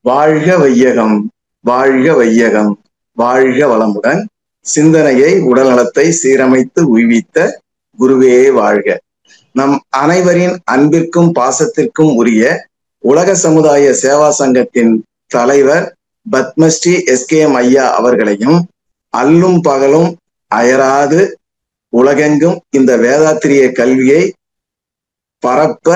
வாழ்க வையகம், வாழ்க வையகம், வாழ்க வளமுடன். சிந்தனையை உடல்நலத்தை சீரமைத்து உய்வித்த குருவே வாழ்க. நம் அனைவரின் அன்பிற்கும் பாசத்திற்கும் உரிய உலக சமுதாய சேவா சங்கத்தின் தலைவர் பத்மஸ்ரீ எஸ்கேஎம் ஐயா அவர்களையும் அல்லும் பகலும் அயராது உலகெங்கும் இந்த வேதாத்திரிய கல்வியை பரப்ப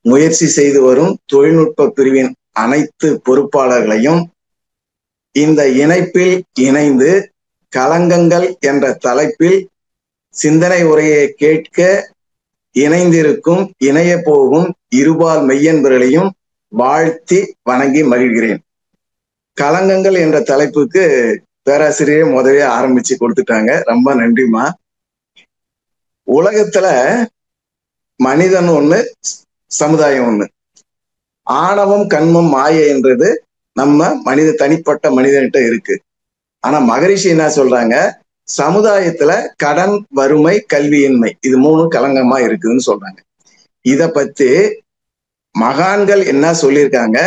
முயற்சி செய்து வரும் தொழில்நுட்ப பிரிவின் அனைத்து பொறுப்பாளர்களையும் இந்த இணைப்பில் இணைந்து களங்கங்கள் என்ற தலைப்பில் சிந்தனை உரையை கேட்க இணைந்திருக்கும் இணைய போகும் இருபால் மெய்யன்பர்களையும் வாழ்த்தி வணங்கி மகிழ்கிறேன். களங்கங்கள் என்ற தலைப்புக்கு பேராசிரியர் முதவே ஆரம்பிச்சு கொடுத்துட்டாங்க. ரொம்ப நன்றிமா. உலகத்துல மனிதன் ஒண்ணு, சமுதாயம் ஒண்ணு. ஆணவம் கண்மம் மாயை என்றது நம்ம தனிப்பட்ட மனிதன்கிட்ட இருக்கு. ஆனா மகரிஷி என்ன சொல்றாங்க, சமுதாயத்துல கடன், வறுமை, கல்வியின்மை, இது மூணு களங்கமா இருக்குதுன்னு சொல்றாங்க. இத பத்தி மகான்கள் என்ன சொல்லியிருக்காங்க,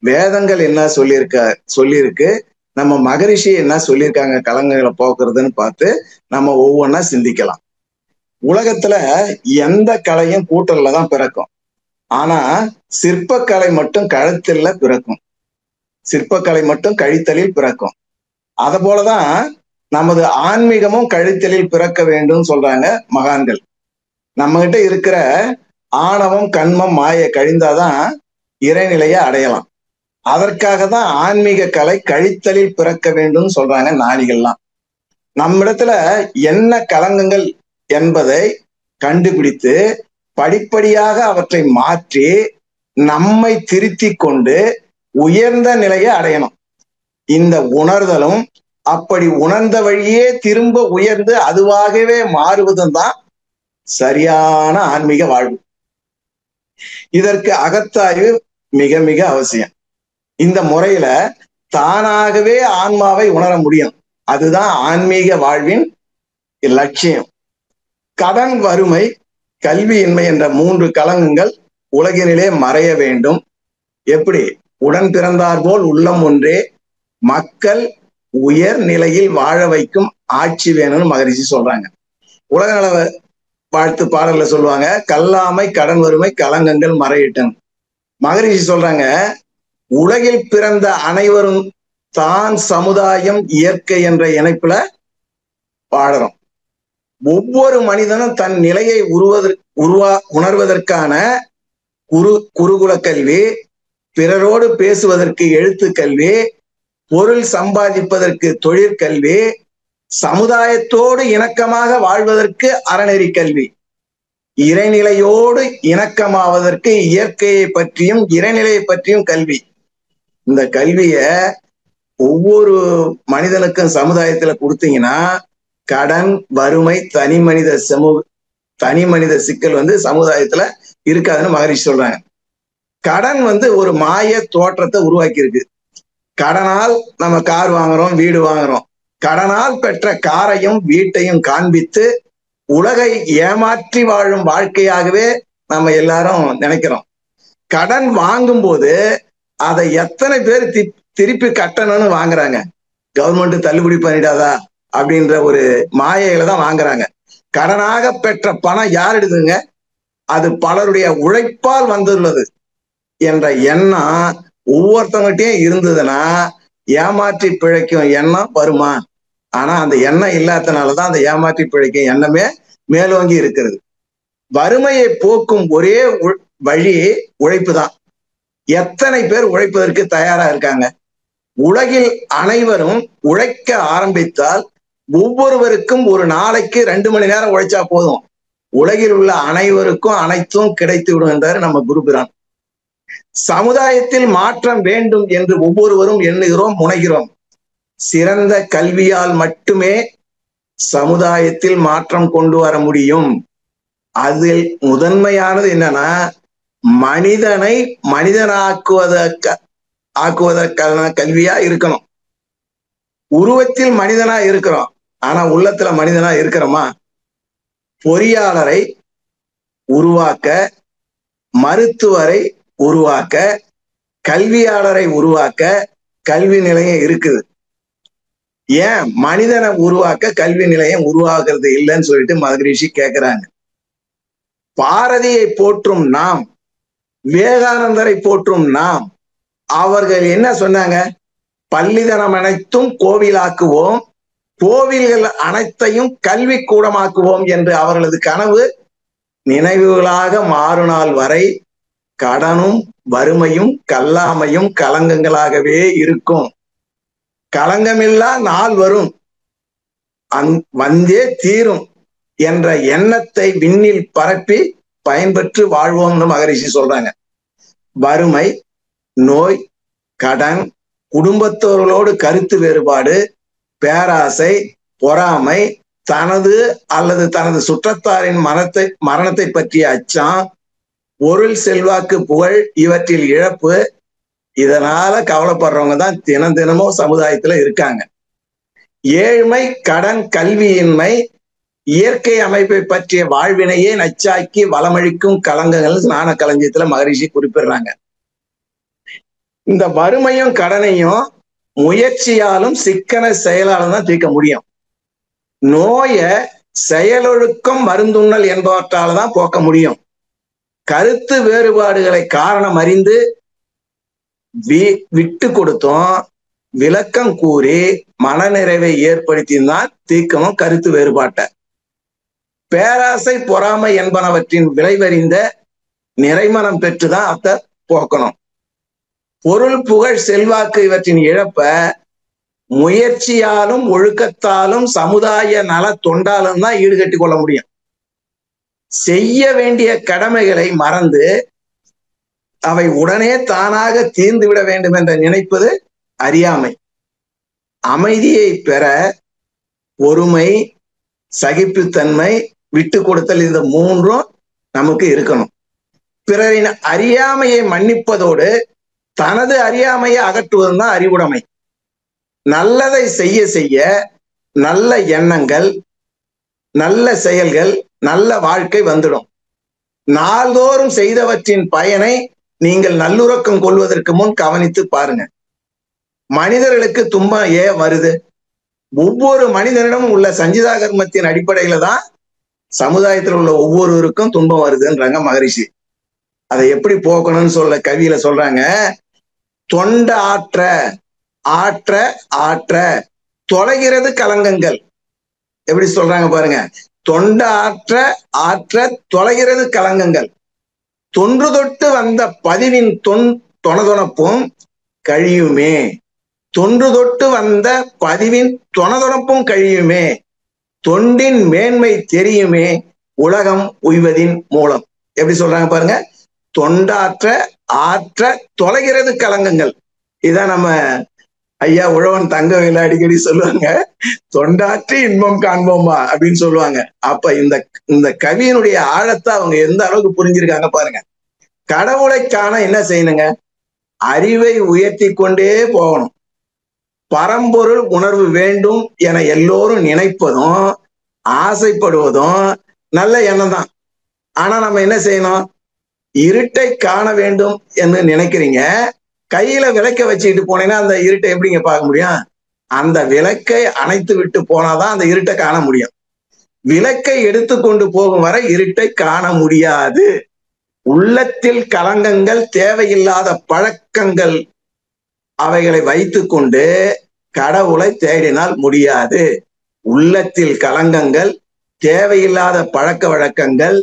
வேதங்கள் என்ன சொல்லியிருக்கு, நம்ம மகரிஷி என்ன சொல்லியிருக்காங்க களங்கங்களை போக்குறதுன்னு பார்த்து நம்ம ஒவ்வொன்றா சிந்திக்கலாம். உலகத்துல எந்த கலையும் கூட்டல்ல தான் பிறக்கும். ஆனா சிற்பக்கலை மட்டும் கழுத்தல்ல பிறக்கும். சிற்பக்கலை மட்டும் கழித்தலில் பிறக்கும். அத போலதான் நமது ஆன்மீகமும் கழித்தலில் பிறக்க வேண்டும் சொல்றாங்க மகான்கள். நம்ம கிட்ட இருக்கிற ஆணவம் கண்மம் மாயை கழிந்தாதான் இறைநிலையை அடையலாம். அதற்காக தான் ஆன்மீக கலை கழித்தலில் பிறக்க வேண்டும் சொல்றாங்க ஞானிகள்லாம். நம்மிடத்துல என்ன களங்கங்கள் என்பதை கண்டுபிடித்து படிப்படியாக அவற்றை மாற்றி நம்மை திருத்தி கொண்டு உயர்ந்த நிலையை அடையணும். இந்த உணர்தலும் அப்படி உணர்ந்த வழியே திரும்ப உயர்ந்து அதுவாகவே மாறுவதும் தான் சரியான ஆன்மீக வாழ்வு. இதற்கு அகத்தாய்வு மிக மிக அவசியம். இந்த முறையில தானாகவே ஆன்மாவை உணர முடியும். அதுதான் ஆன்மீக வாழ்வின் லட்சியம். கடன், வறுமை, கல்வியின்மை என்ற மூன்று களங்கங்கள் உலகினிலே மறைய வேண்டும். எப்படி? உடன் பிறந்தார் போல் உள்ளம் ஒன்றே, மக்கள் உயர் நிலையில் வாழ வைக்கும் ஆட்சி வேணும்னு மகரிஷி சொல்றாங்க. உலக நல வாழ்த்து பாடல்ல சொல்லுவாங்க, கல்லாமை கடன் வறுமை களங்கங்கள் மறையிட்டன். மகரிஷி சொல்றாங்க, உலகில் பிறந்த அனைவரும் தான், சமுதாயம், இயற்கை என்ற இணைப்புல வாழறோம். ஒவ்வொரு மனிதனும் தன் நிலையை உணர்வதற்கான குருகுல கல்வி, பிறரோடு பேசுவதற்கு எழுத்து கல்வி, பொருள் சம்பாதிப்பதற்கு தொழிற்கல்வி, சமுதாயத்தோடு இணக்கமாக வாழ்வதற்கு அறநெறி கல்வி, இறைநிலையோடு இணக்கமாவதற்கு இயற்கையை பற்றியும் இறைநிலையை பற்றியும் கல்வி. இந்த கல்விய ஒவ்வொரு மனிதனுக்கும் சமுதாயத்துல கொடுத்தீங்கன்னா கடன், வறுமை, தனி மனித சிக்கல் சமுதாயத்துல இருக்காதுன்னு மகரிஷி சொல்றாங்க. கடன் ஒரு மாய தோற்றத்தை உருவாக்கி இருக்கு. கடனால் நம்ம கார் வாங்குறோம், வீடு வாங்குறோம். கடனால் பெற்ற காரையும் வீட்டையும் காண்பித்து உலகை ஏமாற்றி வாழும் வாழ்க்கையாகவே நம்ம எல்லாரும் நினைக்கிறோம். கடன் வாங்கும் போது அதை எத்தனை பேர் திருப்பி கட்டணும்னு வாங்குறாங்க? கவர்மெண்ட் தள்ளுபடி பண்ணிடாதா அப்படின்ற ஒரு மாயையில தான் வாங்குறாங்க. கடனாக பெற்ற பணம் யார் எடுத்துங்க? அது பலருடைய உழைப்பால் வந்துள்ளது என்ற எண்ணம் ஒவ்வொருத்தவங்ககிட்டயும் இருந்ததுன்னா ஏமாற்றி பிழைக்கும் எண்ணம் வருமா? ஆனா அந்த எண்ணம் இல்லாதனாலதான் அந்த ஏமாற்றி பிழைக்கும் எண்ணமே மேலோங்கி இருக்கிறது. வறுமையை போக்கும் ஒரே வழி உழைப்பு தான். எத்தனை பேர் உழைப்பதற்கு தயாரா இருக்காங்க? உலகில் அனைவரும் உழைக்க ஆரம்பித்தால் ஒவ்வொருவருக்கும் ஒரு நாளைக்கு 2 மணி நேரம் உழைச்சா போதும், உலகில் உள்ள அனைவருக்கும் அனைத்தும் கிடைத்து விடும் என்றார் நம்ம குருபிரான். சமுதாயத்தில் மாற்றம் வேண்டும் என்று ஒவ்வொருவரும் எண்ணுகிறோம், முனைகிறோம். சிறந்த கல்வியால் மட்டுமே சமுதாயத்தில் மாற்றம் கொண்டு வர முடியும். அதில் முதன்மையானது என்னன்னா, மனிதனை ஆக்குவதற்கான கல்வியா இருக்கணும். உருவத்தில் மனிதனா இருக்கிறோம், ஆனா உள்ளத்துல மனிதனா இருக்கிறோமா? பொறியாளரை உருவாக்க, மருத்துவரை உருவாக்க, கல்வியாளரை உருவாக்க கல்வி நிலையம் இருக்குது. ஏன் மனிதனை உருவாக்க கல்வி நிலையம் உருவாக்குறது இல்லைன்னு சொல்லிட்டு மகரிஷி கேட்கிறாங்க. பாரதியை போற்றும் நாம், விவேகானந்தரை போற்றும் நாம், அவர்கள் என்ன சொன்னாங்க? பள்ளிதனம் அனைத்தும் கோவிலாக்குவோம், கோவில்கள் அனைத்தையும் கல்வி கூடமாக்குவோம் என்று அவர்களது கனவு நினைவுகளாக மாறுநாள் வரை கடனும் வறுமையும் கல்லாமையும் களங்கங்களாகவே இருக்கும். களங்கமில்லா நாள் வரும், வந்தே தீரும் என்ற எண்ணத்தை விண்ணில் பரப்பி பயன்பெற்று வாழ்வோம்னு மகரிஷி சொல்றாங்க. வறுமை, நோய், கடன், குடும்பத்தோர்களோடு கருத்து வேறுபாடு, பேராசை, பொறாமை, தனது அல்லது தனது சுற்றத்தாரின் மரணத்தை பற்றிய அச்சம், பொருள், செல்வாக்கு, புகழ் இவற்றில் இழப்பு, இதனால கவலைப்படுறவங்க தான் தினம் தினமும் சமுதாயத்துல இருக்காங்க. ஏழ்மை, கடன், கல்வியின்மை, இயற்கை அமைப்பை பற்றிய வாழ்வினையே நச்சாக்கி வளமழிக்கும் களங்கங்கள் ஞான களஞ்சியத்துல மகரிஷி குறிப்பிடுறாங்க. இந்த வறுமையும் கடனையும் முயற்சியாலும் சிக்கன செயலாலும் தான் தீர்க்க முடியும். நோய செயலொழுக்கம், மருந்துண்ணல் என்பவற்றால தான் போக்க முடியும். கருத்து வேறுபாடுகளை காரணம் அறிந்து விட்டு கொடுத்தோம், விளக்கம் கூறி மனநிறைவை ஏற்படுத்தினால் தீர்க்கணும் கருத்து வேறுபாட்டை. பேராசை, பொறாமை என்பனவற்றின் விளைவறிந்த நிறைமனம் பெற்றுதான் அத போக்கணும். பொருள், புகழ், செல்வாக்கு இவற்றின் இழப்ப முயற்சியாலும் ஒழுக்கத்தாலும் சமுதாய நல தொண்டாலும் தான் ஈடுகட்டி கொள்ள முடியும். செய்ய வேண்டிய கடமைகளை மறந்து அவை உடனே தானாக தீர்ந்து விட வேண்டும் என்று நினைப்பது அறியாமை. அமைதியை பெற பொறுமை, சகிப்புத்தன்மை, விட்டு கொடுத்தல், இந்த மூன்றும் நமக்கு இருக்கணும். பிறரின் அறியாமையை மன்னிப்பதோடு தனது அறியாமையை அகற்றுவதுதான் அறிவுடைமை. நல்லதை செய்ய செய்ய நல்ல எண்ணங்கள், நல்ல செயல்கள், நல்ல வாழ்க்கை வந்துடும். நாள்தோறும் செய்தவற்றின் பயனை நீங்கள் நல்லுறக்கம் கொள்வதற்கு முன் கவனித்து பாருங்க. மனிதர்களுக்கு துன்பம் ஏன் வருது? ஒவ்வொரு மனிதனிடமும் உள்ள சஞ்சிதா கர்மத்தின் அடிப்படையில தான் சமுதாயத்தில் உள்ள ஒவ்வொருவருக்கும் துன்பம் வருதுன்றாங்க மகரிஷி. அதை எப்படி போக்கணும்னு கவியில சொல்றாங்க. தொண்ட ஆற்ற ஆற்ற ஆற்ற தொலைகிறது களங்கங்கள். எப்படி சொல்றாங்க பாருங்க. தொண்ட ஆற்ற ஆற்ற தொலைகிறது களங்கங்கள். தொன்று தொட்டு வந்த பதிவின் தொணதொணப்பும் கழியுமே. தொன்று தொட்டு வந்த பதிவின் தொணதொணப்பும் கழியுமே. தொண்டின் மேன்மை தெரியுமே உலகம் உய்வதின் மூலம். எப்படி சொல்றாங்க பாருங்க. தொண்டாற்ற ஆற்ற தொலைகிறது களங்கங்கள். இதான் நம்ம ஐயா உழவன் தங்கவேலு அடிக்கடி சொல்லுவாங்க. தொண்டாற்றி இன்பம் காண்போமா அப்படின்னு சொல்லுவாங்க. அப்ப இந்த கவியினுடைய ஆழத்தை அவங்க எந்த அளவுக்கு புரிஞ்சிருக்காங்க பாருங்க. கடவுளை காண என்ன செய்யணுங்க? அறிவை உயர்த்தி கொண்டே போகணும். பரம்பொருள் உணர்வு வேண்டும் என எல்லோரும் நினைப்பதும் ஆசைப்படுவதும் நல்ல எண்ணம் தான். ஆனா நம்ம என்ன செய்யணும்? இருட்டை காண வேண்டும் என்று நினைக்கிறீங்க. கையில விளக்க வச்சுக்கிட்டு போனீங்கன்னா அந்த இருட்டை எப்படிங்க பார்க்க முடியும்? அந்த விளக்கை அணைத்து விட்டு போனாதான் அந்த இருட்டை காண முடியும். விளக்கை எடுத்துக்கொண்டு போகும் வரை இருட்டை காண முடியாது. உள்ளத்தில் களங்கங்கள், தேவையில்லாத பழக்கங்கள், அவைகளை வைத்துக்கொண்டு கடவுளை தேடினால் முடியாது. உள்ளத்தில் களங்கங்கள், தேவையில்லாத பழக்க வழக்கங்கள்,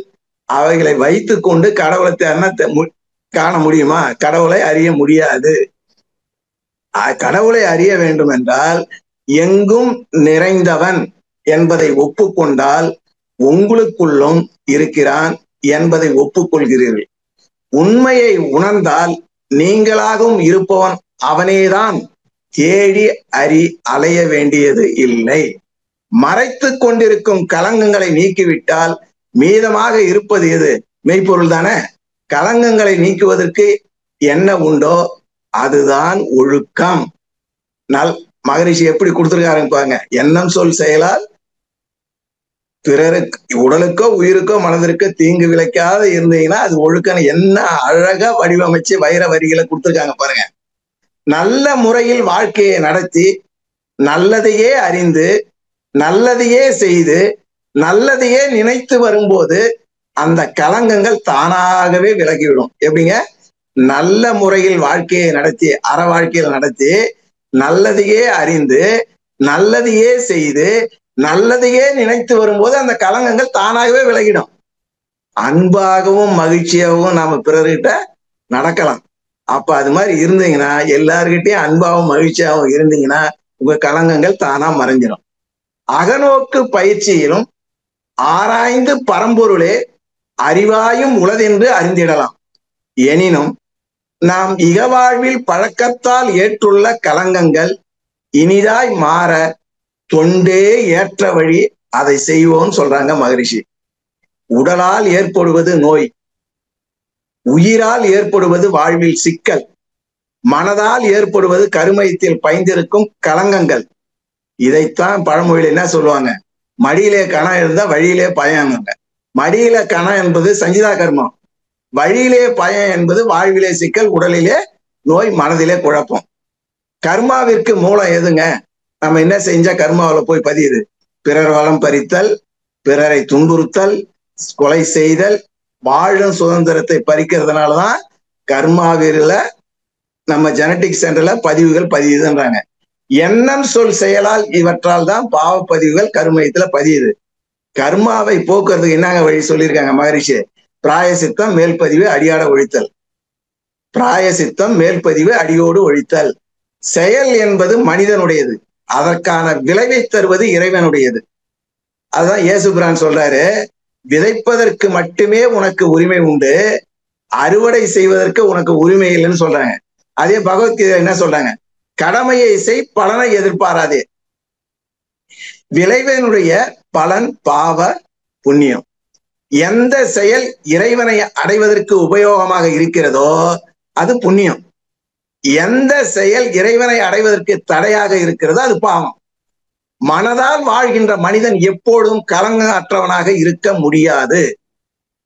அவைகளை வைத்துக்கொண்டு கடவுளை காண முடியுமா? கடவுளை அறிய முடியாது. கடவுளை அறிய வேண்டும் என்றால் எங்கும் நிறைந்தவன் என்பதை ஒப்புக்கொண்டால் உங்களுக்குள்ளும் இருக்கிறான் என்பதை ஒப்புக்கொள்கிறீர்கள். உண்மையை உணர்ந்தால் நீங்களாகவும் இருப்பவன் அவனேதான். தேடி அலைய வேண்டியது இல்லை. மறைத்து கொண்டிருக்கும் களங்கங்களை நீக்கிவிட்டால் மீதமாக இருப்பது எது? மெய்ப்பொருள் தானே. களங்கங்களை நீக்குவதற்கு என்ன உண்டோ அதுதான் ஒழுக்கம். மகரிஷி எப்படி கொடுத்திருக்காருங்க பாருங்க. எண்ணம் சொல் செயலால் பிறருக்கு உடலுக்கோ உயிருக்கோ மனதிற்கோ தீங்கு விளைக்காத இருந்தீங்கன்னா அது ஒழுக்கம். என்ன அழகா வடிவமைச்சு வைர வரிகளை கொடுத்துருக்காங்க பாருங்க. நல்ல முறையில் வாழ்க்கையை நடத்தி நல்லதையே அறிந்து நல்லதையே செய்து நல்லதையே நினைத்து வரும்போது அந்த களங்கங்கள் தானாகவே விலகிவிடும். எப்படிங்க? நல்ல முறையில் வாழ்க்கையை நடத்தி அற வாழ்க்கையில நடத்தி நல்லதையே அறிந்து நல்லதையே செய்து நல்லதையே நினைத்து வரும்போது அந்த களங்கங்கள் தானாகவே விலகிடும். அன்பாகவும் மகிழ்ச்சியாகவும் நாம பிறர்கிட்ட நடக்கலாம். அப்ப அது மாதிரி இருந்தீங்கன்னா, எல்லார்கிட்டையும் அன்பாகவும் மகிழ்ச்சியாகவும் இருந்தீங்கன்னா உங்க களங்கங்கள் தானா மறைஞ்சிடும். அகநோக்கு பயிற்சியிலும் ஆராய்ந்து பரம்பொருளே அறிவாயும் உளதென்று அறிந்திடலாம். எனினும் நாம் இகவாழ்வில் பழக்கத்தால் ஏற்றுள்ள களங்கங்கள் இனிதாய் மாற தொண்டே ஏற்ற வழி அதை செய்வோம்னு சொல்றாங்க மகரிஷி. உடலால் ஏற்படுவது நோய், உயிரால் ஏற்படுவது வாழ்வில் சிக்கல், மனதால் ஏற்படுவது கருமையத்தில் பயந்திருக்கும் களங்கங்கள். இதைத்தான் பழமொழியில் என்ன சொல்லுவாங்க? மடியிலே கணம் இருந்தா வழியிலே பயம். மடியில கணம் என்பது சஞ்சிதா கர்மம், வழியிலே பயம் என்பது வாழ்விலே சிக்கல், உடலிலே நோய், மனதிலே குழப்பம். கர்மாவிற்கு மூலம் எதுங்க? நம்ம என்ன செஞ்சா கர்மாவில் போய் பதியுது? பிறர் வளம் பறித்தல், பிறரை துன்புறுத்தல், கொலை செய்தல், வாழும் சுதந்திரத்தை பறிக்கிறதுனாலதான் கர்மாவில நம்ம ஜெனட்டிக் சென்டர்ல பதிவுகள் பதியுதுன்றாங்க. எண்ணம் சொல் செயலால் இவற்றால் தான் பாவ பதிவுகள் கருமையத்துல பதியுது. கர்மாவை போக்குறதுக்கு என்னங்க வழி சொல்லியிருக்காங்க மகரிஷி? பிராயசித்தம், மேல்பதிவு, அடியாட ஒழித்தல். பிராயசித்தம், மேல்பதிவு, அடியோடு ஒழித்தல். செயல் என்பது மனிதனுடையது, அதற்கான விளைவை தருவது இறைவனுடையது. அதுதான் இயேசுபிரான் சொல்றாரு, விதைப்பதற்கு மட்டுமே உனக்கு உரிமை உண்டு, அறுவடை செய்வதற்கு உனக்கு உரிமை இல்லைன்னு சொல்றாங்க. அதே பகவத்கீதை என்ன சொல்றாங்க? கடமையை செய், பலனை எதிர்பாராதே. விளைவினுடைய பலன் பாவ புண்ணியம். எந்த செயல் இறைவனை அடைவதற்கு உபயோகமாக இருக்கிறதோ அது புண்ணியம். எந்த செயல் இறைவனை அடைவதற்கு தடையாக இருக்கிறதோ அது பாவம். மனதால் வாழ்கின்ற மனிதன் எப்பொழுதும் களங்கம் அற்றவனாக இருக்க முடியாது.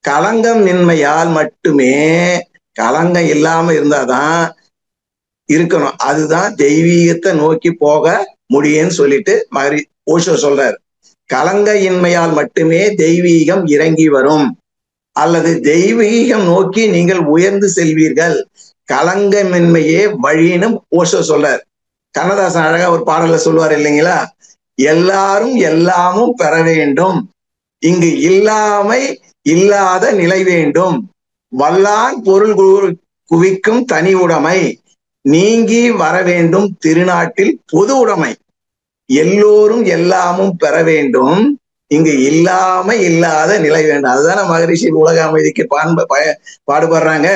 களங்கம் இன்மையால் மட்டுமே, களங்கம் இல்லாம இருந்தாதான் இருக்கணும். அதுதான் தெய்வீகத்தை நோக்கி போக முடியும்னு சொல்லிட்டு ஓஷோ சொல்றாரு. களங்க இன்மையால் மட்டுமே தெய்வீகம் இறங்கி வரும், அல்லது தெய்வீகம் நோக்கி நீங்கள் உயர்ந்து செல்வீர்கள். களங்கமின்மையே வழின்னு ஓஷோ சொல்றார். கண்ணதாசன் அழகா ஒரு பாடல சொல்லுவார் இல்லைங்களா? எல்லாரும் எல்லாமும் பெற வேண்டும், இங்கு இல்லாமை இல்லாத நிலை வேண்டும், வல்லான் பொருள் குவிக்கும் தனி உடைமை நீங்கி வர வேண்டும் திருநாட்டில் பொது உடைமை. எல்லோரும் எல்லாமும் பெற வேண்டும், இங்கு இல்லாம இல்லாத நிலை வேண்டும். அதுதானே மகரிஷி உலக அமைதிக்கு பாடுபடுறாங்க.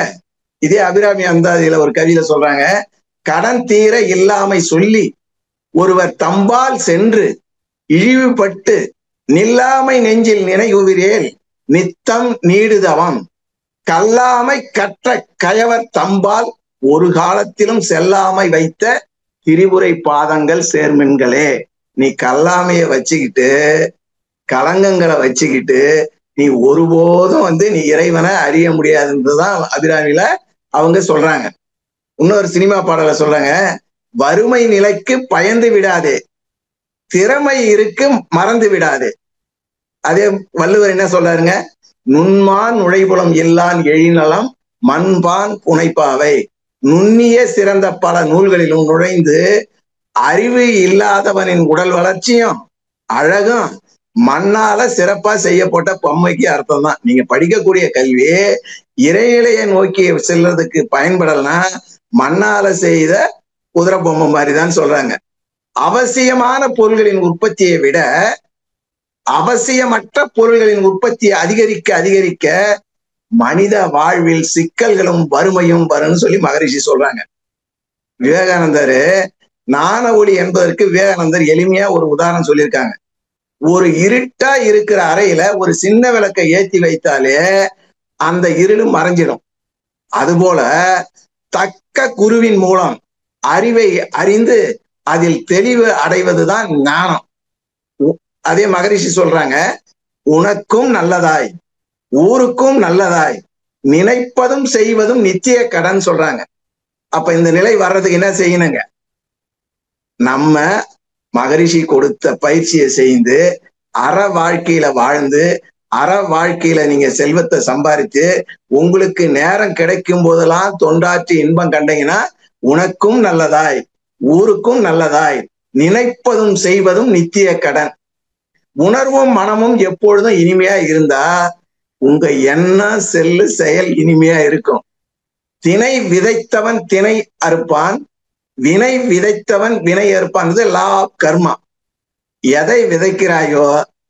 இதே அபிராமி அந்தாதியில ஒரு கவிதை சொல்றாங்க, கடன் தீர இல்லாமை சொல்லி ஒருவர் தம்பால் சென்று இழிவுபட்டு நில்லாமை நெஞ்சில் நினைவுவிரேல் நித்தம் நீடுதவம், கல்லாமை கற்ற கயவர் தம்பால் ஒரு காலத்திலும் செல்லாமை வைத்த திரிபுரை பாதங்கள் சேர்மின்களே. நீ கல்லாமைய வச்சுக்கிட்டு களங்கங்களை வச்சுக்கிட்டு நீ ஒருபோதும் நீ இறைவனை அறிய முடியாதுன்றதுதான் அபிராமியில அவங்க சொல்றாங்க. இன்னொரு சினிமா பாடல சொல்றாங்க, வறுமை நிலைக்கு பயந்து விடாதே, திறமை இருக்கு மறந்து விடாதே. அதே வள்ளுவர் என்ன சொல்றாருங்க? நுண்மான் நுழைபுலம் இல்லான் எழிநலம் மண்பான் புனைப்பாவை. நுண்ணிய சிறந்த பல நூல்களிலும் நுழைந்து அறிவு இல்லாதவனின் உடல் வளர்ச்சியும் அழகும் மண்ணால சிறப்பா செய்யப்பட்ட பொம்மைக்கு அர்த்தம் தான். நீங்க படிக்கக்கூடிய கல்வி இறைநிலையை நோக்கி செல்றதுக்கு பயன்படலனா மண்ணால செய்த குதிரை பொம்மை மாதிரிதான் சொல்றாங்க. அவசியமான பொருள்களின் உற்பத்தியை விட அவசியமற்ற பொருள்களின் உற்பத்தியை அதிகரிக்க அதிகரிக்க மனித வாழ்வில் சிக்கல்களும் வறுமையும் வரும்னு சொல்லி மகரிஷி சொல்றாங்க. விவேகானந்தர் ஞான ஒளி என்பதற்கு விவேகானந்தர் எளிமையா ஒரு உதாரணம் சொல்லியிருக்காங்க. ஒரு இருட்டா இருக்கிற அறையில ஒரு சின்ன விளக்கை ஏற்றி வைத்தாலே அந்த இருள் மறைஞ்சிடும். அதுபோல தக்க குருவின் மூலம் அறிவை அறிந்து அதில் தெளிவு அடைவதுதான் ஞானம். அதே மகரிஷி சொல்றாங்க, உனக்கும் நல்லதாய் ஊருக்கும் நல்லதாய் நினைப்பதும் செய்வதும் நித்திய கடன் சொல்றாங்க. அப்ப இந்த நிலை வர்றதுக்கு என்ன செய்யணுங்க? நம்ம மகரிஷி கொடுத்த பயிற்சியை செய்து அற வாழ்க்கையில வாழ்ந்து அற வாழ்க்கையில நீங்க செல்வத்தை சம்பாதிச்சு உங்களுக்கு நேரம் கிடைக்கும் போதெல்லாம் தொண்டாற்றி இன்பம் கண்டீங்கன்னா உனக்கும் நல்லதாய் ஊருக்கும் நல்லதாய் நினைப்பதும் செய்வதும் நித்திய கடன். உணர்வும் மனமும் எப்பொழுதும் இனிமையா இருந்தா உங்க எண்ணம் செல்லு செயல் இனிமையா இருக்கும். திணை விதைத்தவன் திணை அறுப்பான், வினை விதைத்தவன் வினை அறுப்பான். லா ஆஃப் கர்மா. எதை விதைக்கிறாயோ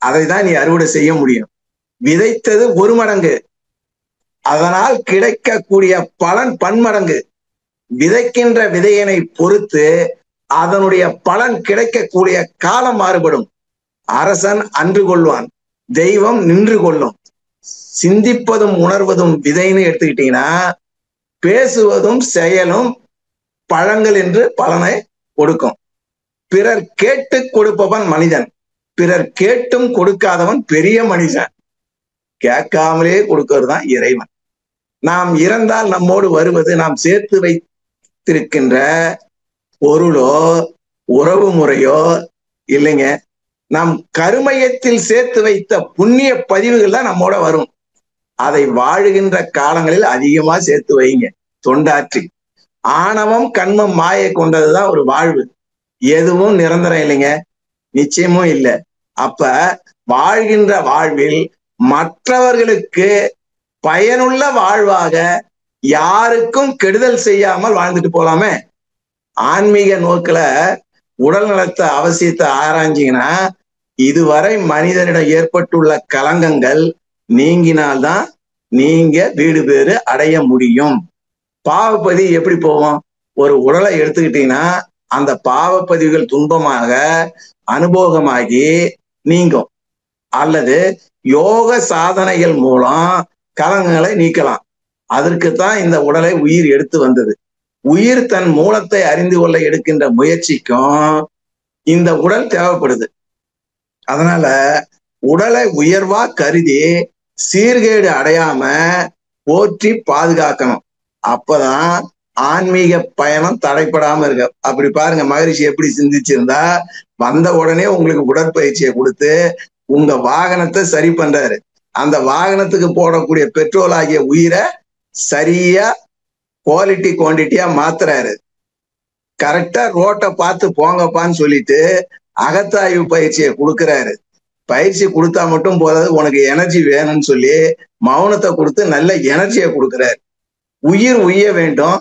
அதை தான் நீ அறுவடை செய்ய முடியும். விதைத்தது ஒரு மடங்கு, அதனால் கிடைக்கக்கூடிய பலன் பன்மடங்கு. விதைக்கின்ற விதையினை பொறுத்து அதனுடைய பலன் கிடைக்கக்கூடிய காலம் மாறுபடும். அரசன் அன்று கொள்வான், தெய்வம் நின்று கொள்ளும். சிந்திப்பதும் உணர்வதும் விதைன்னு எடுத்துக்கிட்டீங்கன்னா பேசுவதும் செயலும் பழங்கள் என்று பலனை கொடுக்கும். பிறர் கேட்டு கொடுப்பவன் மனிதன், பிறர் கேட்டும் கொடுக்காதவன் பெரிய மனிதன். கேட்காமலே கொடுக்கிறது தான் இறைவன். நாம் இறந்தால் நம்மோடு வருவது நாம் சேர்த்து வைத்திருக்கின்ற பொருளோ உறவு முறையோ இல்லைங்க, நாம் கருமையத்தில் சேர்த்து வைத்த புண்ணிய பதிவுகள் தான் நம்மோட வரும். அதை வாழுகின்ற காலங்களில் அதிகமா சேர்த்து வைங்க தொண்டாற்றி. ஆணவம் கண்மம் மாயை கொண்டதுதான் ஒரு வாழ்வு. எதுவும் நிரந்தரம் இல்லைங்க, நிச்சயமும் இல்லை. அப்ப வாழ்கின்ற வாழ்வில் மற்றவர்களுக்கு பயனுள்ள வாழ்வாக யாருக்கும் கெடுதல் செய்யாமல் வாழ்ந்துட்டு போலாமே. ஆன்மீக நோக்கில உடல் நலத்தை அவசியத்தை ஆராய்ஞ்சிங்கன்னா இதுவரை மனிதனிடம் ஏற்பட்டுள்ள கலங்கங்கள் நீங்கினால்தான் நீங்க வீடு பேறு அடைய முடியும். பாவப்பதி எப்படி போவோம்? ஒரு உடலை எடுத்துக்கிட்டீங்கன்னா அந்த பாவப்பதிவுகள் துன்பமாக அனுபவமாகி நீங்கும். அல்லது யோக சாதனைகள் மூலம் கலங்கங்களை நீக்கலாம். அதற்குத்தான் இந்த உடலை உயிர் எடுத்து வந்தது. உயிர் தன் மூலத்தை அறிந்து கொள்ள எடுக்கின்ற முயற்சிக்கும் இந்த உடல் தேவைப்படுது. அதனால உடலை உயர்வா கருதி சீர்கேடு அடையாம போற்றி பாதுகாக்கணும். அப்பதான் ஆன்மீக பயணம் தடைப்படாம இருக்கு. அப்படி பாருங்க, மகரிஷி எப்படி சிந்திச்சிருந்தா வந்த உடனே உங்களுக்கு உடற்பயிற்சியை கொடுத்து உங்க வாகனத்தை சரி பண்றாரு. அந்த வாகனத்துக்கு போடக்கூடிய பெட்ரோல் ஆகிய உயிரை சரியா குவாலிட்டி குவான்டிட்டியா மாத்துறாரு. கரெக்டா ரோட்டை பார்த்து போங்கப்பான்னு சொல்லிட்டு அகத்தாய்வு பயிற்சியை கொடுக்குறாரு. பயிற்சி கொடுத்தா மட்டும் போதாது, உனக்கு எனர்ஜி வேணும்னு சொல்லி மௌனத்தை கொடுத்து நல்ல எனர்ஜியை கொடுக்குறாரு. உயிர் உய்ய வேண்டும்,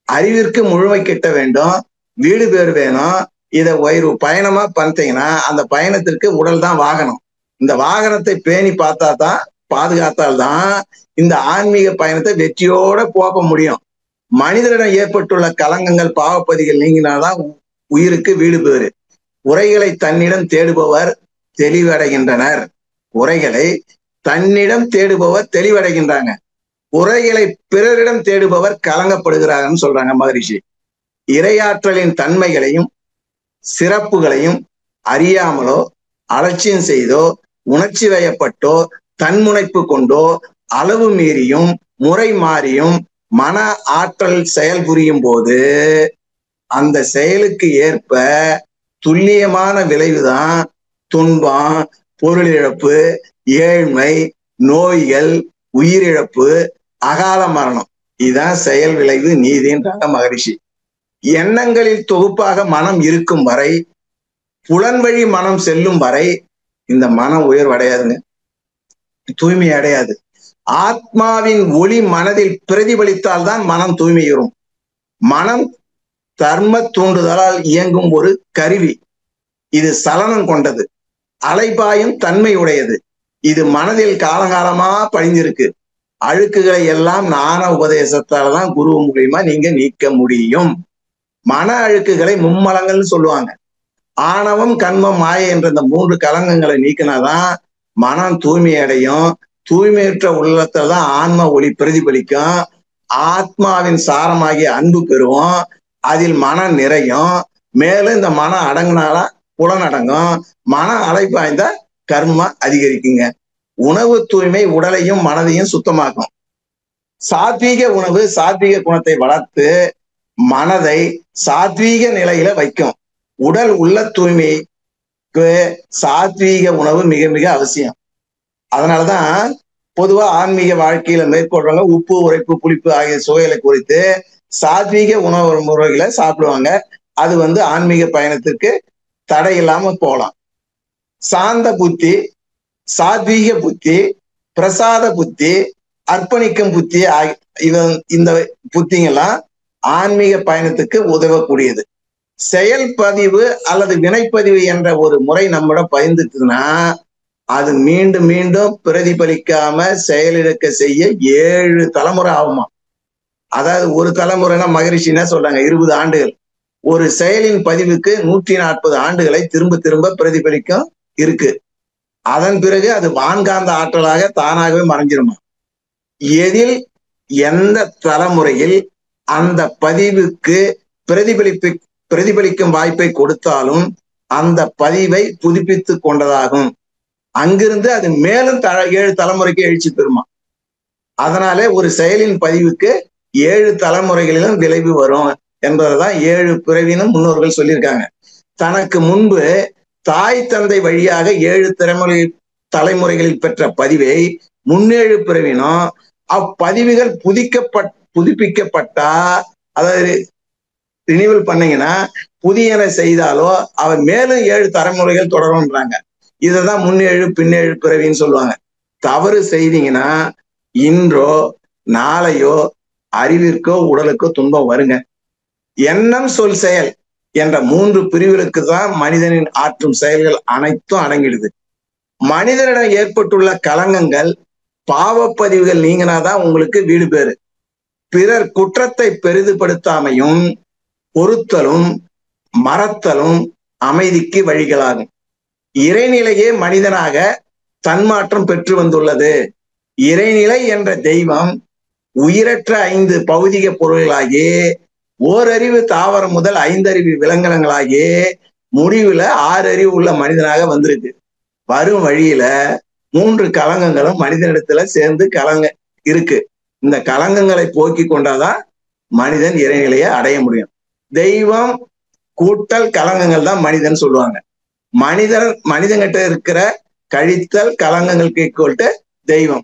அறிவிற்கு முழுமை கிட்ட வேண்டும், வீடு பேர் வேணும். இதை ஒரு பயணமா பார்த்தீங்கன்னா அந்த பயணத்திற்கு உடல் தான் வாகனம். இந்த வாகனத்தை பேணி பார்த்தா தான் பாதுகாத்தால்தான் இந்த ஆன்மீக பயணத்தை வெற்றியோட போக முடியும். மனிதனிடம் ஏற்பட்டுள்ள கலங்கங்கள் பாவப்பதிகள் நீங்கினால்தான் உயிருக்கு வீடு பேறு. உரைகளை தன்னிடம் தேடுபவர் தெளிவடைகின்றனர். உரைகளை தன்னிடம் தேடுபவர் தெளிவடைகின்றாங்க. உரைகளை பிறரிடம் தேடுபவர் கலங்கப்படுகிறாங்கன்னு சொல்றாங்க மகரிஷி. இறையாற்றலின் தன்மைகளையும் சிறப்புகளையும் அறியாமலோ அலட்சியம் செய்தோ உணர்ச்சி வயப்பட்டோ தன்முனைப்பு கொண்டோ அளவு மீறியும் முறை மாறியும் மன ஆற்றல் செயல் புரியும் போது அந்த செயலுக்கு ஏற்ப துல்லியமான விளைவுதான் துன்பம், பொருளிழப்பு, ஏழ்மை, நோய்கள், உயிரிழப்பு, அகால மரணம். இதுதான் செயல் விளைவு நீதின்றாங்க மகரிஷி. எண்ணங்களில் தொகுப்பாக மனம் இருக்கும் வரை, புலன்வழி மனம் செல்லும் வரை இந்த மனம் உயர்வடையாதுங்க, தூய்மை அடையாது. ஆத்மாவின் ஒளி மனதில் பிரதிபலித்தால் தான் மனம் தூய்மையுறும். மனம் தர்ம தூண்டுதலால் இயங்கும் ஒரு கருவி. இது சலனம் கொண்டது, அலைபாயும் தன்மை உடையது. இது மனதில் காலகாலமா படிஞ்சிருக்கு. அழுக்குகளை எல்லாம் ஞான உபதேசத்தால தான் குரு மூலியமா நீங்க நீக்க முடியும். மன அழுக்குகளை மும்மலங்கள்னு சொல்லுவாங்க. ஆணவம், கண்மம், மாயை என்ற இந்த 3 கலங்கங்களை நீக்கினாதான் மனம் தூய்மை அடையும். தூய்மையற்ற உள்ளத்துல தான் ஆன்ம ஒளி பிரதிபலிக்கும். ஆத்மாவின் சாரமாகிய அன்பு பெறுவோம். அதில் மனம் நிறையும். மேலும் இந்த மனம் அடங்கினால புலன் அடங்கும். மனம் அலைப்பாய்ந்த கர்மம் அதிகரிக்குங்க. உணவு தூய்மை உடலையும் மனதையும் சுத்தமாக்கும். சாத்வீக உணவு சாத்வீக குணத்தை வளர்த்து மனதை சாத்வீக நிலையில வைக்கும். உடல் உள்ள தூய்மைக்கு சாத்வீக உணவு மிக மிக அவசியம். அதனாலதான் பொதுவா ஆன்மீக வாழ்க்கையில மேற்கொள்றவங்க உப்பு, உரைப்பு, புளிப்பு ஆகிய சுவைகளை குறித்து சாத்வீக உணவு முறைகளை சாப்பிடுவாங்க. அது ஆன்மீக பயணத்திற்கு தடை இல்லாம போகலாம். சாந்த புத்தி, சாத்வீக புத்தி, பிரசாத புத்தி, அர்ப்பணிக்கும் புத்தி இந்த புத்திங்கெல்லாம் ஆன்மீக பயணத்துக்கு உதவக்கூடியது. செயல் பதிவு அல்லது வினைப்பதிவு என்ற ஒரு முறை நம்மிடம் பயந்துட்டுன்னா அது மீண்டும் மீண்டும் பிரதிபலிக்காம செயலிழக்க செய்ய 7 தலைமுறை ஆகுமா. அதாவது ஒரு தலைமுறைனா மகரிஷி என்ன சொல்றாங்க, 20 ஆண்டுகள். ஒரு செயலின் பதிவுக்கு 140 ஆண்டுகளை திரும்ப திரும்ப பிரதிபலிக்கும் இருக்கு. அதன் பிறகு அது வான்காந்த ஆற்றலாக தானாகவே மறைஞ்சிருமா. எதில் எந்த தலைமுறையில் அந்த பதிவுக்கு பிரதிபலிக்கும் வாய்ப்பை கொடுத்தாலும் அந்த பதிவை புதுப்பித்து கொண்டதாகும். அங்கிருந்து அது மேலும் 7 தலைமுறைக்கு எழுச்சி பெறுமா. அதனாலே ஒரு செயலின் பதிவுக்கு 7 தலைமுறைகளிலும் விளைவு வரும் என்பதுதான் 7 பிறவினும் முன்னோர்கள் சொல்லியிருக்காங்க. தனக்கு முன்பு தாய் தந்தை வழியாக 7 தலைமுறைகளில் பெற்ற பதிவை முன்னேழு பிறவினும் அப்பதிவுகள் புதுப்பிக்கப்பட்டா, அதாவது ரினிவல் பண்ணீங்கன்னா புதியன செய்தாலோ அவன் மேலும் 7 தலைமுறைகள் தொடரும்ன்றாங்க. இததான் முன்னேழு பின்னேழு பிறவின்னு சொல்லுவாங்க. தவறு செய்தீங்கன்னா இன்றோ நாளையோ அறிவிற்கோ உடலுக்கோ துன்பம் வருங்க. எண்ணம், சொல், செயல் என்ற 3 பிரிவுகளுக்கு தான் மனிதனின் ஆற்றும் செயல்கள் அனைத்தும் அடங்கிடுது. மனிதனிடம் ஏற்பட்டுள்ள களங்கங்கள், பாவப்பதிவுகள் நீங்கினாதான் உங்களுக்கு வீடு பேரு. பிறர் குற்றத்தை பெரிதுபடுத்தாமையும் பொறுத்தலும் மறத்தலும் அமைதிக்கு வழிகளாகும். இறைநிலையே மனிதனாக தன்மாற்றம் பெற்று வந்துள்ளது. இறைநிலை என்ற தெய்வம் உயிரற்ற 5 பௌதிக பொருள்களாகி ஓரறிவு தாவரம் முதல் 5 அறிவு விலங்கினங்களாகி முடிவுல 6 அறிவு உள்ள மனிதனாக வந்திருக்கு. வரும் வழியில 3 களங்கங்களும் மனிதனிடத்துல சேர்ந்து இருக்கு. இந்த களங்கங்களை போக்கி கொண்டாதான் மனிதன் இறைநிலையை அடைய முடியும். தெய்வம் கூட்டல் களங்கங்கள் தான் மனிதன் சொல்லுவாங்க. மனிதன்கிட்ட இருக்கிற கழித்தல் களங்கங்களுக்கு ஈக்குவல் டு தெய்வம்.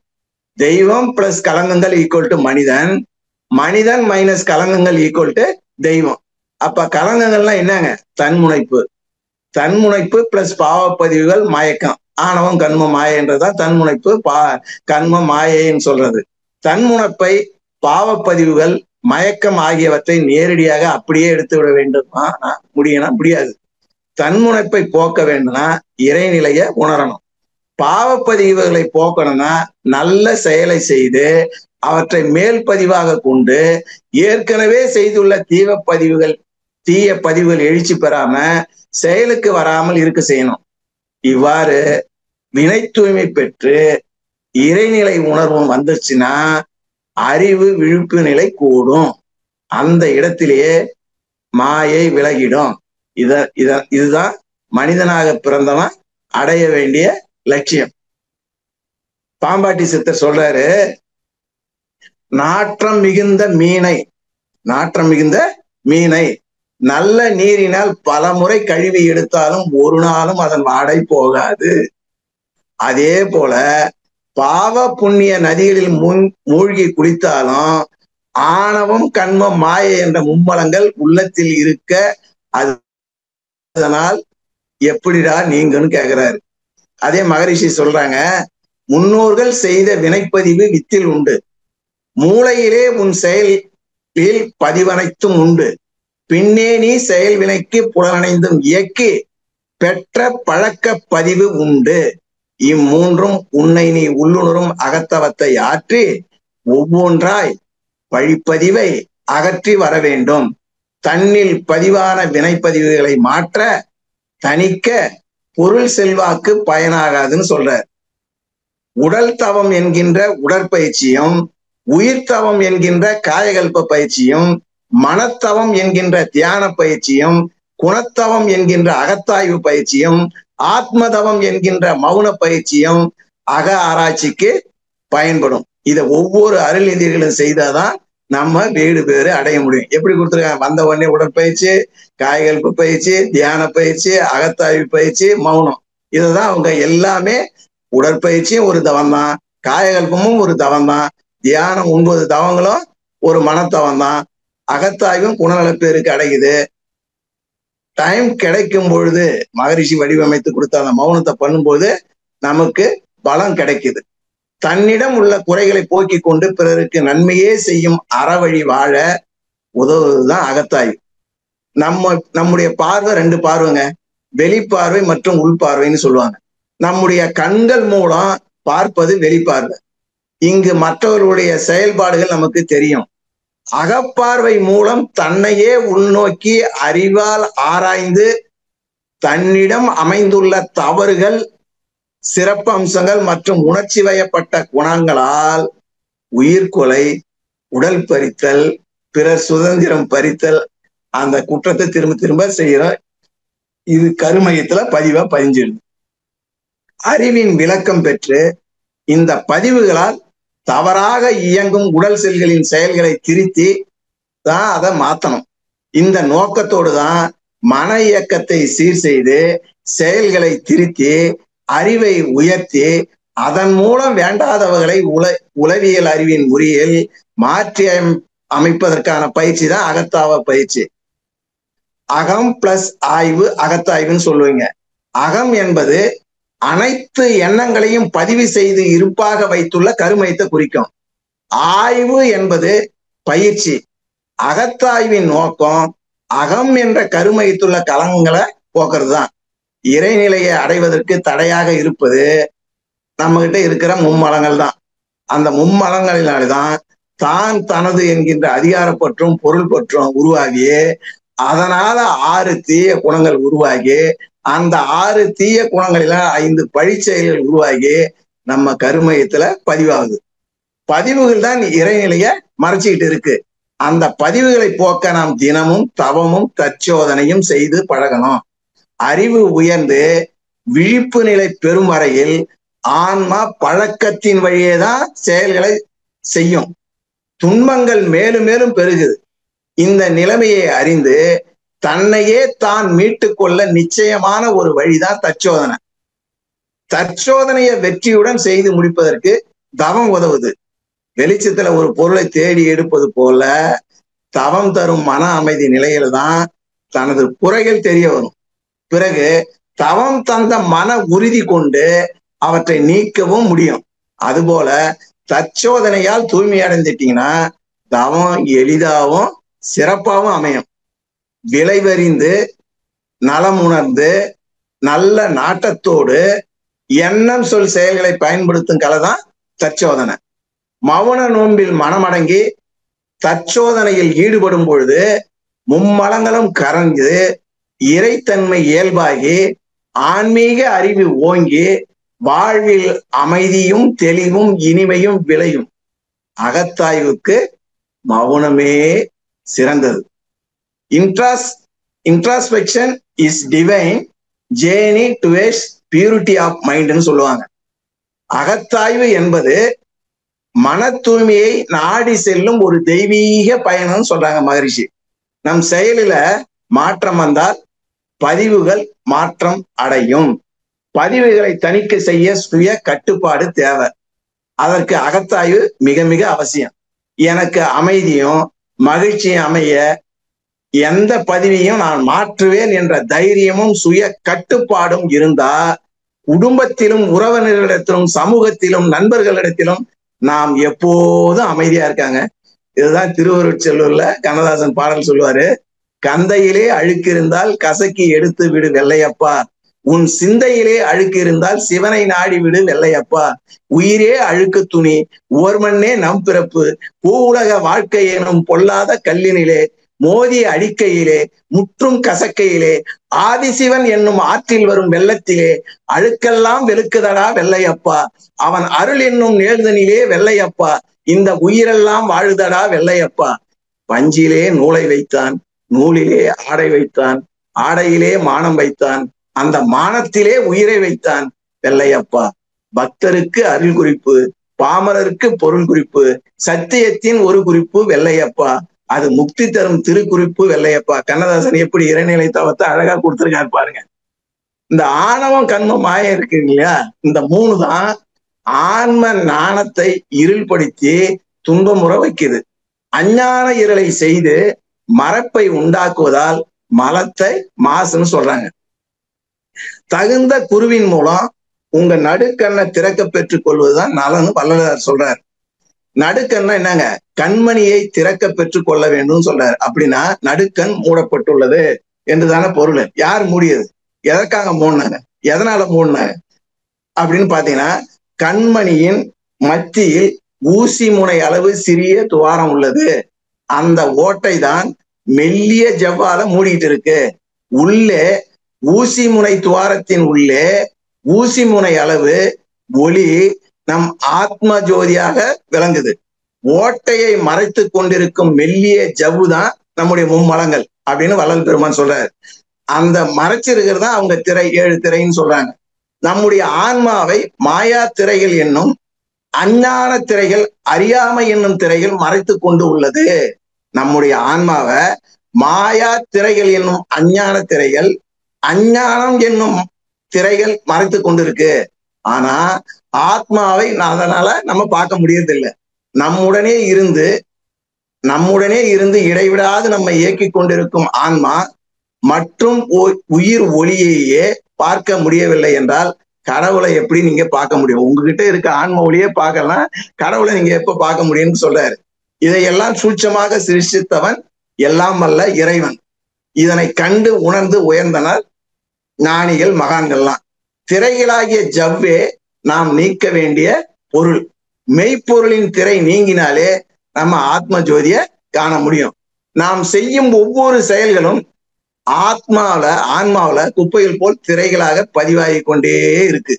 தெய்வம் பிளஸ் களங்கங்கள் ஈக்குவல் டு மனிதன். மனிதன் மைனஸ் களங்கங்கள் ஈக்குவல் டு தெய்வம். அப்ப களங்கங்கள்லாம் என்னங்க? தன்முனைப்பு. தன்முனைப்பு பிளஸ் பாவப்பதிவுகள், மயக்கம், ஆணவம், கண்ம மாயை என்றதான் தன்முனைப்பு, கண்ம மாயைன்னு சொல்றது. தன்முனைப்பை, பாவப்பதிவுகள், மயக்கம் ஆகியவற்றை நேரடியாக அப்படியே எடுத்து விட வேண்டுமா? முடியாது. தன்முனைப்பை போக்க வேண்டும்னா இறைநிலைய உணரணும். பாவப்பதிவுகளை போக்கணும்னா நல்ல செயலை செய்து அவற்றை மேல் பதிவாக கொண்டு ஏற்கனவே செய்துள்ள தீய பதிவுகள் எழுச்சி பெறாம செயலுக்கு வராமல் இருக்க செய்யணும். இவ்வாறு வினை தூய்மை பெற்று இறைநிலை உணர்வும் வந்துச்சுன்னா அறிவு விழிப்பு நிலை கூடும். அந்த இடத்திலேயே மாயை விலகிடும். இதுதான் மனிதனாக பிறந்தவன் அடைய வேண்டிய லட்சியம். பாம்பாட்டி சித்தர் சொல்றாரு, நாற்றம் மிகுந்த மீனை நல்ல நீரினால் பல முறை கழுவி எடுத்தாலும் ஒரு நாளும் அதன் வாடை போகாது. அதே போல பாவ புண்ணிய நதிகளில் மூழ்கி குளித்தாலும் ஆணவம், கண்மம், மாயை என்ற மும்மலங்கள் உள்ளத்தில் இருக்க அதனால் எப்படிடா நீங்கன்னு கேக்குறாரு. அதே மகரிஷி சொல்றாங்க, முன்னோர்கள் செய்த வினைப்பதிவு வித்தில் உண்டு, மூளையிலே உன் செயலில் பதிவனைத்தும் உண்டு, பின்னே நீ செயல் வினைக்கு புலனைந்தும் இயக்கி பெற்ற பழக்க பதிவு உண்டு. இம்மூன்றும் உன்னை நீ உள்ளுணரும் அகத்தவத்தை ஆற்றி ஒவ்வொன்றாய் வழிப்பதிவை அகற்றி வர வேண்டும். தன்னில் பதிவான வினைப்பதிவுகளை மாற்ற தணிக்க பொருள் செல்வாக்கு பயனாகாதுன்னு சொல்றார். உடல் தவம் என்கின்ற உடற்பயிற்சியும், உயிர் தவம் என்கின்ற காயகல்ப பயிற்சியும், மனத்தவம் என்கின்ற தியான பயிற்சியும், குணத்தவம் என்கின்ற அகத்தாய்வு பயிற்சியும், ஆத்மதவம் என்கின்ற மௌன பயிற்சியும், அக ஆராய்ச்சிக்கு பயன்படும். இதை ஒவ்வொரு அருள்நிதிகளும் செய்தாதான் நம்ம வீடு பேரு அடைய முடியும். எப்படி கொடுத்துருக்காங்க? வந்த உடனே உடற்பயிற்சி, காய்கல்பு பயிற்சி, தியான பயிற்சி, அகத்தாய்வு பயிற்சி, மௌனம். இதுதான் அவங்க எல்லாமே. உடற்பயிற்சியும் ஒரு தவம் தான், காயகல்பமும் ஒரு தவம் தான், தியானம் 9 தவங்களும் ஒரு மனத்தவம் தான், அகத்தாய்வும் குணநலப்பேருக்கு அடையுது. டைம் கிடைக்கும் பொழுது மகரிஷி வடிவமைத்து கொடுத்த அந்த மௌனத்தை பண்ணும்போது நமக்கு பலம் கிடைக்குது. தன்னிடம் உள்ள குறைகளை போக்கிக் கொண்டு பிறருக்கு நன்மையே செய்யும் அறவழி வாழ உதவுவதுதான் அகத்தாய்வு. நம்முடைய பார்வை 2 பார்வைங்க, வெளிப்பார்வை மற்றும் உள்பார்வைன்னு சொல்லுவாங்க. நம்முடைய கண்கள் மூலம் பார்ப்பது வெளிப்பார்வை. இங்கு மற்றவர்களுடைய செயல்பாடுகள் நமக்கு தெரியும். அகப்பார்வை மூலம் தன்னையே உள்நோக்கி அறிவால் ஆராய்ந்து தன்னிடம் அமைந்துள்ள தவறுகள், சிறப்பு அம்சங்கள் மற்றும் உணர்ச்சி வயப்பட்ட குணங்களால் உயிர்கொலை, உடல் பறித்தல், பிறர் சுதந்திரம் பறித்தல், அந்த குற்றத்தை திரும்ப திரும்ப செய்யறோம். இது கருமையத்துல பதிவா பதிஞ்சிடுது. அறிவின் விளக்கம் பெற்று இந்த பதிவுகளால் தவறாக இயங்கும் உடல் செல்களின் செயல்களை திருத்தி தான் அதை மாத்தணும். இந்த நோக்கத்தோடு தான் மன இயக்கத்தை சீர் செய்து செயல்களை திருத்தி அறிவை உயர்த்தி அதன் மூலம் வேண்டாதவர்களை உளவியல் அறிவின் முறையில் மாற்றி அமைப்பதற்கான பயிற்சி தான் அகத்தாவ பயிற்சி. அகம் பிளஸ் ஆய்வு அகத்தாய்வுன்னு சொல்லுவீங்க. அகம் என்பது அனைத்து எண்ணங்களையும் பதிவு செய்து இருப்பாக வைத்துள்ள கருமையத்தை குறிக்கும். ஆய்வு என்பது பயிற்சி. அகத்தாய்வின் நோக்கம் அகம் என்ற கருமையத்துள்ள கலங்களை போக்குறது தான். இறைநிலையை அடைவதற்கு தடையாக இருப்பது நம்ம கிட்ட இருக்கிற மும்மலங்கள் தான். அந்த மும்மலங்களினால்தான் தான் தனது என்கின்ற அதிகாரப்பற்றும் பொருள் பற்றும் உருவாகி அதனால 6 தீய குணங்கள் உருவாகி அந்த 6 தீய குணங்களில 5 பழிச்செயல்கள் உருவாகி நம்ம கருமையத்துல பதிவாகுது. பதிவுகள் தான் இறைநிலைய மறைச்சிக்கிட்டு இருக்கு. அந்த பதிவுகளை போக்க நாம் தினமும் தவமும் தற்சோதனையும் செய்து பழகணும். அறிவு உயர்ந்து விழிப்பு நிலை பெறும் வரையில் ஆன்மா பழக்கத்தின் வழியேதான் செயல்களை செய்யும். துன்பங்கள் மேலும் மேலும் பெருகுது. இந்த நிலைமையை அறிந்து தன்னையே தான் மீட்டு கொள்ள நிச்சயமான ஒரு வழிதான் தற்சோதனை. தற்சோதனையை வெற்றியுடன் செய்து முடிப்பதற்கு தவம் உதவுது. வெளிச்சத்துல ஒரு பொருளை தேடி எடுப்பது போல தவம் தரும் மன அமைதி நிலையில தான் தனது குறைகள் தெரிய வரும். பிறகு தவம் தந்த மன உறுதி கொண்டு அவற்றை நீக்கவும் முடியும். அதுபோல தற்சோதனையால் தூய்மை அடைஞ்சிட்டீங்கன்னா தவம் எளிதாகவும் சிறப்பாகவும் அமையும். விளைவறிந்து நலம் உணர்ந்து நல்ல நாட்டத்தோடு எண்ணம் சொல் செயல்களை பயன்படுத்தும் கலைதான் தற்சோதனை. மௌன நோன்பில் மனமடங்கி தற்சோதனையில் ஈடுபடும் பொழுது மும்மலங்களும் கரைந்து இறைத்தன்மை இயல்பாகி ஆன்மீக அறிவு ஓங்கி வாழ்வில் அமைதியும் தெளிவும் இனிமையும் விளையும். அகத்தாய்வுக்கு மௌனமே சிறந்தது. Introspection is divine journey towards purity of மைண்ட்னு சொல்லுவாங்க. அகத்தாய்வு என்பது மன தூய்மையை நாடி செல்லும் ஒரு தெய்வீக பயணம் சொல்றாங்க மகரிஷி. நம் செயலில மாற்றம் வந்தால் பதிவுகள் மாற்றம் அடையும். பதிவுகளை தணிக்கை செய்ய சுய கட்டுப்பாடு தேவை. அதற்கு அகத்தாய்வு மிக மிக அவசியம். எனக்கு அமைதியும் மகிழ்ச்சியும் அமைய எந்த பதிவையும் நான் மாற்றுவேன் என்ற தைரியமும் சுய கட்டுப்பாடும் இருந்தா குடும்பத்திலும் உறவினர்களிடத்திலும் சமூகத்திலும் நண்பர்களிடத்திலும் நாம் எப்போதும் அமைதியா இருக்காங்க. இதுதான் திருவருட்செல்வர்ல கண்ணதாசன் பாடல் சொல்லுவாரு. கந்தையிலே அழுக்கு இருந்தால் கசக்கி எடுத்து விடு வெள்ளையப்பா, உன் சிந்தையிலே அழுக்கு இருந்தால் சிவனை நாடி விடு வெள்ளையப்பா, உயிரே அழுக்கு துணி ஓர்மண்ணே நம் பிறப்பு, பூவுலக வாழ்க்கை எனும் பொல்லாத கல்லினிலே மோதி அடிக்கையிலே முற்றும் கசக்கையிலே ஆதிசிவன் என்னும் ஆற்றில் வரும் வெள்ளத்திலே அழுக்கெல்லாம் வெளுக்குதடா வெள்ளையப்பா, அவன் அருள் என்னும் நேர்தனிலே வெள்ளையப்பா, இந்த உயிரெல்லாம் வாழுதடா வெள்ளையப்பா. பஞ்சிலே நூலை வைத்தான், நூலிலே ஆடை வைத்தான், ஆடையிலே மானம் வைத்தான், அந்த மானத்திலே உயிரை வைத்தான் வெள்ளையப்பா. பக்தருக்கு அருள் குறிப்பு, பாமரருக்கு பொருள் குறிப்பு, சத்தியத்தின் ஒரு குறிப்பு வெள்ளையப்பா, அது முக்தி தரும் திருக்குறிப்பு வெள்ளையப்பா. கண்ணதாசன் எப்படி இறைநிலை தவத்தை அழகா கொடுத்திருக்காரு பாருங்க. இந்த ஆணவம் கண்மம் மாயம் இருக்கு இல்லையா, இந்த மூணு தான் ஆன்ம ஞானத்தை இருள்படுத்தி துன்பமுற வைக்குது. அஞ்ஞான இருளை செய்து மரப்பை உண்டாக்குவதால் மலத்தை மாசுன்னு சொல்றாங்க. தகுந்த குருவின் மூலம் உங்க நடுக்கண்ணை திறக்க பெற்றுக் கொள்வதுதான் நலன்னு வள்ளலார் சொல்றார். நடுக்கண்ணா என்னங்க, கண்மணியை திறக்க பெற்றுக் கொள்ள வேண்டும் சொல்றாரு. அப்படின்னா நடுக்கண் மூடப்பட்டுள்ளது என்றுதானே பொருள். யார் மூடியது, எதற்காக மூடினாங்க, எதனால மூடினாங்க அப்படின்னு பாத்தீங்கன்னா, கண்மணியின் மத்தியில் ஊசி முனை அளவு சிறிய துவாரம் உள்ளது. அந்த ஓட்டை தான் மெல்லிய ஜவ்வால மூடிட்டு இருக்கு. உள்ளே ஊசி முனை துவாரத்தின் உள்ளே ஊசி முனை அளவு ஒளி நம் ஆத்ம ஜோதியாக விளங்குது. ஓட்டையை மறைத்து கொண்டிருக்கும் மெல்லிய ஜவ்வு தான் நம்முடைய மும்மலங்கள் அப்படின்னு வள்ளல் பெருமான் சொல்றாரு. அந்த மறைச்சிருக்கிறது தான் அவங்க திரை, 7 திரைன்னு சொல்றாங்க. நம்முடைய ஆன்மாவை மாயா திரைகள் என்னும் அஞ்ஞான திரைகள், அறியாமை என்னும் திரைகள் மறைத்து கொண்டு உள்ளது. நம்முடைய ஆன்மாவை மாயா திரைகள் என்னும் அஞ்ஞான திரைகள், அஞ்ஞானம் என்னும் திரைகள் மறைத்து கொண்டு இருக்கு. ஆனா ஆத்மாவை அதனால நம்ம பார்க்க முடியறதில்லை. நம்முடனே இருந்து இடைவிடாது நம்ம இயக்கி கொண்டிருக்கும் ஆன்மா மற்றும் உயிர் ஒளியையே பார்க்க முடியவில்லை என்றால் கடவுளை எப்படி நீங்க பார்க்க முடியும்? உங்ககிட்ட இருக்க ஆன்ம ஒளியே பார்க்கலாம், கடவுளை நீங்க எப்ப பார்க்க முடியும்னு சொல்றாரு. இதையெல்லாம் சூட்சமாக சிருஷ்டித்தவன் எல்லாம் வல்ல இறைவன். இதனை கண்டு உணர்ந்து உயர்ந்தனர் ஞானிகள், மகான்கள்லாம். திரைகளாகிய ஜவ்வே நாம் நீக்க வேண்டிய பொருள். மெய்ப்பொருளின் திரை நீங்கினாலே நம்ம ஆத்ம ஜோதியை காண முடியும். நாம் செய்யும் ஒவ்வொரு செயல்களும் ஆன்மாவில குப்பைகள் போல் திரைகளாக பதிவாகி கொண்டே இருக்கு.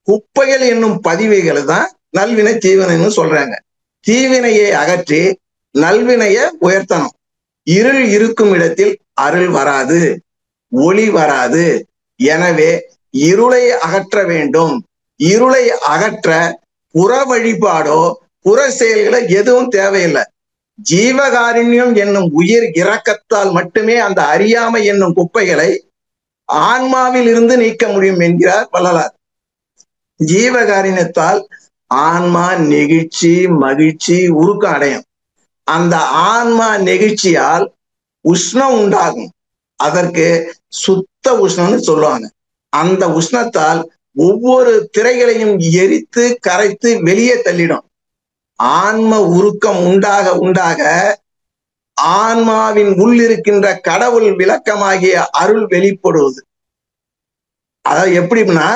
குப்பைகள் என்னும் பதிவுகள் தான் நல்வினை தீவினைன்னு சொல்றாங்க. தீவினையை அகற்றி நல்வினையை உயர்த்தணும். இருள் இருக்கும் இடத்தில் அருள் வராது, ஒளி வராது. எனவே இருளை அகற்ற வேண்டும். இருளை அகற்ற புற வழிபாடோ புற செயல்களோ எதுவும் தேவையில்லை. ஜீவகாருண்யம் என்னும் உயிர் இரக்கத்தால் மட்டுமே அந்த அறியாமை என்னும் குப்பைகளை ஆன்மாவில் இருந்து நீக்க முடியும் என்கிறார் வள்ளலார். ஜீவகாருண்யத்தால் ஆன்மா நெகிழ்ச்சி, மகிழ்ச்சி, உருக்கம் அடையும். அந்த ஆன்மா நெகிழ்ச்சியால் உஷ்ணம் உண்டாகும். அதற்கு சுத்த உஷ்ணம்னு சொல்லுவாங்க. அந்த உஷ்ணத்தால் ஒவ்வொரு திரைகளையும் எரித்து கரைத்து வெளியே தள்ளிடும். ஆன்ம உருக்கம் உண்டாக உண்டாக ஆன்மாவின் உள் இருக்கின்ற கடவுள் விளக்கமாகிய அருள் வெளிப்படுவது. அதாவது எப்படின்னா,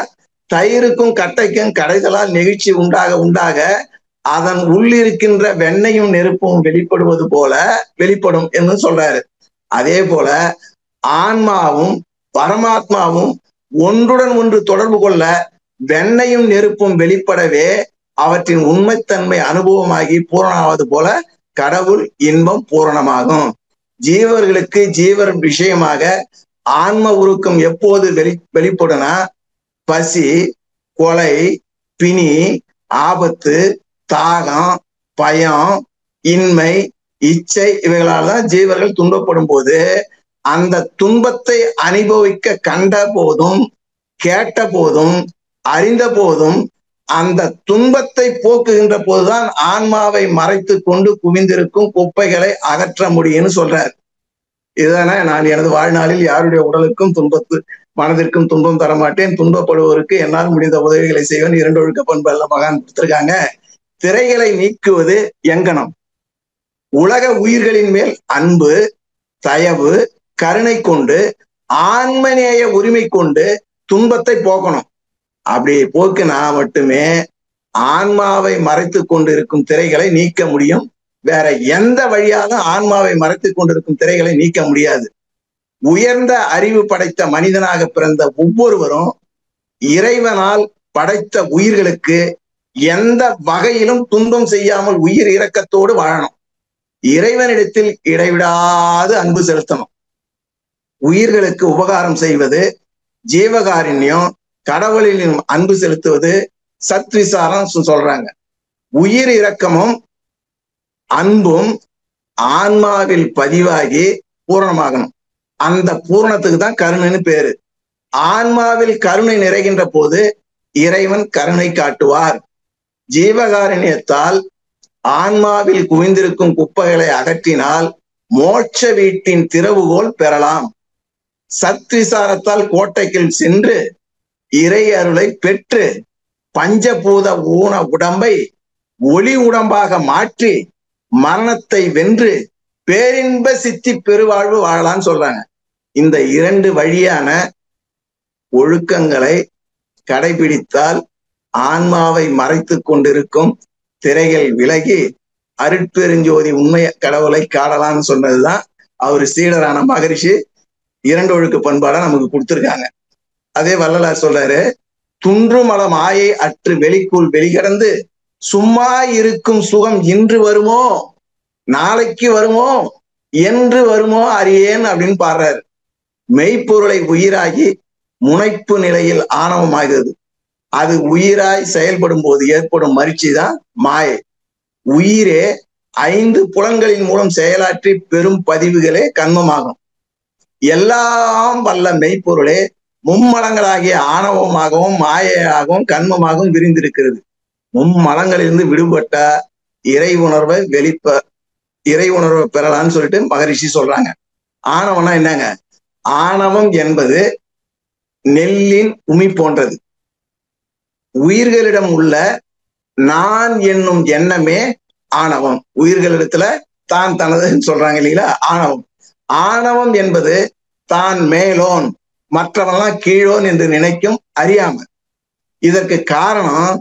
தயிருக்கும் கட்டைக்கும் கடைதலால் நெகிழ்ச்சி உண்டாக உண்டாக அதன் உள்ளிருக்கின்ற வெண்ணையும் நெருப்பும் வெளிப்படுவது போல வெளிப்படும் என்று சொல்றாரு. அதே போல ஆன்மாவும் பரமாத்மாவும் ஒன்றுடன் ஒன்று தொடர்பு கொள்ள வெண்ணையும் நெருப்பும் வெளிப்படவே அவற்றின் உண்மைத்தன்மை அனுபவமாகி பூரணமாவது போல கடவுள் இன்பம் பூரணமாகும். ஜீவர்களுக்கு ஜீவர் விஷயமாக ஆன்ம உருக்கம் எப்போது வெளிப்படுனா, பசி, கொலை, பிணி, ஆபத்து, தாகம், பயம், இன்மை, இச்சை இவைகளால் தான் ஜீவர்கள் துன்பப்படும் போது, அந்த துன்பத்தை அனுபவிக்க கண்ட போதும் கேட்ட போதும் அறிந்த போதும் அந்த துன்பத்தை போக்குகின்ற போதுதான் ஆன்மாவை மறைத்து கொண்டு குவிந்திருக்கும் குப்பைகளை அகற்ற முடியும்னு சொல்றார். இதுதானே, நான் எனது வாழ்நாளில் யாருடைய உடலுக்கும் மனதிற்கும் துன்பம் தரமாட்டேன், துன்பப்படுவோருக்கு என்னால் முடிந்த உதவிகளை செய்வேன், 2 ஒழுக்க பண்பு எல்லாம் மகான் கொடுத்திருக்காங்க. திரைகளை நீக்குவது எங்கனம்? உலக உயிர்களின் மேல் அன்பு, தயவு, கருணை கொண்டு ஆன்மநேய உரிமை கொண்டு துன்பத்தை போக்கணும். அப்படி போக்கினா மட்டுமே ஆன்மாவை மறைத்து கொண்டிருக்கும் திரைகளை நீக்க முடியும். வேற எந்த வழியாக ஆன்மாவை மறைத்து கொண்டிருக்கும் திரைகளை நீக்க முடியாது. உயர்ந்த அறிவு படைத்த மனிதனாக பிறந்த ஒவ்வொருவரும் இறைவனால் படைத்த உயிர்களுக்கு எந்த வகையிலும் துன்பம் செய்யாமல் உயிர் இரக்கத்தோடு வாழணும். இறைவனிடத்தில் இடைவிடாது அன்பு செலுத்தணும். உயிர்களுக்கு உபகாரம் செய்வது ஜீவகாருண்யம், கடவுளின் அன்பு செலுத்துவது சத்விசாரம் சொல்றாங்க. உயிர் இரக்கமும் அன்பும் ஆன்மாவில் பதிவாகி பூரணமாகணும். அந்த பூரணத்துக்கு தான் கருணைன்னு பேரு. ஆன்மாவில் கருணை நிறைகின்ற போது இறைவன் கருணை காட்டுவார். ஜீவகாருண்யத்தால் ஆன்மாவில் குவிந்திருக்கும் குப்பைகளை அகற்றினால் மோட்ச வீட்டின் திறவுகோல் பெறலாம். சத்விசாரத்தால் கோட்டைக்குள் சென்று இறை அருளை பெற்று பஞ்சபூத ஊன உடம்பை ஒளி உடம்பாக மாற்றி மரணத்தை வென்று பேரின்ப சித்தி பெருவாழ்வு வாழலான்னு சொல்றாங்க. இந்த 2 வழியான ஒழுக்கங்களை கடைபிடித்தால் ஆன்மாவை மறைத்து கொண்டிருக்கும் திரைகள் விலகி அருட்பெருஞ்சோதி உண்மை கடவுளை காணலாம்னு சொன்னதுதான் அவரு சீடரான மகரிஷி 2 ஒழுக்க பண்பாடா நமக்கு கொடுத்திருக்காங்க. அதே வள்ளலார் சொல்றாரு, துன்றுமல மாயை அற்று வெளிக்குள் வெளிகடந்து சும்மா இருக்கும் சுகம் இன்று வருமோ நாளைக்கு வருமோ என்று வருமோ அறியேன் அப்படின்னு பாடுறாரு. மெய்ப்பொருளை உயிராகி முனைப்பு நிலையில் ஆணவமாகிறது. அது உயிராய் செயல்படும் போது ஏற்படும் மகிழ்ச்சி தான் மாயை. உயிரே 5 புலன்களின் மூலம் செயலாற்றி பெரும் பதிவுகளே கண்மமாகும். எல்லாம் வல்ல மெய்ப்பொருளே மும்மலங்களாகிய ஆணவமாகவும் மாயையாகவும் கண்மமாகவும் விரிந்திருக்கிறது. மும்மலங்களிலிருந்து விடுபட்ட இறை உணர்வை பெறலான்னு சொல்லிட்டு மகரிஷி சொல்றாங்க. ஆணவம்னா என்னங்க? ஆணவம் என்பது நெல்லின் உமி போன்றது. உயிர்களிடம் உள்ள நான் என்னும் எண்ணமே ஆணவம். உயிர்களிடத்துல தான் தனதுன்னு சொல்றாங்க இல்லைங்களா, ஆணவம். ஆணவம் என்பது தான் மேலோன் மற்றவெல்லாம் கீழோன் என்று நினைக்கும் அறியாம. இதற்கு காரணம்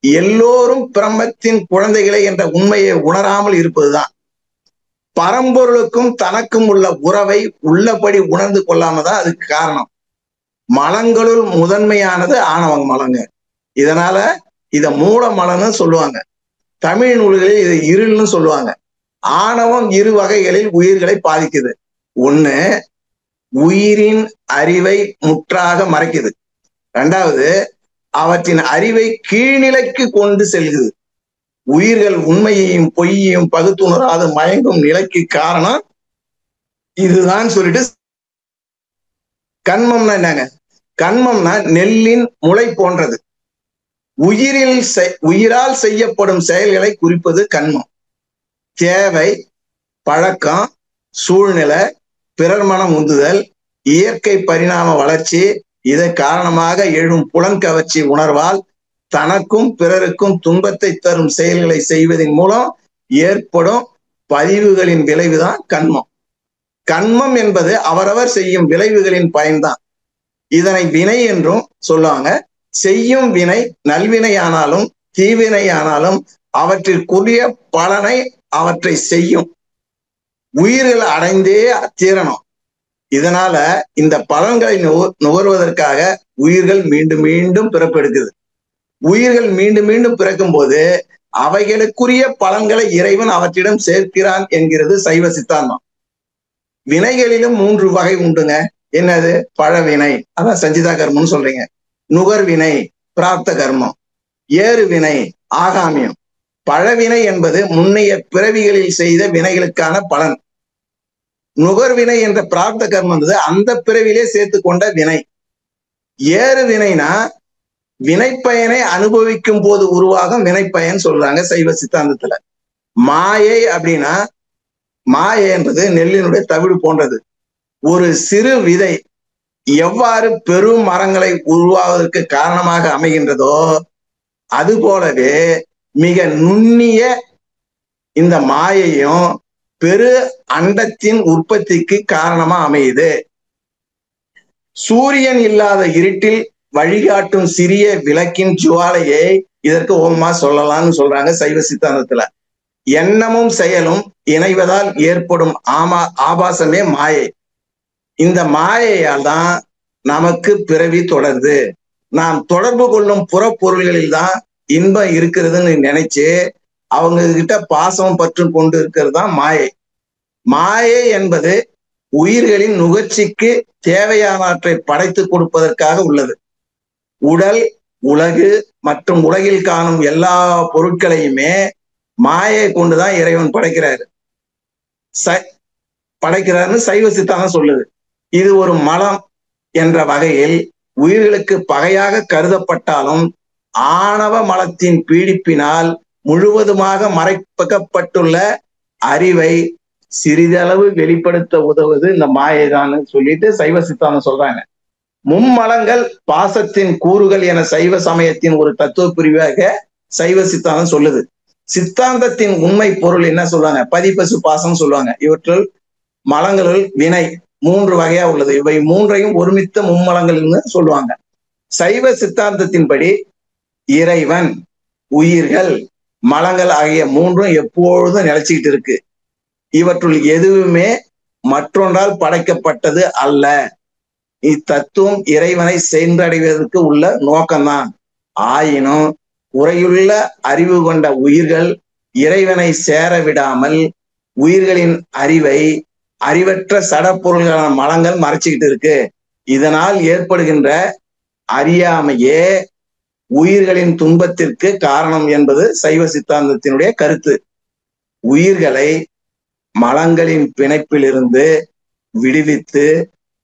எல்லோரும் பிரம்மத்தின் குழந்தைகளை என்ற உண்மையை உணராமல் இருப்பதுதான். பரம்பொருளுக்கும் தனக்கும் உள்ள உறவை உள்ளபடி உணர்ந்து கொள்ளாமதான் அதுக்கு காரணம். மலங்களுள் முதன்மையானது ஆணவ மலங்க. இதனால இத மூல மலன்னு சொல்லுவாங்க. தமிழ் நூல்களில் இதை இருள்னு சொல்லுவாங்க. ஆணவம் 2 வகைகளில் உயிர்களை பாதிக்குது. ஒண்ணு, உயிரின் அறிவை முற்றாக மறைக்குது. 2வது, அவற்றின் அறிவை கீழ்நிலைக்கு கொண்டு செல்கிறது. உயிர்கள் உண்மையையும் பொய்யையும் பகுத்துணராது மயங்கும் நிலைக்கு காரணம் இதுதான் சொல்லிட்டு. கண்மம்னா என்னங்க? கண்மம்னா நெல்லின் முளை போன்றது. உயிரால் செய்யப்படும் செயல்களை குறிப்பது கண்மம். தேவை, பழக்கம், சூழ்நிலை, பிறர் மனம் உந்துதல், இயற்கை பரிணாம வளர்ச்சி, இதை காரணமாக எழும் புலன்கவர்ச்சி உணர்வால் தனக்கும் பிறருக்கும் துன்பத்தை தரும் செயல்களை செய்வதன் மூலம் ஏற்படும் பதிவுகளின் விளைவுதான் கண்மம். கண்மம் என்பது அவரவர் செய்யும் விளைவுகளின் பயன்தான். இதனை வினை என்றும் சொல்லுவாங்க. செய்யும் வினை நல்வினையானாலும் தீவினையானாலும் அவற்றிற்குரிய பலனை அவற்றை செய்யும் உயிர்கள் அடைந்தே தீரணும். இதனால இந்த பலன்களை நுகர்வதற்காக உயிர்கள் மீண்டும் மீண்டும் பிறப்பெடுக்குது. உயிர்கள் மீண்டும் மீண்டும் பிறக்கும் போது அவைகளுக்குரிய பலன்களை இறைவன் அவற்றிடம் சேர்க்கிறான் என்கிறது சைவ சித்தாந்தம். வினைகளிலும் 3 வகை உண்டுங்க. என்னது? பழவினை, அதான் சஞ்சிதா கர்மம்னு சொல்றீங்க. நுகர்வினை, பிராப்த கர்மம். ஏறு வினை, ஆகாமியம். பழவினை என்பது முன்னைய பிறவிகளில் செய்த வினைகளுக்கான பலன். நுகர்வினை என்ற பிராப்த கர்மம் அந்த பிறவிலே சேர்த்து கொண்ட வினை. ஏறு வினைனா வினைப்பயனை அனுபவிக்கும் போது உருவாகும் வினைப்பயன் சொல்றாங்க சைவ சித்தாந்தத்துல. மாயை அப்படின்னா, மாயை என்பது நெல்லினுடைய தவிடு போன்றது. ஒரு சிறு விதை எவ்வாறு பெரும் மரங்களை உருவாவதற்கு காரணமாக அமைகின்றதோ அது போலவே மிக நுண்ணிய இந்த மாயையும் பெரு அண்டத்தின் உற்பத்திக்கு காரணமா அமையுது. சூரியன் இல்லாத இருட்டில் வழிகாட்டும் சிறிய விளக்கின் ஜுவாலையை இதற்கு ஓமமா சொல்லலாம்னு சொல்றாங்க சைவ சித்தாந்தத்துல. எண்ணமும் செயலும் இணைவதால் ஏற்படும் ஆபாசமே மாயை. இந்த மாயையால் தான் நமக்கு பிறவி தொடருது. நாம் தொடர்பு கொள்ளும் புறப்பொருள்களில் தான் இன்பம் இருக்கிறதுன்னு நினைச்சு அவங்க கிட்ட பாசம் பற்று கொண்டு இருக்கிறது தான் மாயை. மாயை என்பது உயிர்களின் நுகர்ச்சிக்கு தேவையானவற்றை படைத்து கொடுப்பதற்காக உள்ளது. உடல், உலகு மற்றும் உலகில் காணும் எல்லா பொருட்களையுமே மாயை கொண்டுதான் இறைவன் படைக்கிறாரு. படைக்கிறாருன்னு சைவ சித்தாந்தம் சொல்லுது. இது ஒரு மலம் என்ற வகையில் உயிர்களுக்கு பகையாக கருதப்பட்டாலும் ஆணவ மலத்தின் பீடிப்பினால் முழுவதுமாக மறைக்கப்பட்டுள்ள அறிவை சிறிதளவு வெளிப்படுத்த உதவுவது இந்த மாயைதான் சொல்லிட்டு சைவ சித்தாந்தம் சொல்றாங்க. மும்மலங்கள் பாசத்தின் கூறுகள் என சைவ சமயத்தின் ஒரு தத்துவ பிரிவாக சைவ சித்தாந்தம் சொல்லுது. சித்தாந்தத்தின் உண்மை பொருள் என்ன சொல்லுவாங்க? பதிப்பசு பாசம் சொல்லுவாங்க. இவற்றுள் மலங்களுள் வினை 3 வகையா உள்ளது. இவை 3ஐயும் ஒருமித்த மும்மலங்கள்னு சொல்லுவாங்க. சைவ சித்தாந்தத்தின்படி இறைவன், உயிர்கள், மலங்கள் ஆகிய 3ம் எப்பொழுதும் நிலைச்சிக்கிட்டு இருக்கு. இவற்றுள் எதுவுமே மற்றொன்றால் படைக்கப்பட்டது அல்ல. இத்தத்துவம் இறைவனை சென்றடைவதற்கு உள்ள நோக்கம்தான். ஆயினும் குறையுள்ள அறிவு கொண்ட உயிர்கள் இறைவனை சேர விடாமல் உயிர்களின் அறிவை அறிவற்ற சடப்பொருள்களான மலங்கள் மறைச்சிக்கிட்டு இருக்கு. இதனால் ஏற்படுகின்ற அறியாமையே உயிர்களின் துன்பத்திற்கு காரணம் என்பது சைவ சித்தாந்தத்தினுடைய கருத்து. உயிர்களை மலங்களின் பிணைப்பிலிருந்து விடுவித்து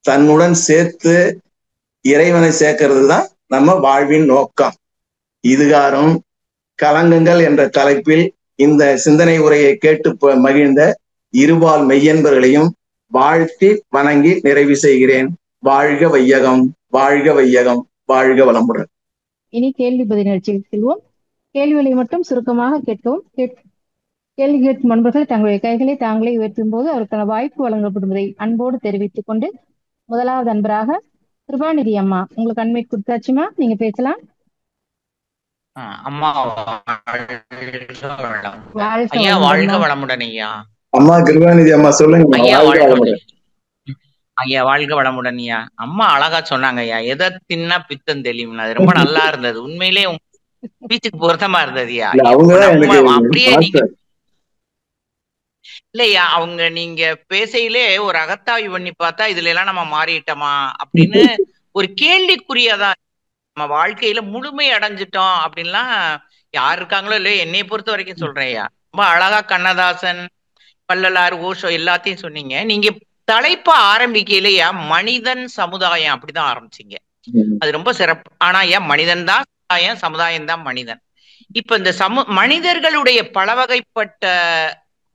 தன்னுடன் சேர்த்து இறைவனை சேர்க்கிறது தான் நம்ம வாழ்வின் நோக்கம். இதுகாரும் கலங்கங்கள் என்ற தலைப்பில் இந்த சிந்தனை உரையை கேட்டு மகிழ்ந்த இருபால் மெய்யன்பர்களையும் வாழ்த்தி வணங்கி நிறைவு செய்கிறேன். வாழ்க வையகம், வாழ்க வையகம், வாழ்க வளமுடன். இனி கேள்வி பதில் நிகழ்ச்சியில் செல்வோம். கேள்விகளை மட்டும் சுருக்கமாக கேட்கவும். கேள்வி கேட்கும் நண்பர்கள் தங்களுடைய கைகளை தாங்களே உயர்த்தும் போது அவருக்கான வாய்ப்பு வழங்கப்படுவதை அன்போடு தெரிவித்துக் கொண்டு, முதலாவது அன்பராக கிருபாநிதி அம்மா, உங்களுக்கு அன்மைட் கொடுத்தாச்சுமா, நீங்க பேசலாம். அம்மா வாழ்க வளமுடன் ஐயா. அம்மா கிருபாநிதி அம்மா சொல்லுங்க ஐயா. ஐயா வாழ்க வளமுடன் ஐயா. அம்மா அழகா சொன்னாங்க ஐயா, எதை தின்னா பித்தம் தெளியும். அது ரொம்ப நல்லா இருந்தது. உண்மையிலே பீச்சுக்கு பொருத்தமா இருந்தது ஐயா. அப்படியே நீங்க இல்லையா, அவங்க நீங்க பேசையிலே ஒரு அகத்தாய்வு பண்ணி பார்த்தா இதுல எல்லாம் நம்ம மாறிட்டோமா அப்படின்னு ஒரு கேள்விக்குரியதான். நம்ம வாழ்க்கையில முழுமை அடைஞ்சிட்டோம் அப்படின்லாம் யார் இருக்காங்களோ இல்லையோ, என்னைய பொறுத்த வரைக்கும் சொல்றேன் ஐயா. ரொம்ப அழகா கண்ணதாசன், வள்ளலார், ஓஷோ எல்லாத்தையும் சொன்னீங்க. நீங்க தலைப்பா ஆரம்பிக்கையிலையா மனிதன் சமுதாயம் அப்படிதான் ஆரம்பிச்சீங்க. அது ரொம்ப சிறப்பு. ஆனா ஐயா, மனிதன் தான் சமுதாயம், சமுதாயம் தான் மனிதன். இப்ப இந்த மனிதர்களுடைய பல வகைப்பட்ட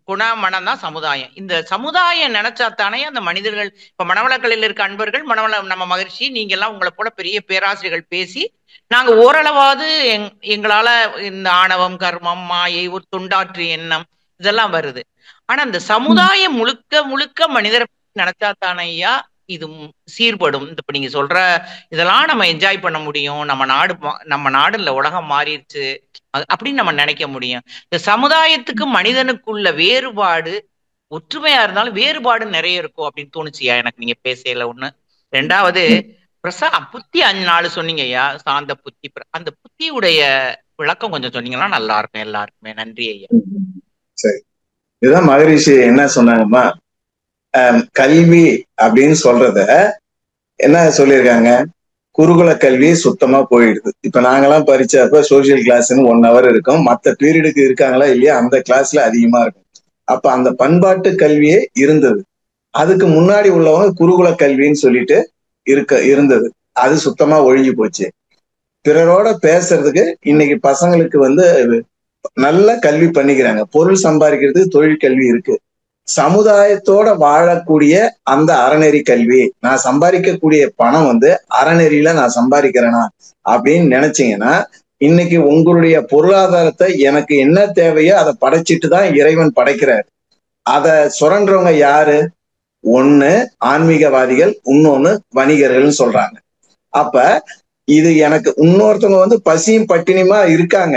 குணமனம் தான் சமுதாயம். இந்த சமுதாயம் நினைச்சாத்தானே அந்த மனிதர்கள், இப்ப மனவளக்கலையில் இருக்க அன்பர்கள், நம்ம மகிழ்ச்சி, நீங்க எல்லாம் உங்களை போல பெரிய பேராசிரியர்கள் பேசி நாங்க ஓரளவாவது எங்களால இந்த ஆணவம், கர்மம், மாயை, ஒரு தொண்டாற்று எண்ணம் இதெல்லாம் வருது. ஆனா இந்த சமுதாயம் முழுக்க முழுக்க மனிதரை நினைச்சாத்தானே ஐயா இது சீர்படும். இப்ப நீங்க சொல்ற இதெல்லாம் நம்ம என்ஜாய் பண்ண முடியும். நம்ம நாடு இல்ல, உலகம் மாறிடுச்சு அப்படின்னு நம்ம நினைக்க முடியும். இந்த சமுதாயத்துக்கு மனிதனுக்குள்ள வேறுபாடு, ஒற்றுமையா இருந்தாலும் வேறுபாடு நிறைய இருக்கும் அப்படின்னு தோணுச்சுயா எனக்கு நீங்க பேசல. ஒண்ணு. ரெண்டாவது, புத்தி 4 சொன்னீங்க ஐயா, சாந்த புத்தி. அந்த புத்தியுடைய விளக்கம் கொஞ்சம் சொன்னீங்கன்னா நல்லா இருக்கும் எல்லாருக்குமே. நன்றி ஐயா. சரி, இதுதான் மகரிஷி என்ன சொன்னாங்கம்மா, கல்வி அப்படின்னு சொல்றத என்ன சொல்லியிருக்காங்க, குருகுல கல்வி சுத்தமா போயிடுது. இப்ப நாங்கெல்லாம் பரிச்சப்ப சோசியல் கிளாஸ்ன்னு 1 hour இருக்கும். மற்ற பீரியடுக்கு இருக்காங்களா இல்லையா, அந்த கிளாஸ்ல அதிகமா இருக்கும். அப்ப அந்த பண்பாட்டு கல்வியே இருந்தது. அதுக்கு முன்னாடி உள்ளவங்க குருகுல கல்வின்னு சொல்லிட்டு இருந்தது. அது சுத்தமா ஒழிஞ்சு போச்சு. பிறரோட பேசுறதுக்கு இன்னைக்கு பசங்களுக்கு நல்ல கல்வி பண்ணிக்கிறாங்க. பொருள் சம்பாதிக்கிறதுக்கு தொழில் கல்வி இருக்கு. சமுதாயத்தோட வாழக்கூடிய அந்த அறநெறி கல்வி, நான் சம்பாதிக்கக்கூடிய பணம் அறநெறியில நான் சம்பாதிக்கிறேனா அப்படின்னு நினைச்சீங்கன்னா, இன்னைக்கு உங்களுடைய பொருளாதாரத்தை எனக்கு என்ன தேவையோ அதை படைச்சிட்டு தான் இறைவன் படைக்கிறார். அதை சுரன்றவங்க யாரு? ஒண்ணு ஆன்மீகவாதிகள், இன்னொன்னு வணிகர்கள்னு சொல்றாங்க. அப்ப இது எனக்கு இன்னொருத்தவங்க பசியும் பட்டினியுமா இருக்காங்க,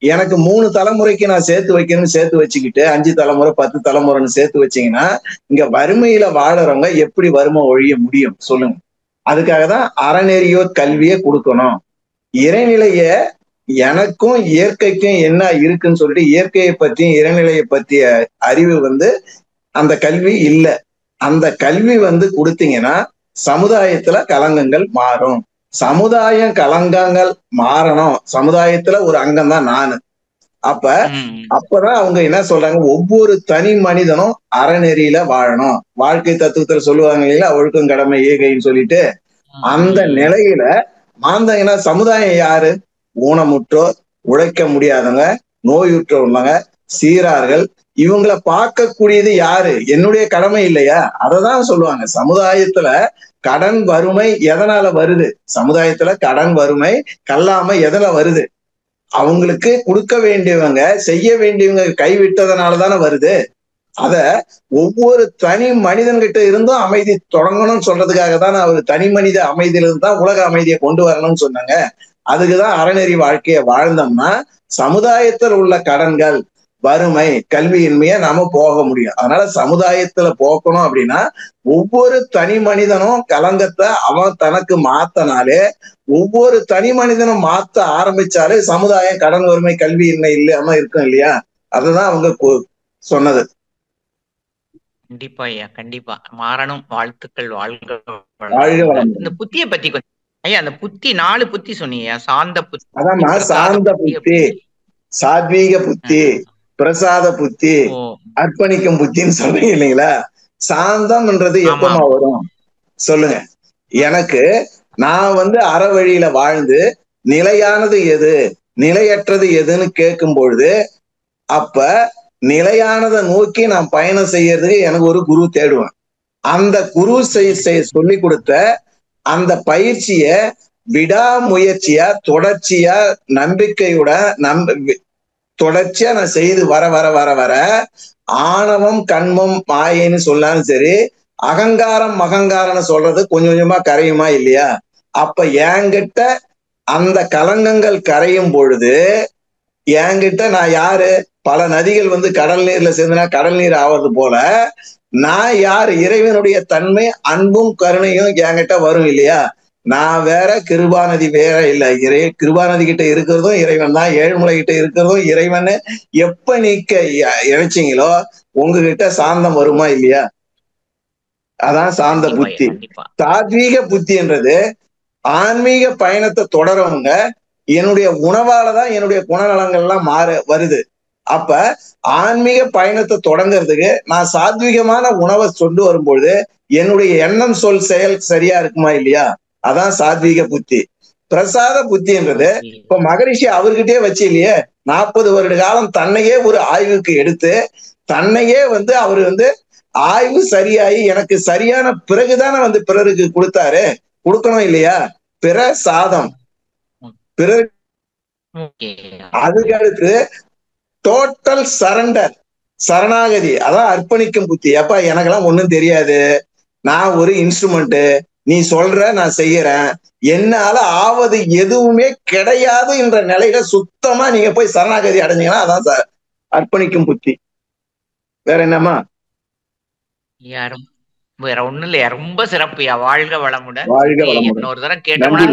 எனக்கு 3 தலைமுறைக்கு நான் சேர்த்து வைக்கணும்னு சேர்த்து வச்சுக்கிட்டு 5 தலைமுறை 10 தலைமுறைன்னு சேர்த்து வச்சீங்கன்னா, இங்க வறுமையில வாழறவங்க எப்படி வறுமை ஒழிய முடியும் சொல்லுங்க? அதுக்காக தான் அறநெறியோ கல்வியை கொடுக்கணும். இறைநிலைய எனக்கும் இயற்கைக்கும் என்ன இருக்குன்னு சொல்லிட்டு இயற்கையை பற்றியும் இறைநிலையை பற்றிய அறிவு அந்த கல்வி இல்லை. அந்த கல்வி கொடுத்தீங்கன்னா சமுதாயத்துல கலங்கங்கள் மாறும். சமுதாயம் கலங்கங்கள் மாறணும், சமுதாயத்துல ஒரு அங்கம் தான் நானு. அப்பதான் அவங்க என்ன சொல்றாங்க, ஒவ்வொரு தனி மனிதனும் அறநெறியில வாழணும். வாழ்க்கை தத்துவத்துல சொல்லுவாங்க இல்லையா, ஒழுக்கம் கடமை ஈகைன்னு சொல்லிட்டு. அந்த நிலையில மாந்தங்கன்னா சமுதாயம் யாரு? ஊனமுற்றோர், உழைக்க முடியாதவங்க, நோயுற்றவங்க, சீரார்கள், இவங்களை பார்க்கக்கூடியது யாரு? என்னுடைய கடமை இல்லையா? அததான் சொல்லுவாங்க. சமுதாயத்துல கடன் வறுமை எதனால வருது? சமுதாயத்துல கடன் வறுமை கல்லாமை எதனால வருது? அவங்களுக்கு கொடுக்க வேண்டியவங்க, செய்ய வேண்டியவங்க கைவிட்டதுனால தானே வருது. அத ஒவ்வொரு தனி மனிதன்கிட்ட இருந்தும் அமைதி தொடங்கணும்னு சொல்றதுக்காக தான் அவர் தனி மனித அமைதியிலிருந்து தான் உலக அமைதியை கொண்டு வரணும்னு சொன்னாங்க. அதுக்குதான் அறநெறி வாழ்க்கையை வாழ்ந்தோம்னா சமுதாயத்தில் உள்ள கடன்கள், வறுமை, கல்வியின்மைய நாம போக முடியும். அதனால சமுதாயத்துல போக்கணும் அப்படின்னா ஒவ்வொரு தனி மனிதனும் கலங்கத்தை அவன் தனக்கு மாத்தனாலே, ஒவ்வொரு தனி மனிதனும் மாத்த ஆரம்பிச்சாலே சமுதாயம் கடன் வறுமை கல்வியின்மை இல்லாம இருக்கும் இல்லையா? அதுதான் அவங்க சொன்னது. கண்டிப்பா ஐயா, கண்டிப்பா மாறணும். வாழ்த்துக்கள். வாழ்க வாழ்க வளம். இந்த புத்திய பத்தி கொஞ்சம் ஐயா, அந்த புத்தி 4 புத்தி சொன்னீங்க. சாந்த புத்தி, அதாம்மா சாந்த புத்தி, சாத்வீக புத்தி, பிரசாத புத்தி, அர்ப்பணிக்கும் புத்தின்னு சொல்றீங்க இல்லைங்களா? சாந்தம்ன்றது எப்பமா வரும் சொல்லுங்க எனக்கு. நான் அற வழியில வாழ்ந்து நிலையானது எது நிலையற்றது எதுன்னு கேட்கும் பொழுது, அப்ப நிலையானதை நோக்கி நான் பயணம் செய்யறதுக்கு எனக்கு ஒரு குரு தேடுவேன். அந்த குரு சொல்லி கொடுத்த அந்த பயிற்சிய விடாமுயற்சியா தொடர்ச்சியா நம்பிக்கையோட தொடர்ச்சியா நான் செய்து வர வர வர வர ஆணவம் கண்மம் மாயைன்னு சொல்லாலும் சரி, அகங்காரம் மகங்காரம்னு சொல்றது கொஞ்சம் கொஞ்சமா கரையுமா இல்லையா? அப்ப என்கிட்ட அந்த கலங்கங்கள் கரையும் பொழுது என்கிட்ட நான் யாரு? பல நதிகள் கடல் நீர்ல சேர்ந்துனா கடல் நீர் ஆவது போல நான் யாரு? இறைவனுடைய தன்மை அன்பும் கருணையும் என்கிட்ட வரும் இல்லையா? நான் வேற, கிருபாநதி வேற இல்ல. கிருபாநதி கிட்ட இருக்கிறதும் இறைவன் தான், ஏழுமலை கிட்ட இருக்கிறதும் இறைவன். எப்ப நீக்க இணைச்சிங்களோ உங்ககிட்ட சாந்தம் வருமா இல்லையா? அதான் சாந்த புத்தி. சாத்வீக புத்தின்றது ஆன்மீக பயணத்தை தொடரவங்க என்னுடைய உணவாலதான் என்னுடைய குணநலங்கள்லாம் வருது. அப்ப ஆன்மீக பயணத்தை தொடங்கிறதுக்கு நான் சாத்வீகமான உணவை கொண்டு வரும்பொழுது என்னுடைய எண்ணம் சொல் செயல் சரியா இருக்குமா இல்லையா? அதான் சாத்வீக புத்தி. பிரசாத புத்தின்றது இப்ப மகரிஷி அவர்கிட்டயே வச்சு இல்லையே, 40 வருட காலம் தன்னையே ஒரு ஆய்வுக்கு எடுத்து தன்னையே அவரு ஆய்வு சரியாயி எனக்கு சரியான பிறகுதானே பிறருக்கு கொடுத்தாரு. கொடுக்கணும் இல்லையா? பிரசாதம் பிறர். அதுக்கு அடுத்து டோட்டல் சரண்டர், சரணாகதி, அதான் அர்ப்பணிக்கும் புத்தி. அப்ப எனக்கெல்லாம் ஒண்ணும் தெரியாது, நான் ஒரு இன்ஸ்ட்ருமெண்ட், நீ சொல்ற நான் செய்யறேன், என்னால ஆவது எதுவுமே கிடையாது என்ற நிலையில சுத்தமா நீங்க போய் சரணாகதி அடைஞ்சீங்கன்னா அதான் அர்ப்பணிக்கும் புத்தி. வேற என்னம்மா? யாரும் வேற ஒண்ணும் இல்லையா? ரொம்ப சிறப்புயா. வாழ்க வளமுடன். வாழ்க வளமுடன். இன்னொரு தடவை கேட்டோம்னா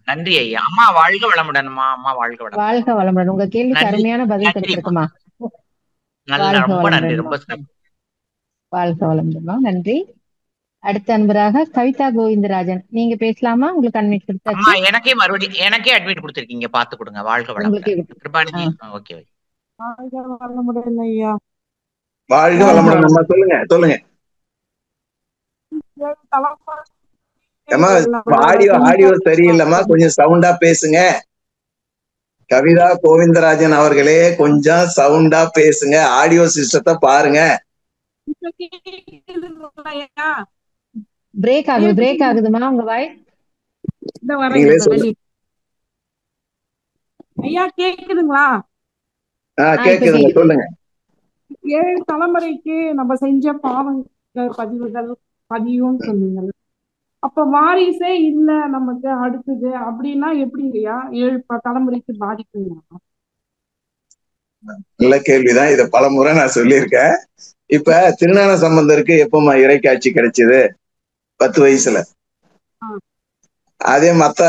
நன்றி ஐயா. அம்மா வாழ்க வளமுடன். அம்மா வாழ்க வளமுடன். வாழ்க வளமுடன். உங்க கேள்விக்கு அருமையான பதில் கிடைச்சிருக்குமா? ரொம்ப நன்றி. ரொம்ப சிறப்பு. வாழ்க வளமுடன். நன்றி. அடுத்த அன்பராக கவிதா கோவிந்தராஜன், நீங்க பேசலாமா? உங்களுக்கு அட்மிட் கொடுத்தாச்சு. எனக்கே அட்மிட் கொடுத்திருக்கீங்க, பாத்து கொடுங்க. வாழ்க வளமுடன். கிருபாநிதி. ஓகே. வாழ்க வளமுடன் ஐயா. வாழ்க வளமுடன். சொல்லுங்க சொல்லுங்க. ஆடியோ சரியில்லைம்மா, கொஞ்சம் சவுண்டா பேசுங்க. கவிதா கோவிந்தராஜன் அவர்களே கொஞ்சம் சவுண்டா பேசுங்க. ஆடியோ சிஸ்டத்தை பாருங்க. பிரேக் ஆகுதுமா உங்க வாய்ஸ். ஐயா கேக்குதுங்களா? கேக்குதுங்க, சொல்லுங்க. 7 தலைமுறைக்கு நம்ம செஞ்ச பாவங்கள் பதிவும் சொன்னீங்க. அப்ப வாரிசே இல்ல நமக்கு அடுத்தது அப்படின்னா எப்படி இல்லையா 7 தலைமுறைக்கு பாதிக்குங்களா? நல்ல கேள்விதான். இத பல முறை நான் சொல்லியிருக்கேன். இப்ப திருஞான சம்பந்தருக்கு எப்பமா இறைக்காட்சி கிடைச்சது? 10 வயசுல. அதே மத்த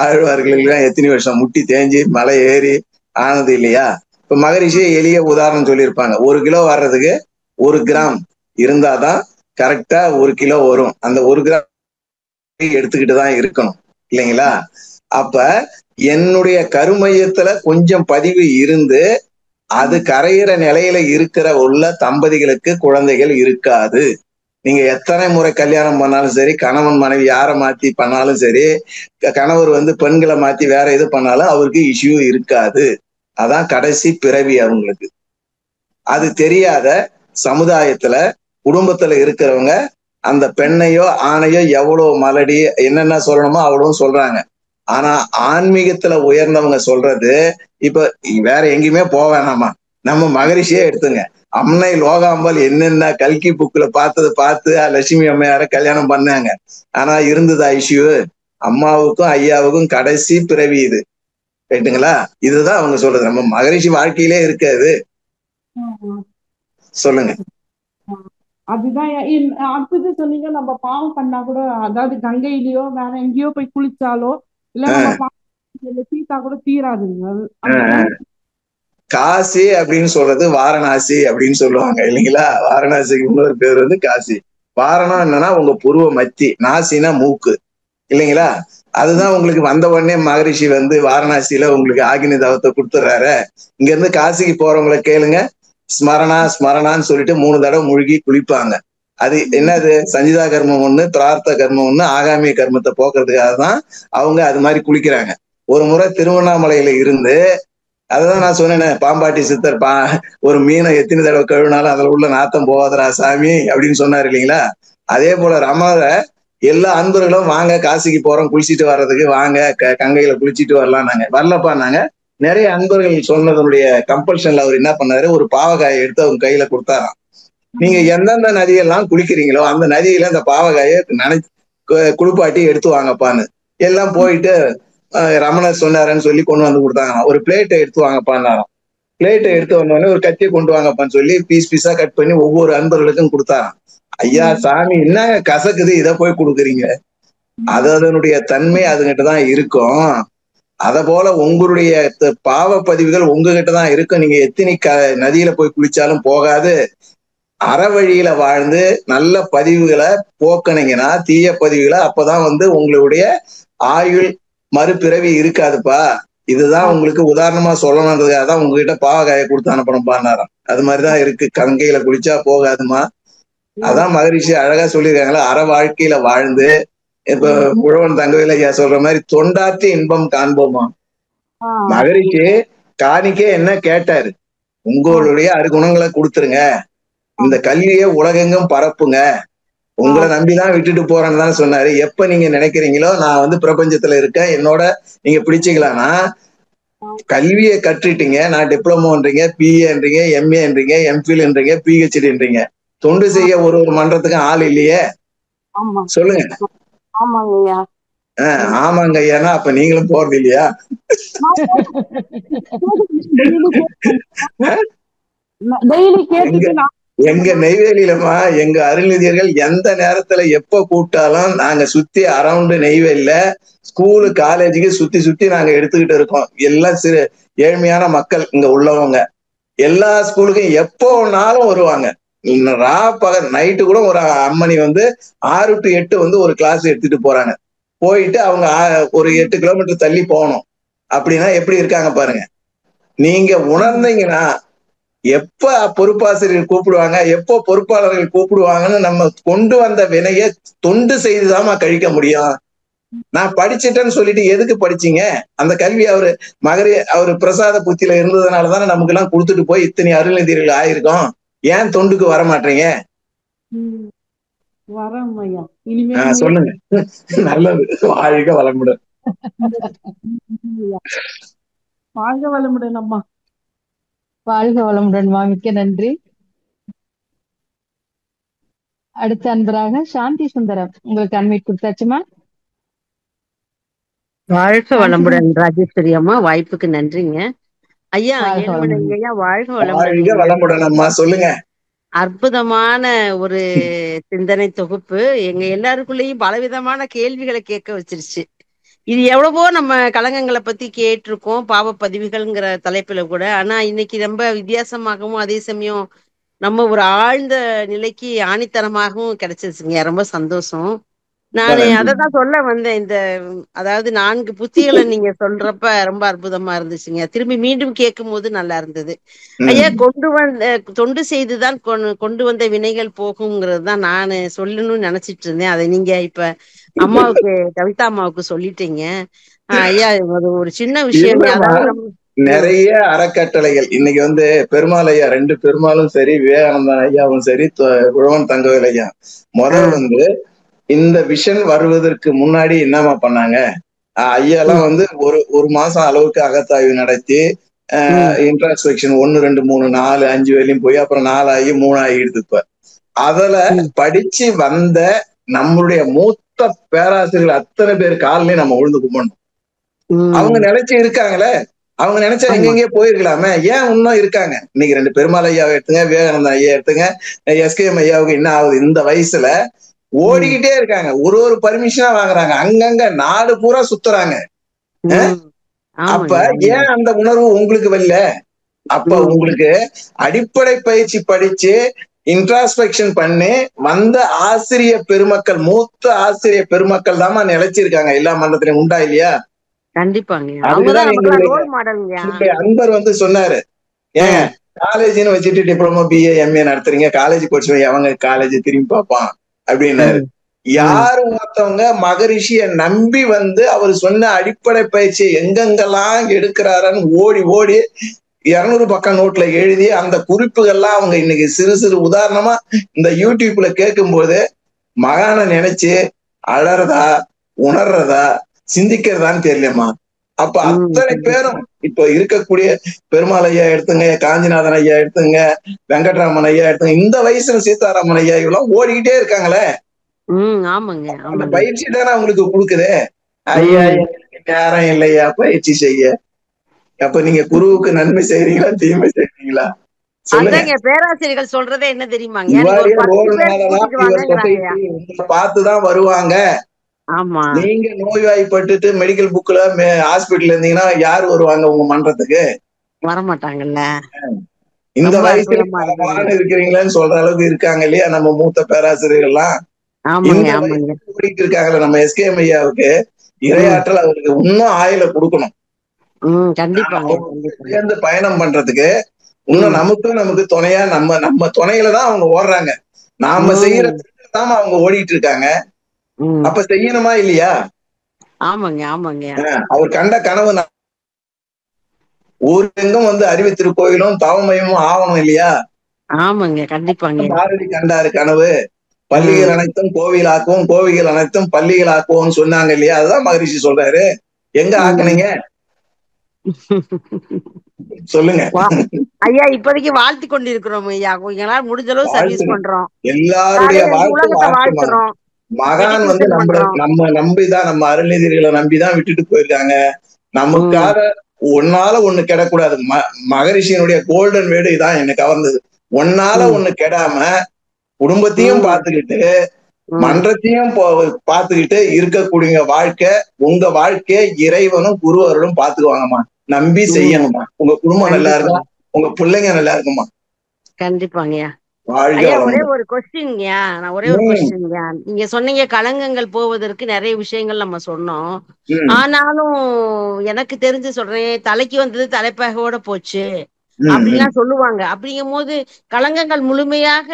ஆழ்வார்களுக்கு எத்தனை வருஷம் முட்டி தேஞ்சி மலை ஏறி ஆனது இல்லையா? இப்ப மகரிஷி எளிய உதாரணம் சொல்லியிருப்பாங்க. 1 கிலோ வர்றதுக்கு 1 கிராம் இருந்தாதான் கரெக்டா 1 கிலோ வரும். அந்த 1 கிராம் எடுத்துக்கிட்டு தான் இருக்கணும் இல்லைங்களா? அப்ப என்னுடைய கருமையத்துல கொஞ்சம் பதிவு இருந்து அது கரையிற நிலையில இருக்கிற உள்ள தம்பதிகளுக்கு குழந்தைகள் இருக்காது. நீங்க எத்தனை முறை கல்யாணம் பண்ணாலும் சரி, கணவன் மனைவி யாரை மாத்தி பண்ணாலும் சரி, கணவர் வந்து பெண்களை மாத்தி வேற எது பண்ணாலும் அவருக்கு இஷ்யூ இருக்காது. அதான் கடைசி பிறவி அவங்களுக்கு. அது தெரியாத சமுதாயத்துல குடும்பத்துல இருக்கிறவங்க அந்த பெண்ணையோ ஆணையோ எவ்வளவு மலடி என்னென்ன சொல்லணுமோ அவ்வளவும் சொல்றாங்க. ஆனா ஆன்மீகத்துல உயர்ந்தவங்க சொல்றது, இப்ப வேற எங்கேயுமே போக வேணாமா, நம்ம மகரிஷியே எடுத்துங்க. அம்னை லோகாம்பல் என்னென்ன கல்கி புக்ல பார்த்தது பார்த்து லட்சுமி அம்மையார கல்யாணம் பண்ணாங்க. ஆனா இருந்தது ஐஷு அம்மாவுக்கும் ஐயாவுக்கும் கடைசி பிறவி இது. ரைட்டுங்களா? இதுதான் அவங்க சொல்றது. நம்ம மகரிஷி வாழ்க்கையிலே இருக்காது. சொல்லுங்க. அதுதான் அடுத்தது சொன்னீங்க, நம்ம பாவம் பண்ணா கூட, அதாவது கங்கையிலயோ வேற எங்கேயோ போய் குளிச்சாலோ இல்ல நம்ம தீட்டா கூட தீராதுங்க. காசி அப்படின்னு சொல்றது வாரணாசி அப்படின்னு சொல்லுவாங்க இல்லைங்களா? வாரணாசிக்கு இன்னொரு பேர் வந்து காசி. வாரணம் என்னன்னா உங்க புருவ மத்தி, நாசினா மூக்கு இல்லைங்களா? அதுதான் உங்களுக்கு வந்த உடனே மகரிஷி வந்து வாரணாசியில உங்களுக்கு ஆகினி தவத்தை கொடுத்துட்றாரு. இங்க இருந்து காசிக்கு போறவங்களை கேளுங்க, ஸ்மரணா ஸ்மரணான்னு சொல்லிட்டு 3 தடவை மூழ்கி குளிப்பாங்க. அது என்னது? சஞ்சிதா கர்மம் ஒண்ணு, பிரார்த்த கர்மம் ஒண்ணு, ஆகாமிய கர்மத்தை போக்குறதுக்காக தான் அவங்க அது மாதிரி குளிக்கிறாங்க. ஒரு முறை திருவண்ணாமலையில இருந்து, அதுதான் நான் சொன்னேனே, பாம்பாட்டி சித்தர் ஒரு மீனை எத்தனை தடவை கழுவினாலும் அதுல உள்ள நாத்தம் போவாதரா சாமி அப்படின்னு சொன்னார் இல்லைங்களா? அதே போல ரமணரை எல்லா அன்பர்களும் வாங்க காசிக்கு போறோம் குளிச்சுட்டு வர்றதுக்கு, வாங்க கங்கையில குளிச்சுட்டு வரலாம். நாங்க வரலப்பா. நாங்க நிறைய அன்பர்கள் சொன்னதனுடைய கம்பல்ஷன்ல அவர் என்ன பண்ணாரு, ஒரு பாவகாயை எடுத்து அவங்க கையில கொடுத்தாராம். நீங்க எந்தெந்த நதியெல்லாம் குளிக்கிறீங்களோ அந்த நதியில இந்த பாவகாயை குளிப்பாட்டி எடுத்து வாங்கப்பான்னு எல்லாம் போயிட்டு ரமணர் சொன்னாருன்னு சொல்லி கொண்டு வந்து கொடுத்தாங்க. ஒரு பிளேட்டை எடுத்து வாங்கப்பான்னாராம். பிளேட்டை எடுத்து வந்தோடனே ஒரு கத்தியை கொண்டு வாங்கப்பான்னு சொல்லி பீஸ் பீஸா கட் பண்ணி ஒவ்வொரு அன்பர்களுக்கும் கொடுத்தாராம். ஐயா சாமி என்ன கசக்குது, இதை போய் கொடுக்குறீங்க? அதனுடைய தன்மை அதுகிட்ட தான் இருக்கும். அத போல உங்களுடைய பாவ பதிவுகள் உங்ககிட்ட தான் இருக்கும். நீங்க எத்தனை நதியில போய் குளிச்சாலும் போகாது. அறவழியில வாழ்ந்து நல்ல பதிவுகளை போக்கினீங்கன்னா, தீய பதிவுகளை, அப்பதான் வந்து உங்களுடைய ஆயுள் மறுபிறவி இருக்காதுப்பா. இதுதான் உங்களுக்கு உதாரணமா சொல்லணுன்றதுக்காக தான் உங்ககிட்ட பாவகாயை கொடுத்து அனுப்பணும் பாருனாராம். அது மாதிரிதான் இருக்கு. கங்கையில குளிச்சா போகாதுமா. அதான் மகரிஷி அழகா சொல்லியிருக்காங்களா, அற வாழ்க்கையில வாழ்ந்து, இப்ப உழவன் தங்கவேலு ஐயா சொல்ற மாதிரி தொண்டாற்றி இன்பம் காண்போமா. மகரிஷி காணிக்கே என்ன கேட்டாரு, உங்களுடைய அறுகுணங்களை கொடுத்துருங்க, இந்த கல்வியை உலகெங்கும் பரப்புங்க, உங்களை நம்பிதான் விட்டுட்டு போறேன்னு தானே சொன்னாரு. எப்ப நீங்க நினைக்கிறீங்களோ நான் வந்து பிரபஞ்சத்துல இருக்கேன், என்னோட நீங்க பிடிச்சிக்கலாம்னா, கல்வியை கற்றுட்டீங்க, நான் டிப்ளமோன்றீங்க, பிஏன்றீங்க, எம்ஏன்றீங்க, எம்ஃபில்ன்றீங்க, பிஹெச்டின்றீங்க, தொண்டு செய்ய ஒரு மன்றத்துக்கும் ஆள் இல்லையே. சொல்லுங்க. ஆமாங்க ஐயானா அப்ப நீங்களும் போறது இல்லையா? எங்க நெய்வேலியிலமா எங்க அருள்நிதியர்கள் எந்த நேரத்துல எப்ப கூப்பிட்டாலும் நாங்க சுத்தி அரௌண்ட் நெய்வேலியில ஸ்கூலு காலேஜுக்கு சுத்தி சுத்தி நாங்க எடுத்துக்கிட்டு இருக்கோம். எல்லாம் ஏழ்மையான மக்கள் இங்க உள்ளவங்க எல்லா ஸ்கூலுக்கும் எப்போனாலும் வருவாங்க. நைட்டு கூட ஒரு அம்மணி வந்து 6 to 8 வந்து ஒரு கிளாஸ் எடுத்துட்டு போறாங்க. போயிட்டு அவங்க ஒரு 8 கிலோமீட்டர் தள்ளி போகணும். அப்படின்னா எப்படி இருக்காங்க பாருங்க. நீங்க உணர்ந்தீங்கன்னா எப்ப பொறுப்பாசிரியர் கூப்பிடுவாங்க, எப்போ பொறுப்பாளர்கள் கூப்பிடுவாங்கன்னு நம்ம கொண்டு வந்த வினைய தொண்டு செய்துதாமா கழிக்க முடியும். நான் படிச்சுட்டேன்னு சொல்லிட்டு எதுக்கு படிச்சீங்க? அந்த கல்வி அவரு பிரசாத புத்தியில இருந்ததுனாலதானே நமக்கு எல்லாம் கொடுத்துட்டு போய் இத்தனை அருள்நிதியர்கள் ஆயிருக்கோம். ஏன் தொண்டுக்கு வர மாட்டீங்க? சொல்லுங்க. நல்லது. வாழ்க வளமுடன். வாழ்க வளமுடன் அம்மா. வாழ்க வளமுடன். மிக்க நன்றி. அடுத்த அன்பராக சாந்தி சுந்தரம், உங்களுக்கு அன்மிட் கொடுத்தாச்சுமா. வாழ்க வளமுடன் ராஜேஸ்வரி அம்மா, வாய்ப்புக்கு நன்றிங்க. ஐயா ஏழுமலைங்க ஐயா, வாழ்க வளமுடன் அம்மா. சொல்லுங்க. அற்புதமான ஒரு சிந்தனை தொகுப்பு எங்க எல்லாருக்குள்ளேயும் பலவிதமான கேள்விகளை கேட்க வச்சிருச்சு. இது எவ்வளவோ நம்ம கலங்கங்களை பத்தி கேட்டிருக்கோம், பாவ பதிவுகள்ங்கிற தலைப்புல கூட. ஆனா இன்னைக்கு ரொம்ப வித்தியாசமாகவும் அதே சமயம் நம்ம ஒரு ஆழ்ந்த நிலைக்கு ஆணித்தனமாகவும் கிடைச்சிருச்சுங்க. ரொம்ப சந்தோஷம். நானு அததான் சொல்ல வந்தேன். அதாவது 4 புத்திகளை நீங்க சொல்றப்ப ரொம்ப அற்புதமா இருந்துச்சுங்க. திரும்பி மீண்டும் கேட்கும்போது நல்லா இருந்தது. ஐயா, தொண்டு செய்துதான் கொண்டு வந்த வினைகள் போகுங்கிறது தான் நானு சொல்லணும்னு நினைச்சிட்டு இருந்தேன். அதை நீங்க இப்ப அம்மாவுக்கு, கவிதா அம்மாவுக்கு சொல்லிட்டீங்க. ஐயா, அது ஒரு சின்ன விஷயம். அதாவது நிறைய அறக்கட்டளைகள் இன்னைக்கு பெருமாள் ஐயா 2 பெருமாளும் சரி, விவேகானந்தன் ஐயாவும் சரி, உழவன் தங்கவேல் ஐயா இந்த விஷன் வருவதற்கு முன்னாடி என்னமா பண்ணாங்க? ஐயாலாம் ஒரு மாசம் அளவுக்கு அகத்தாய்வு நடத்தி இன்ட்ராஸ்பெக்ஷன் 1, 2, 3, 4, 5 வரையும் போய் அப்புறம் 4 ஆகி 3 ஆகிடுது. இப்ப அதுல படிச்சு வந்த நம்மளுடைய மூத்த பேராசிரியர்கள் அத்தனை பேர் காலிலையும் நம்ம உழுந்து கும்பிடணும். அவங்க நினைச்சு இருக்காங்களே, அவங்க நினைச்சா எங்கெங்கே போயிருக்கலாமே, ஏன் இன்னும் இருக்காங்க? இன்னைக்கு 2 பெருமாள் ஐயாவை எடுத்துங்க, விவேகானந்தா ஐயா எடுத்துங்க, SKM ஐயாவுக்கு என்ன ஆகுது? இந்த வயசுல ஓடிக்கிட்டே இருக்காங்க. ஒரு பர்மிஷனா வாங்குறாங்க, அங்கங்க நாடு பூரா சுத்துறாங்க. அப்ப ஏன் அந்த உணர்வு உங்களுக்கு வரல? அப்ப உங்களுக்கு அடிப்படை பயிற்சி படிச்சு இன்ட்ராஸ்பெக்ஷன் பண்ணி வந்த ஆசிரியர் பெருமக்கள், மூத்த ஆசிரியர் பெருமக்கள் தாமா நிலைச்சிருக்காங்க எல்லா மண்டலத்திலையும். உண்டா இல்லையா? கண்டிப்பாங்க. அதுதான் எங்களுடைய அன்பர் சொன்னாரு, ஏன் காலேஜ்னு வச்சுட்டு டிப்ளமோ BA MA நடத்துறீங்க, காலேஜ் படிச்சு அவங்க காலேஜ் திரும்பி பார்ப்பான் அப்படின்னாரு. யாரு ஒருத்தவங்க மகரிஷிய நம்பி அவர் சொன்ன அடிப்படை பயிற்சியை எங்கெங்கெல்லாம் எடுக்கிறாருன்னு ஓடி 200 பக்கம் நோட்ல எழுதி அந்த குறிப்புகள்லாம் அவங்க இன்னைக்கு சிறு சிறு உதாரணமா இந்த யூடியூப்ல கேட்கும் போது மகான நினைச்சு அழறதா, உணர்றதா, சிந்திக்கிறதான்னு தெரியலமா. அப்ப அத்தனை பேரும் இப்ப இருக்கக்கூடிய பெருமாள் ஐயா எடுத்துங்க, காஞ்சிநாதன் ஐயா எடுத்துங்க, வெங்கட்ராமன் ஐயா எடுத்துங்க, இந்த வயசுல சீதாராமன் ஐயா இவெல்லாம் ஓடிக்கிட்டே இருக்காங்களே. அந்த பயிற்சி தானே அவங்களுக்கு கொடுக்குது. ஐயா நேரம் இல்லையா பயிற்சி செய்ய? அப்ப நீங்க குருவுக்கு நன்மை செய்றீங்களா, தீமை செய்றீங்களா? சொல்லுங்க. பேராசிரியர்கள் சொல்றதே என்ன தெரியுமாங்க, பார்த்துதான் வருவாங்க. நீங்க நோய்வாய்ப்பட்டு மெடிக்கல் புக்ல ஹாஸ்பிட்டல் இருந்தீங்கன்னா யாரு வருவாங்க உங்க மன்றத்துக்கு? வரமாட்டாங்கல்ல. இந்த வயசுல இருக்கிறீங்களான்னு சொல்ற அளவுக்கு இருக்காங்க இல்லையா நம்ம மூத்த பேராசிரியர்கள்லாம்? ஓடிட்டு இருக்காங்கல்ல. நம்ம SKM ஐயாவுக்கு இரையாற்றல் அவருக்கு இன்னும் ஆயில கொடுக்கணும். சேர்ந்து பயணம் பண்றதுக்கு இன்னும் நமக்கு துணையா நம்ம துணையில தான் அவங்க ஓடுறாங்க. நாம செய்யறதுதான் அவங்க ஓடிட்டு இருக்காங்க. அப்ப செய்யணுமா இல்லையா? அவர் கண்ட கனவு ஊரெங்கும் அறிவு திருக்கோயிலும் தவமயமும் ஆகணும் இல்லையா? பாரதி கண்டாரு கனவு. பள்ளிகள் அனைத்தும் கோவிலாக்குவோம், கோவில்கள் அனைத்தும் பள்ளிகள் ஆக்குவோம்னு சொன்னாங்க இல்லையா? அதுதான் மகரிஷி சொல்றாரு. எங்க ஆக்குனீங்க சொல்லுங்க ஐயா. இப்போதைக்கு வாழ்த்து கொண்டிருக்கிறோம் ஐயா. எங்களால் முடிஞ்ச அளவு சர்வீஸ் பண்றோம். எல்லாருடைய வாழ்த்துறோம். மகான் நம்ம நம்பிதான், நம்ம அருள்நிதிகளை நம்பிதான் விட்டுட்டு போயிருக்காங்க. நமக்காக ஒன்னால ஒண்ணு கெடக்கூடாது. மகரிஷியினுடைய கோல்டன் வேர்டு இதான் என்ன கவர்ந்தது. ஒன்னால ஒண்ணு கெடாம குடும்பத்தையும் பார்த்துக்கிட்டு மன்றத்தையும் பார்த்துக்கிட்டு இருக்கக்கூடிய வாழ்க்கை, உங்க வாழ்க்கைய இறைவனும் குருவர்களும் பாத்துக்குவாங்கம்மா. நம்பி செய்யணுமா. உங்க குடும்பம் நல்லா இருக்கும், உங்க பிள்ளைங்க நல்லா இருக்குமா. கண்டிப்பாங்கய்யா. ஒரே ஒரு கொஸ்டின்யா, நான் ஒரே ஒரு கொஸ்டின்யா. நீங்க சொன்னீங்க களங்கங்கள் போவதற்கு நிறைய விஷயங்கள் நம்ம சொன்னோம். ஆனாலும் எனக்கு தெரிஞ்சு சொல்றேன், தலைக்கு வந்தது தலைப்பாகோட போச்சு அப்படின்லாம் சொல்லுவாங்க. அப்படிங்கும் போது களங்கங்கள் முழுமையாக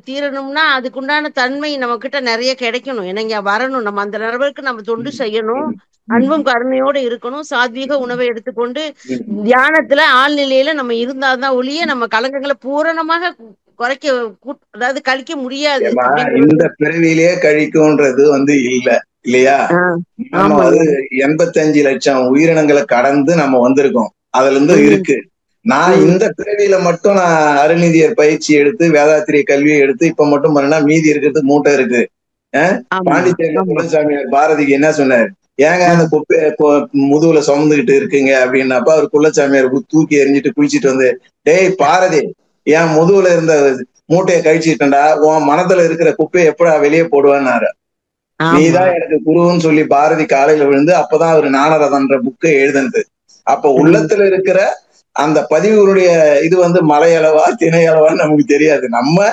தீரணும்னா அதுக்குண்டான தன்மை நம்ம கிட்ட நிறைய கிடைக்கணும். என்னங்க வரணும், நம்ம அந்த அளவுக்கு நம்ம தொண்டு செய்யணும், அன்பும் கருணையோட இருக்கணும், சாத்வீக உணவை எடுத்துக்கொண்டு தியானத்துல ஆழ்நிலையில நம்ம இருந்தாதான் ஒழிய நம்ம களங்கங்களை பூரணமாக அதாவது கழிக்க முடியாது. இந்த பிறவிலேயே கழிக்கும்ன்றது இல்லையா? நம்ம 85 லட்சம் உயிரினங்களை கடந்து நம்ம வந்திருக்கோம். அதுல இருந்து இருக்கு. நான் இந்த பிறவியில மட்டும் நான் அருள்நிதியர் பயிற்சி எடுத்து வேதாத்திரிய கல்வியை எடுத்து இப்ப மட்டும் பண்ணா மீதி இருக்கிறது மூட்டை இருக்கு. பாண்டிச்சேரியில குலசாமியார் பாரதிக்கு என்ன சொன்னார்? ஏங்க அந்த முதுகுல சுமந்துகிட்டு இருக்குங்க அப்படின்னப்ப அவர் குலசாமியார் தூக்கி எறிஞ்சிட்டு குளிச்சுட்டு டேய் பாரதி, என் முதுகுல இருந்த மூட்டையை கழிச்சுட்டா உன் மனதுல இருக்கிற குப்பையை எப்படா வெளியே போடுவான்னாரு. நீதான் எனக்கு குருன்னு சொல்லி பாரதி காலையில விழுந்து அப்பதான் அவரு ஞானரதன்ற புக்கை எழுதுனது. அப்ப உள்ளத்துல இருக்கிற அந்த பதிவுகளுடைய இது வந்து மலையளவா திணையளவான்னு நமக்கு தெரியாது. நம்ம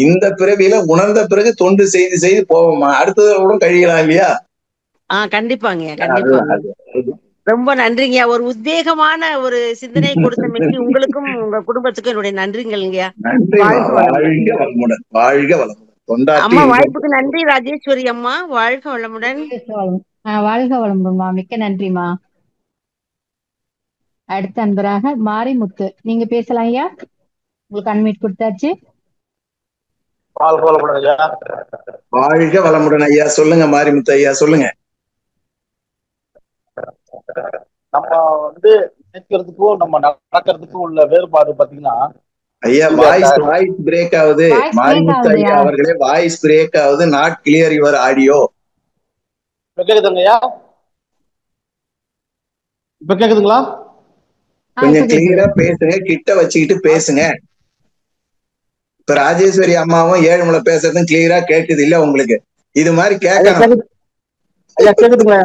இந்த பிறவியில உணர்ந்த பிறகு தொண்டு செய்து செய்து போவோமா, அடுத்தது கூட கழியலாம் இல்லையா? கண்டிப்பாங்க கண்டிப்பாங்க. ரொம்ப நன்றிங்க. ஒரு உத்வேகமான ஒரு சிந்தனை கொடுத்தமைக்கு உங்களுக்கும் உங்க குடும்பத்துக்கும் என்னுடைய நன்றிங்கய்யா. வாழ்க வளமுடன். வாழ்க வளமுடன். அம்மா வாய்ப்புக்கு நன்றி. ராஜேஸ்வரி அம்மா வாழ்க வளமுடன். வாழ்க வளமுடன்மா. மிக்க நன்றிமா. அடுத்த அன்பராக மாரிமுத்து, நீங்க பேசலாம் ஐயா. உங்களுக்கு அன்மியூட் கொடுத்தாச்சு. வாழ்க வளமுடன் ஐயா. வாழ்க வளமுடன் ஐயா. சொல்லுங்க மாரிமுத்து ஐயா, சொல்லுங்க. நம்ம வந்து நினைக்கிறதுக்கும் நம்ம நடக்கிறதுக்கும் உள்ள வேறுபாடு பாத்தீங்கன்னா ஐயா, வாய்ஸ் பிரேக் ஆகுது. மாரிமுத்து ஐயா அவர்களே, வாய்ஸ் பிரேக் ஆகுது. Not clear your audio. இப்ப கேக்குதுங்க ஐயா? இப்ப கேக்குதுங்களா? கொஞ்சம் கிளியரா பேசுங்க, கிட்ட வச்சுக்கிட்டு பேசுங்க. இப்ப ராஜேஸ்வரி அம்மாவும் ஏழுமலை பேசுறதும் கிளியரா கேக்குது இல்ல உங்களுக்கு? இது மாதிரி கேட்கணும். ஐயா கேக்குதுங்களா?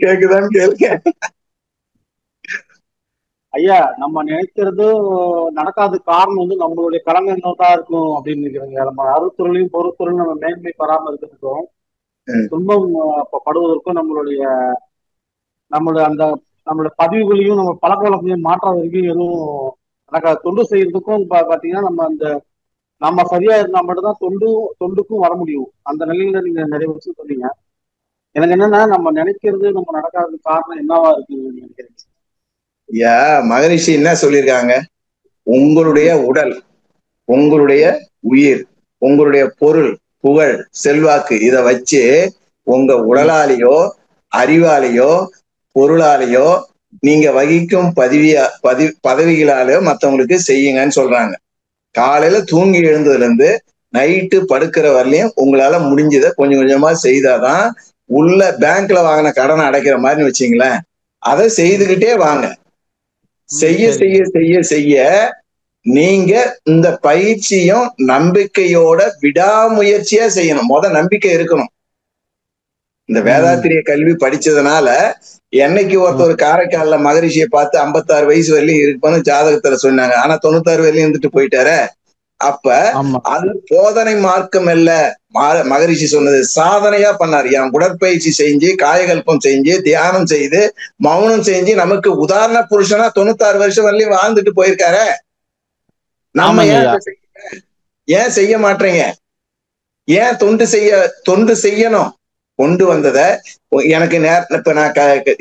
கேக்குதான்னு கேளுங்க ஐயா. நம்ம நினைக்கிறது நடக்காத காரணம் வந்து நம்மளுடைய கலங்கங்கள் தான் இருக்கும் அப்படின்னு நினைக்கிறேங்க. நம்ம அருத்தொழிலையும் பொறுத்தொழிலும் நம்ம மேன்மை பெறாம இருக்கிறதுக்கும் துன்பம் படுவதற்கும் நம்மளுடைய நம்மளுடைய பதிவுகளையும் நம்ம பழக்க வழக்கையும் மாற்ற வரைக்கும் எதுவும் நடக்காது. தொண்டு செய்யறதுக்கும் பாத்தீங்கன்னா நம்ம சரியா இருந்தா மட்டும்தான் தொண்டுக்கும் வர முடியும். அந்த நிலையில நீங்க நிறைய விஷயம் சொன்னீங்க. எனக்கு என்னன்னா, நம்ம நினைக்கிறது நம்ம நடக்காத காரணம் என்னவா இருக்குன்னு நினைக்கிறீங்க? ஐயா, மகரிஷி என்ன சொல்லியிருக்காங்க? உங்களுடைய உடல், உங்களுடைய உயிர், உங்களுடைய பொருள், புகழ், செல்வாக்கு இதை வச்சு உங்க உடலாலேயோ அறிவாலேயோ பொருளாலேயோ நீங்க வகிக்கும் பதவிகளாலேயோ மற்றவங்களுக்கு செய்யுங்கன்னு சொல்றாங்க. காலையில தூங்கி எழுந்ததுல இருந்து நைட்டு படுக்கிற வரலையும் உங்களால முடிஞ்சதை கொஞ்சம் கொஞ்சமா செய்தாதான் உள்ள பேங்க்ல வாங்கின கடனை அடைக்கிற மாதிரி வச்சுங்களேன். அதை செய்துகிட்டே வாங்க. செய்ய செய்ய செய்ய செய்ய நீங்க இந்த பயிற்சியும் நம்பிக்கையோட விடாமுயற்சியா செய்யணும். நம்பிக்கை இருக்கணும். இந்த வேதாத்திரிய கல்வி படிச்சதுனால என்னைக்கு ஒருத்தர் காரைக்கால்ல மகரிஷியை பார்த்து 56 வயசு வரையிலும் இருப்பேன்னு ஜாதகத்துல சொன்னாங்க. ஆனா 96 வரையிலும் இருந்துட்டு போயிட்டாரு. அப்ப அது போதனை மார்க்கம் இல்ல. மகரிஷி சொன்னது சாதனையா பண்ணாரு. என் உடற்பயிற்சி செஞ்சு, காயகல்பம் செஞ்சு, தியானம் செய்து, மௌனம் செஞ்சு நமக்கு உதாரண புருஷனா 96 வருஷம் வரலையும் வாழ்ந்துட்டு போயிருக்காரு. நம்ம ஏன் செய்ய மாட்டீங்க? ஏன் தொண்டு செய்யணும்? கொண்டு வந்தத எனக்கு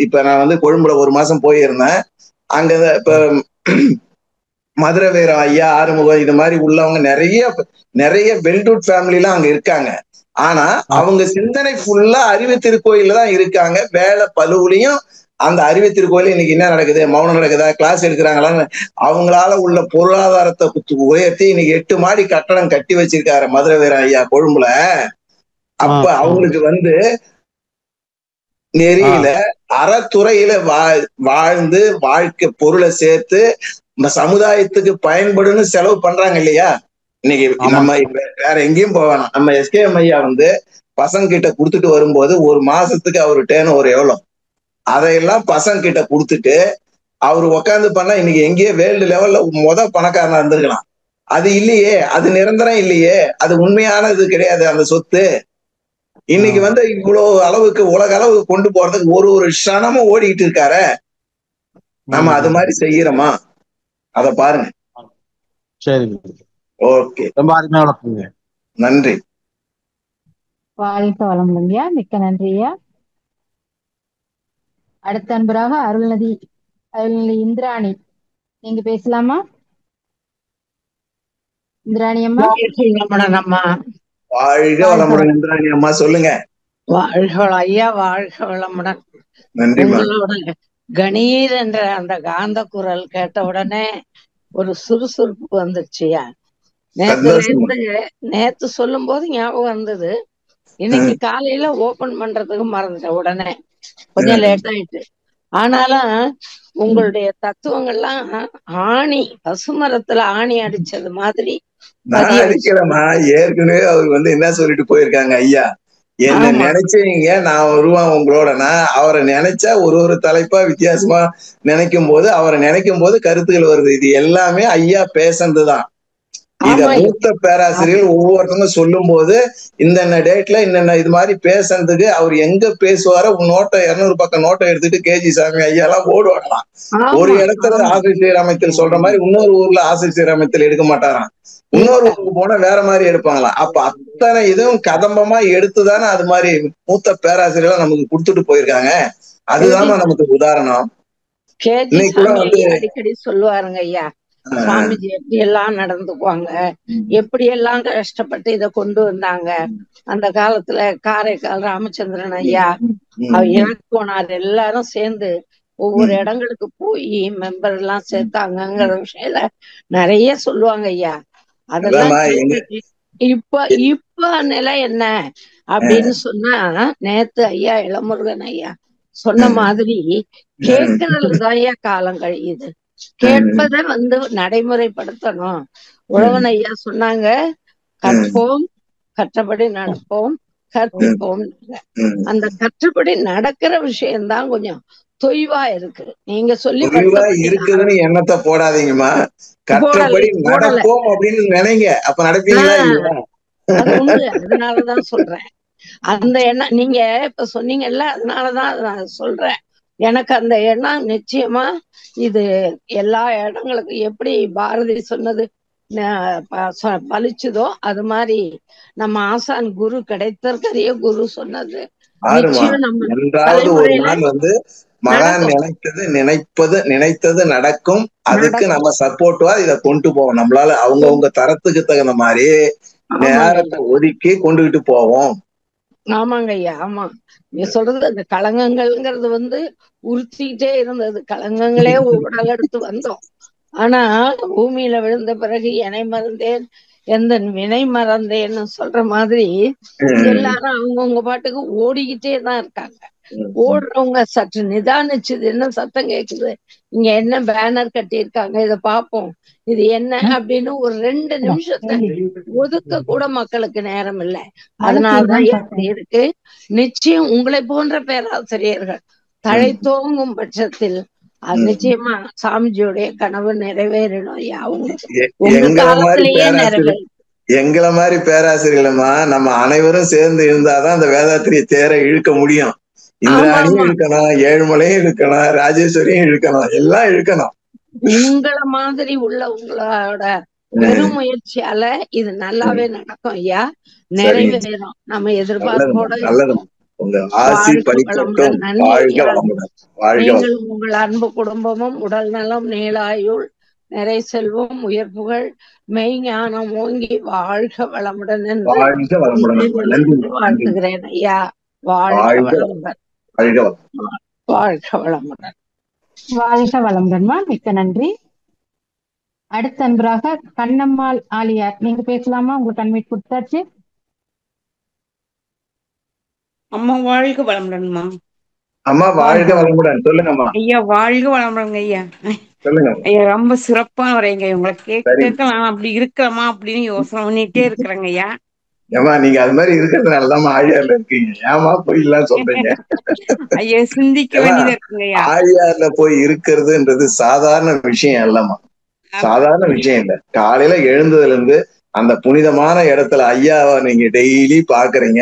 இப்ப நான் வந்து கொழும்புல 1 மாசம் போயிருந்தேன். அங்க இப்ப மதுரை வீரம் ஐயா, ஆறுமுகம் இது மாதிரி உள்ளவங்க நிறைய வெல்டூட் ஃபேமிலி எல்லாம் அங்க இருக்காங்க. ஆனா அவங்க சிந்தனை ஃபுல்லா அறிவு திருக்கோயில தான் இருக்காங்க. வேலை பழுவுலையும் அந்த அறிவு திருக்கோயில இன்னைக்கு என்ன நடக்குது, மௌனம் நடக்குதா, கிளாஸ் எடுக்கிறாங்களான்னு அவங்களால உள்ள பொருளாதாரத்தை உயர்த்தி இன்னைக்கு 8 மாடி கட்டடம் கட்டி வச்சிருக்காரு மதுரை வீரம் ஐயா கொழும்புல. அப்ப அவங்களுக்கு வந்து நெறியில அறத்துறையில வாழ்ந்து வாழ்க்கை பொருளை சேர்த்து சமுதாயத்துக்கு பயன்படுன்னு செலவு பண்றாங்க இல்லையா? இன்னைக்கு நம்ம வேற எங்கேயும் போவேணாம். நம்ம எஸ்கேஎம் ஐயா வந்து பசங்க கிட்ட கொடுத்துட்டு வரும்போது 1 மாசத்துக்கு அவரு டேர்ன் ஓவர் எவ்வளவு, அதையெல்லாம் பசங்க கிட்ட கொடுத்துட்டு அவரு உக்காந்து பண்ணா இன்னைக்கு எங்கேயோ வேர்ல்டு லெவல்ல பணக்காரனா இருந்திருக்கலாம். அது இல்லையே, அது நிரந்தரம் இல்லையே, அது உண்மையானது கிடையாது. அந்த சொத்து இன்னைக்கு வந்து இவ்வளவு அளவுக்கு உலக அளவுக்கு கொண்டு போறதுக்கு ஒரு க்ஷணமும் ஓடிக்கிட்டு இருக்காரு. நம்ம அது மாதிரி செய்யறோமா? அத பாருங்க. சரி, ஓகே, ரொம்ப அருமையா வளர்ப்புங்க. நன்றி. வாழ்க வளமுடன்யா. மிக்க நன்றியா. அடுத்த அன்பராக அருள்நதி இந்திராணி, நீங்க பேசலாமா? இந்திராணி அம்மா. அம்மா வாழ்க வளமுடன். இந்திராணி அம்மா சொல்லுங்க. வாழ்க ஐயா, வாழ்க வளமுடன். நன்றி. உங்களோட கணீர் என்ற அந்த காந்த குரல் கேட்ட உடனே ஒரு சுறுசுறுப்பு வந்துருச்சுயா. நேத்து சொல்லும் போது ஞாபகம் வந்தது. இன்னைக்கு காலையில ஓபன் பண்றதுக்கு மறந்துட்டேன். உடனே கொஞ்சம் லேட் ஆயிட்டு. ஆனாலும் உங்களுடைய தத்துவங்கள்லாம் ஆணி, பசுமரத்துல ஆணி அடிச்சது மாதிரி நான் அடிக்கிறேமா. ஏற்கனவே அவர் வந்து என்ன சொல்லிட்டு போயிருக்காங்க ஐயா, என்ன ஆமா நினைச்சீங்க, நான் வருவேன் உங்களோடனா, அவரை நினைச்சா ஒரு தலைப்பா வித்தியாசமா நினைக்கும் போது, அவரை நினைக்கும் போது கருத்துக்கள் வருது. இது எல்லாமே ஐயா பேசுனதுதான். இத ஆமா ஐயா. மூத்த பேராசிரியர்கள் ஒவ்வொருத்தவங்க சொல்லும் போது, இந்தந்த டேட்ல இன்னென்ன இது மாதிரி பேசுறதுக்கு அவர் எங்க பேசுவாரோ நோட்டை 200 பக்கம் நோட்டை எடுத்துட்டு கேஜி சாமி ஐயா எல்லாம் ஓடுவாங்களாம். ஒரு ஆமா இடத்துல ஆமா ஆசிரியர் சீரமைத்தல் சொல்ற மாதிரி இன்னொரு ஊர்ல ஆசிரியர் சீரமைத்தல் எடுக்க மாட்டாராம். இன்னொரு இருக்காது. ஊருக்கு போனா வேற மாதிரி எடுப்பாங்களாம். அப்ப அத்தனை இதுவும் கதம்பமா எடுத்துதானே அது மாதிரி மூத்த பேராசிரியர்கள் நமக்கு கொடுத்துட்டு போயிருக்காங்க. அதுதான் கேஜி நமக்கு உதாரணம். கேஜி இன்னைக்கு கூட சாமி வந்து ஐயா அடிக்கடி சொல்லுவாருங்க ஐயா, சாமிஜி எப்படி எல்லாம் நடந்துக்குவாங்க, எப்படி எல்லாம் கஷ்டப்பட்டு இத கொண்டு வந்தாங்க. அந்த காலத்துல காரைக்கால் ராமச்சந்திரன் ஐயா, அவர் இறந்து போனார், எல்லாரும் சேர்ந்து ஒவ்வொரு இடங்களுக்கு போய் மெம்பர் எல்லாம் சேர்த்தாங்கிற விஷயத்துல நிறைய சொல்லுவாங்க ஐயா. அதெல்லாம் அதாம்மா கேட்டுட்டு இப்ப இப்ப நிலை என்ன அப்படின்னு சொன்னா, நேத்து ஐயா இளமுருகன் ஐயா சொன்ன மாதிரி கேட்கறதுதான் ஐயா காலம் கழியுது. கேட்பதை நடைமுறைப்படுத்தணும். உழவன் ஐயா சொன்னாங்க, கற்போம் கற்றபடி நடப்போம் கற்பிப்போம். அந்த கற்றபடி நடக்கிற விஷயம்தான் கொஞ்சம் தொய்வா இருக்கு. நீங்க சொல்லி தொய்வா இருக்குதுன்னு எண்ணத்தை போடாதீங்கம்மா. கற்றபடி நடப்போம் அப்படின்னு நினைங்க, அப்ப நடப்பீங்களா இல்லையா? அது உண்டு. அதனாலதான் சொல்றேன். அந்த எண்ணம் நீங்க இப்ப சொன்னீங்கல்ல, அதனாலதான் நான் சொல்றேன். எனக்கு அந்த எண்ணம் நிச்சயமா இது எல்லா இடங்களுக்கும் எப்படி பாரதி சொன்னது பலிச்சுதோ அது மாதிரி நம்ம ஆசான் குரு கிடைத்தற்கரிய குரு சொன்னது நிச்சயம் நம்ம என்றாவது ஒரு நாள் வந்து மகான் நினைத்தது நடக்கும். அதுக்கு நம்ம சப்போர்ட்டா இத கொண்டு போவோம். நம்மளால அவங்கவுங்க தரத்துக்கு தகுந்த மாதிரி நேரத்தை ஒதுக்கி கொண்டுகிட்டு போவோம். ஆமாங்க ஐயா. ஆமா, நீ சொல்றது அந்த களங்கங்கள்ங்கிறது வந்து உறுத்திக்கிட்டே இருந்தது. களங்கங்களே உடல் எடுத்து வந்தோம். ஆனா பூமியில விழுந்த பிறகு எனை மறந்தேன் எந்த வினை மறந்தேன்னு சொல்ற மாதிரி எல்லாரும் அவங்கவுங்க பாட்டுக்கு ஓடிக்கிட்டே தான் இருக்காங்க. ஓடுறவங்க சற்று நிதானிச்சது, என்ன சத்தம் கேக்குது, இங்க என்ன பேனர் கட்டி இருக்காங்க, இத பாப்போம், இது என்ன அப்படின்னு ஒரு 2 நிமிஷத்தை ஒதுக்க கூட மக்களுக்கு நேரம் இல்லை. அதனாலதான் எப்படி இருக்கு. நிச்சயம் உங்களை போன்ற பேராசிரியர்கள் தழைத்தோங்கும் பட்சத்தில் அது நிச்சயமா சாமிஜியோடைய கனவு நிறைவேறணும். உங்க காலத்திலேயே நிறைவேறும். எங்களை மாதிரி பேராசிரியர்களமா நம்ம அனைவரும் சேர்ந்து இருந்தாதான் அந்த வேதாத்திரிய தேரை இழுக்க முடியும். இந்திராணியும் இழுக்கணும், ஏழுமலையும் இழுக்கணும், ராஜேஸ்வரியும் இழுக்கணும், எல்லாம் இழுக்கணும். உங்களை மாதிரி உள்ள உங்களோட பெருமுயற்சியால இது நல்லாவே நடக்கும் ஐயா, நிறைவேறும். நம்ம எதிர்பார்ப்போட உங்க ஆசி படிக்கட்டும். வாழ்க வளமுடன். நீங்களும் உங்கள் அன்பு குடும்பமும் உடல் நலம், நீளாயுள், நிறை செல்வம், உயர் புகழ், மெய்ஞானம் ஓங்கி வாழ்க வளமுடன் என்று வாழ்த்துகிறேன் ஐயா. வாழ்க வளமுடன். வாழ்க வளமுடன். வாழ்க வளமுடன்மா. மிக்க நன்றி. அடுத்த அன்பராக கண்ணம்மாள் ஆலியார், நீங்க பேசலாமா? உங்களுக்கு அன்மைட் கொடுத்தாச்சு. அம்மா வாழ்க வளமுடன்மா. அம்மா வாழ்க வளமுடன். சொல்லுங்கம்மா. ஐயா வாழ்க வளமுடங்க ஐயா. சொல்லுங்க ஐயா. ரொம்ப சிறப்பான வரைங்க. உங்களை கேட்க நான் அப்படி இருக்கிறமா அப்படின்னு யோசனை பண்ணிட்டே இருக்கிறேங்க ஐயா. ஏமா நீங்க அது மாதிரி இருக்கிறதுனாலதான் ஆழியார்ல இருக்கீங்க. ஏமா போய் எல்லாம் சொல்றீங்க? ஐயா சிந்திக்க வேண்டியதா இருக்குங்க. ஆழியார்ல போய் இருக்கிறதுன்றது சாதாரண விஷயம் இல்லம்மா, சாதாரண விஷயம் இல்ல. காலையில எழுந்ததுல இருந்து அந்த புனிதமான இடத்துல ஐயாவை நீங்க டெய்லி பாக்குறீங்க,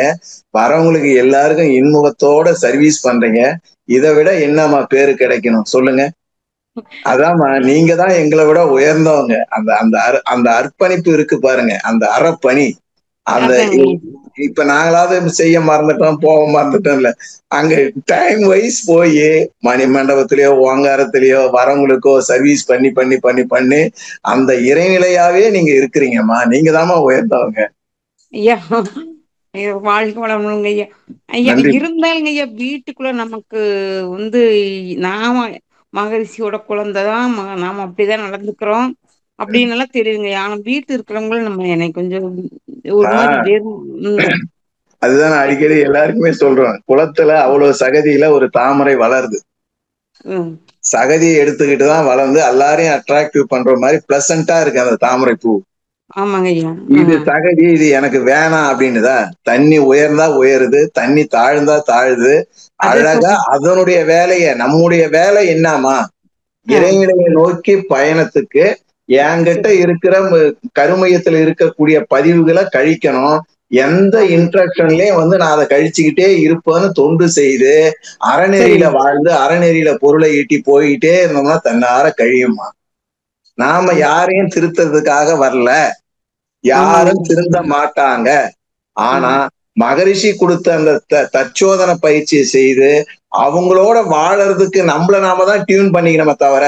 வரவங்களுக்கு எல்லாருக்கும் இன்முகத்தோட சர்வீஸ் பண்றீங்க. இதை விட என்னம்மா பேரு கிடைக்கணும் சொல்லுங்க? அதாம்மா, நீங்க தான் எங்களை விட உயர்ந்தவங்க. அந்த அந்த அந்த அர்ப்பணிப்பு இருக்கு பாருங்க, அந்த அறப்பணி. அந்த இப்ப நாங்களாவது செய்ய மறந்துட்டோம், போக மறந்துட்டோம் இல்ல, அங்க டைம் வைஸ் போய் மணி மண்டபத்திலயோ ஓங்காரத்திலயோ வரவங்களுக்கோ சர்வீஸ் பண்ணி பண்ணி பண்ணி பண்ணி அந்த இறைநிலையாவே நீங்க இருக்கிறீங்கம்மா. நீங்க தாம்மா உயர்ந்தவங்க. ஐயா வாழ்க்கை வளமுங்க ஐயா. ஐயா இருந்தாலுங்க ஐயா, வீட்டுக்குள்ள நமக்கு வந்து நாம மகரிஷியோட குழந்தைதான், நாம அப்படிதான் நடந்துக்கிறோம் அப்படின்னு எல்லாம் தெரியுங்க. ஆனா வீட்டு இருக்கிறவங்களும் நம்ம எனக்கு கொஞ்சம் ஒரு மாதிரி அதுதான் நான் அடிக்கடி எல்லாருக்குமே சொல்றேன். குளத்துல அவ்வளவு சகதியில ஒரு தாமரை வளருது. சகதியை எடுத்துக்கிட்டுதான் வளர்ந்து எல்லாரையும் அட்ராக்டிவ் பண்ற மாதிரி பிளசண்டா இருக்கு அந்த தாமரை பூ. ஆமாங்க ஐயா. இது சகதி, இது எனக்கு வேணாம் அப்படின்னுதா. தண்ணி உயர்ந்தா உயருது, தண்ணி தாழ்ந்தா தாழுது. அழகா அதனுடைய வேலைய, நம்முடைய வேலை என்னமா, இறைநிலையை நோக்கி பயணத்துக்கு என்கிட்ட இருக்கிற கருமையத்துல இருக்கக்கூடிய பதிவுகளை கழிக்கணும். எந்த இன்ட்ராக்ஷன்லயும் நான் அதை கழிச்சுக்கிட்டே இருப்பேன்னு தொண்டு செய்து அறநெறியில வாழ்ந்து அறநெறியில பொருளை ஈட்டி போயிட்டே இருந்தோம்னா தன்னார கழியுமா. நாம யாரையும் திருத்துறதுக்காக வரல, யாரும் திருந்த மாட்டாங்க. ஆனா மகரிஷி கொடுத்த அந்த தற்சோதனை பயிற்சியை செய்து அவங்களோட வாழறதுக்கு நம்மள நாம தான் டியூன் பண்ணிக்கணுமே தவிர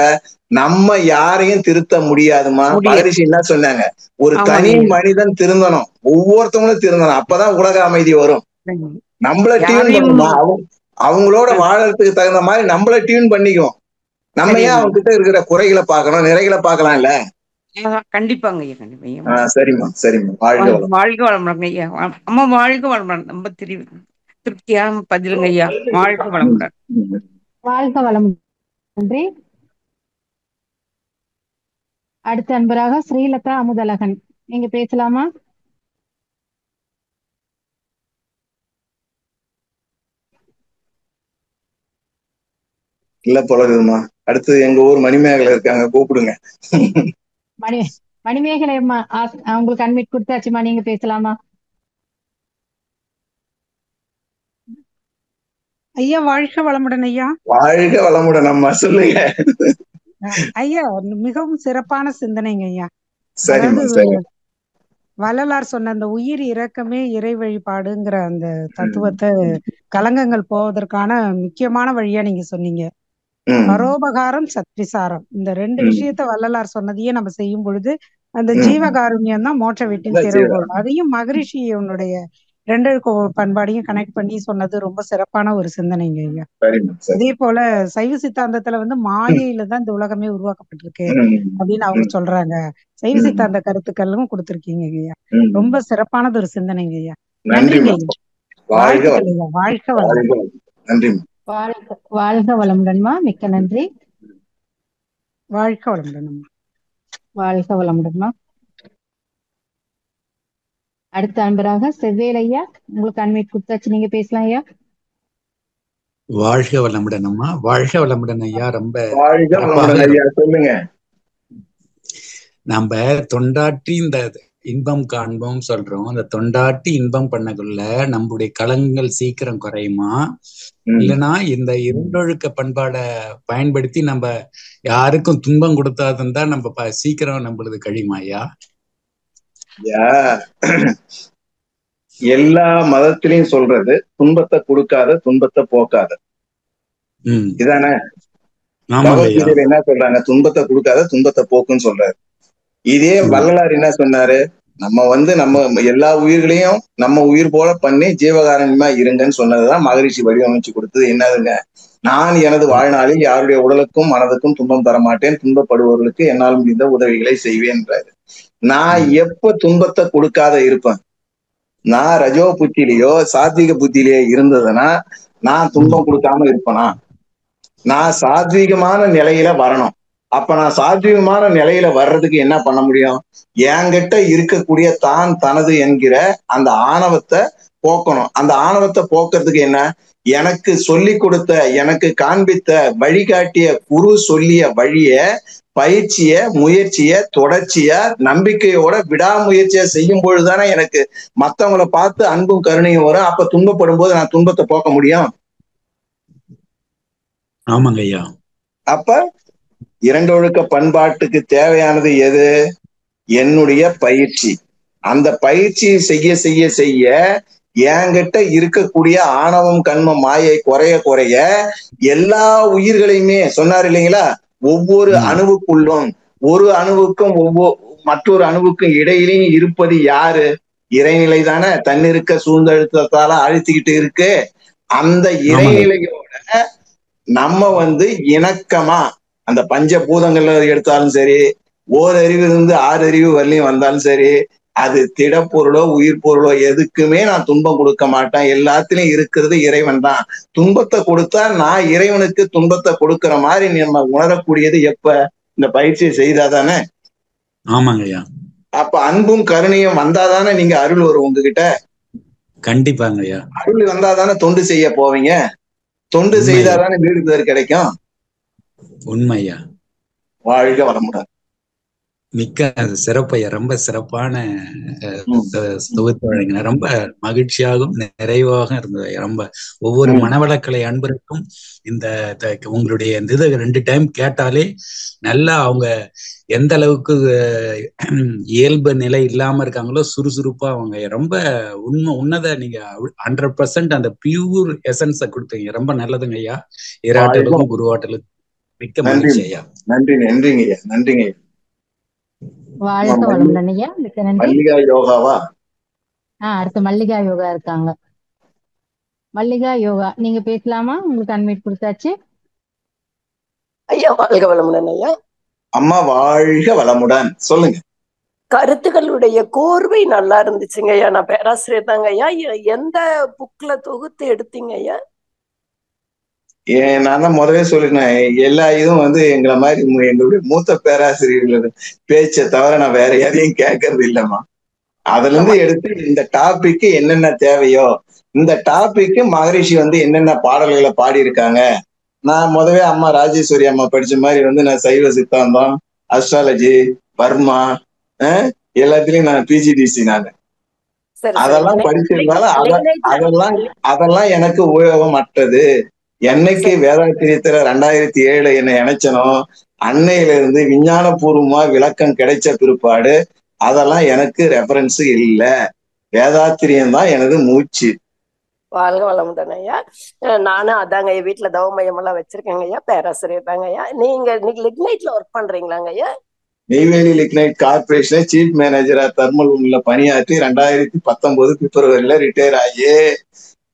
நம்ம யாரையும் திருத்த முடியாதுமா. மகரிஷி என்ன சொன்னாங்க, ஒரு தனி மனிதன் திருந்தணும், ஒவ்வொருத்தவங்களும் திருந்தணும், அப்பதான் உலக அமைதி வரும். நம்மள டியூன் பண்ணணுமா, அவங்களோட வாழறதுக்கு தகுந்த மாதிரி நம்மள டியூன் பண்ணிக்குவோம். நம்ம ஏன் அவங்க கிட்ட இருக்கிற குறைகளை பார்க்கணும், நிறைகளை பார்க்கலாம் இல்ல. கண்டிப்பாங்க ஐயா, கண்டிப்பா. சரிம்மா, சரிம்மா. வாழ்க வளமுடன் ஐயா. அம்மா வாழ்க வளமுடன். ரொம்ப திருப்தியான பதிலுங்க ஐயா. வாழ்க வளமுடன். வாழ்க வளமுடன். நன்றி. அடுத்த அன்பராக ஸ்ரீலதா அமுதழகன், நீங்க பேசலாமா? இல்ல போலதுமா. அடுத்து எங்க ஊர் மணிமேகலை இருக்காங்க, கூப்பிடுங்க. மணிமேகலை அம்மா உங்களுக்கு அன்மிட் கொடுத்தாச்சுமா, நீங்க பேசலாமா? ஐயா வாழ்க வளமுடன் ஐயா. வாழ்க வளமுடன் அம்மா, சொல்லுங்க ஐயா. மிகவும் சிறப்பான சிந்தனைங்க ஐயா. வள்ளலார் சொன்ன அந்த உயிர் இரக்கமே இறை வழிபாடுங்கிற அந்த தத்துவத்தை கலங்கங்கள் போவதற்கான முக்கியமான வழியா நீங்க சொன்னீங்க. பரோபகாரம் சத்விசாரம், இந்த ரெண்டு விஷயத்த வள்ளலார் சொன்னதையே நம்ம செய்யும் பொழுது அந்த ஜீவகாருண்யம் தான் மோட்ச வீட்டின் திறவுகோல். அதையும் மகரிஷியனுடைய 2 பண்பாடையும் கனெக்ட் பண்ணி சொன்னது ரொம்ப சிறப்பான ஒரு சிந்தனைங்க ஐயா. அதே போல சைவ சித்தாந்தத்துல மாயையில தான் இந்த உலகமே உருவாக்கப்பட்டிருக்கு அப்படின்னு அவங்க சொல்றாங்க. சைவ சித்தாந்த கருத்துக்களும் கொடுத்திருக்கீங்க ஐயா. ரொம்ப சிறப்பானது ஒரு சிந்தனைங்க ஐயா. நன்றிங்க ஐயா. வாழ்த்துக்கள் ஐயா. வாழ்க வளமுடன். நன்றி. வாழ்க வளமுடன்மா, மிக்க நன்றி. வாழ்க வளமுடன். வாழ்க வளமுடன்மா. அடுத்த அன்பராக செவ்வேல் ஐயா, உங்களுக்கு அன்மிட் கொடுத்தாச்சு, நீங்க பேசலாம் ஐயா. வாழ்க வளமுடன் அம்மா. வாழ்க வளமுடன் ஐயா. ரொம்ப சொல்லுங்க. நம்ம தொண்டாற்றி இந்த இன்பம் காண்போம் சொல்றோம். அந்த தொண்டாட்டி இன்பம் பண்ணக்குள்ள நம்முடைய களங்கள் சீக்கிரம் குறையுமா, இல்லைன்னா இந்த இரண்டொழுக்க பண்பாடை பயன்படுத்தி நம்ம யாருக்கும் துன்பம் கொடுத்தாதுன்னு தான் நம்ம சீக்கிரம் நம்மளது கழியுமா ஐயா? எல்லா மதத்திலையும் சொல்றது துன்பத்தை கொடுக்காத, துன்பத்தை போக்காத. இதானே பகவத்கீதையில என்ன சொல்றாங்க, துன்பத்தை கொடுக்காத, துன்பத்தை போக்குன்னு சொல்றாரு. இதே வள்ளலார் என்ன சொன்னாரு, நம்ம எல்லா உயிர்களையும் நம்ம உயிர் போல பண்ணி ஜீவகாரண்யமா இருங்கன்னு சொன்னதுதான் மகரிஷி வடிவமைச்சு கொடுத்தது. என்னதுங்க, நான் எனது வாழ்நாளில் யாருடைய உடலுக்கும் மனதுக்கும் துன்பம் தர மாட்டேன், துன்பப்படுபவர்களுக்கு என்னால் முடிந்த உதவிகளை செய்வேன்றாரு. நான் எப்ப துன்பத்தை கொடுக்காத இருப்பேன், நான் ரஜோ புத்திலேயோ சாத்விக புத்திலேயோ இருந்ததுன்னா நான் துன்பம் கொடுக்காம இருப்பேனா? நான் சாத்வீகமான நிலையில வரணும். அப்ப நான் சாத்வீகமான நிலையில வர்றதுக்கு என்ன பண்ண முடியும்? என்கிட்ட இருக்கக்கூடிய தான் தனது என்கிற அந்த ஆணவத்தை போக்கணும். அந்த ஆணவத்தை போக்குறதுக்கு என்ன, எனக்கு சொல்லி கொடுத்த, எனக்கு காண்பித்த, வழிகாட்டிய குரு சொல்லிய வழிய, பயிற்சிய, முயற்சிய, தொடர்ச்சியா நம்பிக்கையோட விடாமுயற்சியா செய்யும் பொழுதுதானே எனக்கு மத்தவங்களை பார்த்து அன்பும் கருணையும் வரும். அப்ப துன்பப்படும் போது நான் துன்பத்தை போக்க முடியும். ஆமாங்க ஐயா. அப்ப இரண்டொழுக்க பண்பாட்டுக்கு தேவையானது எது? என்னுடைய பயிற்சி. அந்த பயிற்சி செய்ய செய்ய செய்ய என்கிட்ட இருக்கக்கூடிய ஆணவம் கண்மம் மாயை குறைய குறைய எல்லா உயிர்களையுமே சொன்னார் இல்லைங்களா, ஒவ்வொரு அணுவுக்குள்ளும், ஒரு அணுவுக்கும் மற்றொரு அணுவுக்கும் இடையிலையும் இருப்பது யாரு? இறைநிலை தானே. தன்னிருக்க சூழ்ந்தழுத்தத்தால அழுத்திக்கிட்டு இருக்கு. அந்த இறைநிலையோட நம்ம இணக்கமா அந்த பஞ்சபூதங்கள்ல எடுத்தாலும் சரி, ஓரறிவு இருந்து 6 அறிவு வரலையும் வந்தாலும் சரி, அது திடப்பொருளோ உயிர் பொருளோ எதுக்குமே நான் துன்பம் கொடுக்க மாட்டேன். எல்லாத்திலையும் இருக்கிறது இறைவன் தான். துன்பத்தை கொடுத்தா நான் இறைவனுக்கு துன்பத்தை கொடுக்கிற மாதிரி நம்ம உணரக்கூடியது எப்ப? இந்த பயிற்சியை செய்தாதானே. ஆமாங்க ஐயா. அப்ப அன்பும் கருணையும் வந்தாதானே நீங்க அருள் வரும் உங்ககிட்ட. கண்டிப்பாங்க ஐயா. அருள் வந்தாதானே தொண்டு செய்ய போவீங்க. தொண்டு உண்மை ஐயா. செய்தாதானே வீடு பேர் கிடைக்கும். உண்மையா. வாழ்க வளமுடன். மிக்க சிறப்பையா, ரொம்ப சிறப்பான தொகுத்து வழங்கின. ரொம்ப மகிழ்ச்சியாகவும் நிறைவாகவும் இருந்தது. ரொம்ப ஒவ்வொரு மனவளக்கலை அன்பருக்கும் இந்த உங்களுடைய இது 2 டைம் கேட்டாலே நல்லா அவங்க எந்த அளவுக்கு இயல்பு நிலை இல்லாம இருக்காங்களோ சுறுசுறுப்பா அவங்க ரொம்ப உன்னத நீங்க 100% அந்த பியூர் எசன்ஸ கொடுத்தீங்க. ரொம்ப நல்லதுங்க ஐயா. இராட்டலுக்கும் குருவாட்டலுக்கும் மிக்க மகிழ்ச்சி ஐயா. நன்றி. நன்றிங்க ஐயா. நன்றிங்க ஐயா. வாழ்க வளமுடன் ஐயா. மிக்க நன்றி. மல்லிகா யோகாவா? அடுத்து மல்லிகா யோகா இருக்காங்க. மல்லிகா யோகா நீங்க பேசலாமா? உங்களுக்கு அன்மியூட் கொடுத்தாச்சு. ஐயா வாழ்க வளமுடன் ஐயா. அம்மா வாழ்க வளமுடன். சொல்லுங்க. கருத்துக்களுடைய கோர்வை நல்லா இருந்துச்சுங்க ஐயா. நான் பேராசிரியர் தாங்க ஐயா. எந்த புக்ல தொகுத்து எடுத்தீங்க ஐயா? நான் தான் முதவே சொல்லினேன், எல்லா இதுவும் எங்களை மாதிரி எங்களுடைய மூத்த பேராசிரியர்கள் பேச்சை தவிர நான் வேற யாரையும் கேட்கறது இல்லம்மா. அதுல இருந்து எடுத்து இந்த டாபிக்கு என்னென்ன தேவையோ, இந்த டாபிக்கு மகரிஷி என்னென்ன பாடல்களை பாடி இருக்காங்க. நான் முதவே அம்மா ராஜேஸ்வரி அம்மா படிச்ச மாதிரி நான் சைவ சித்தாந்தம், அஸ்ட்ராலஜி, பர்மா எல்லாத்துலயும் நான் பிஜிடிசி நான் அதெல்லாம் படிச்சிருந்தாலும் அதெல்லாம் எனக்கு உபயோகமற்றது. என்னைக்கு வேதாத்திரியத்துல 2007 என்னை இணைச்சனோ அன்னையில இருந்து விஞ்ஞானபூர்வமா விளக்கம் கிடைச்ச பிற்பாடு அதெல்லாம் எனக்கு ரெஃபரன்ஸ் இல்ல. வேதாத்திரியம் தான் எனது மூச்சு. வாழ்க வளமுடன் ஐயா. நானும் அதாங்க ஐயா, வீட்டுல தவமயம் எல்லாம் வச்சிருக்கேங்க ஐயா. பேராசிரியர் தாங்க ஐயா. நீங்க லிக்னைட்ல ஒர்க் பண்றீங்களாங்க ஐயா? நெய்வேலி லிக்னைட் கார்பரேஷன்ல சீஃப் மேனேஜரா தெர்மல் ரூம்ல பணியாற்றி 2019 பிப்ரவரியில ரிட்டையர் ஆகி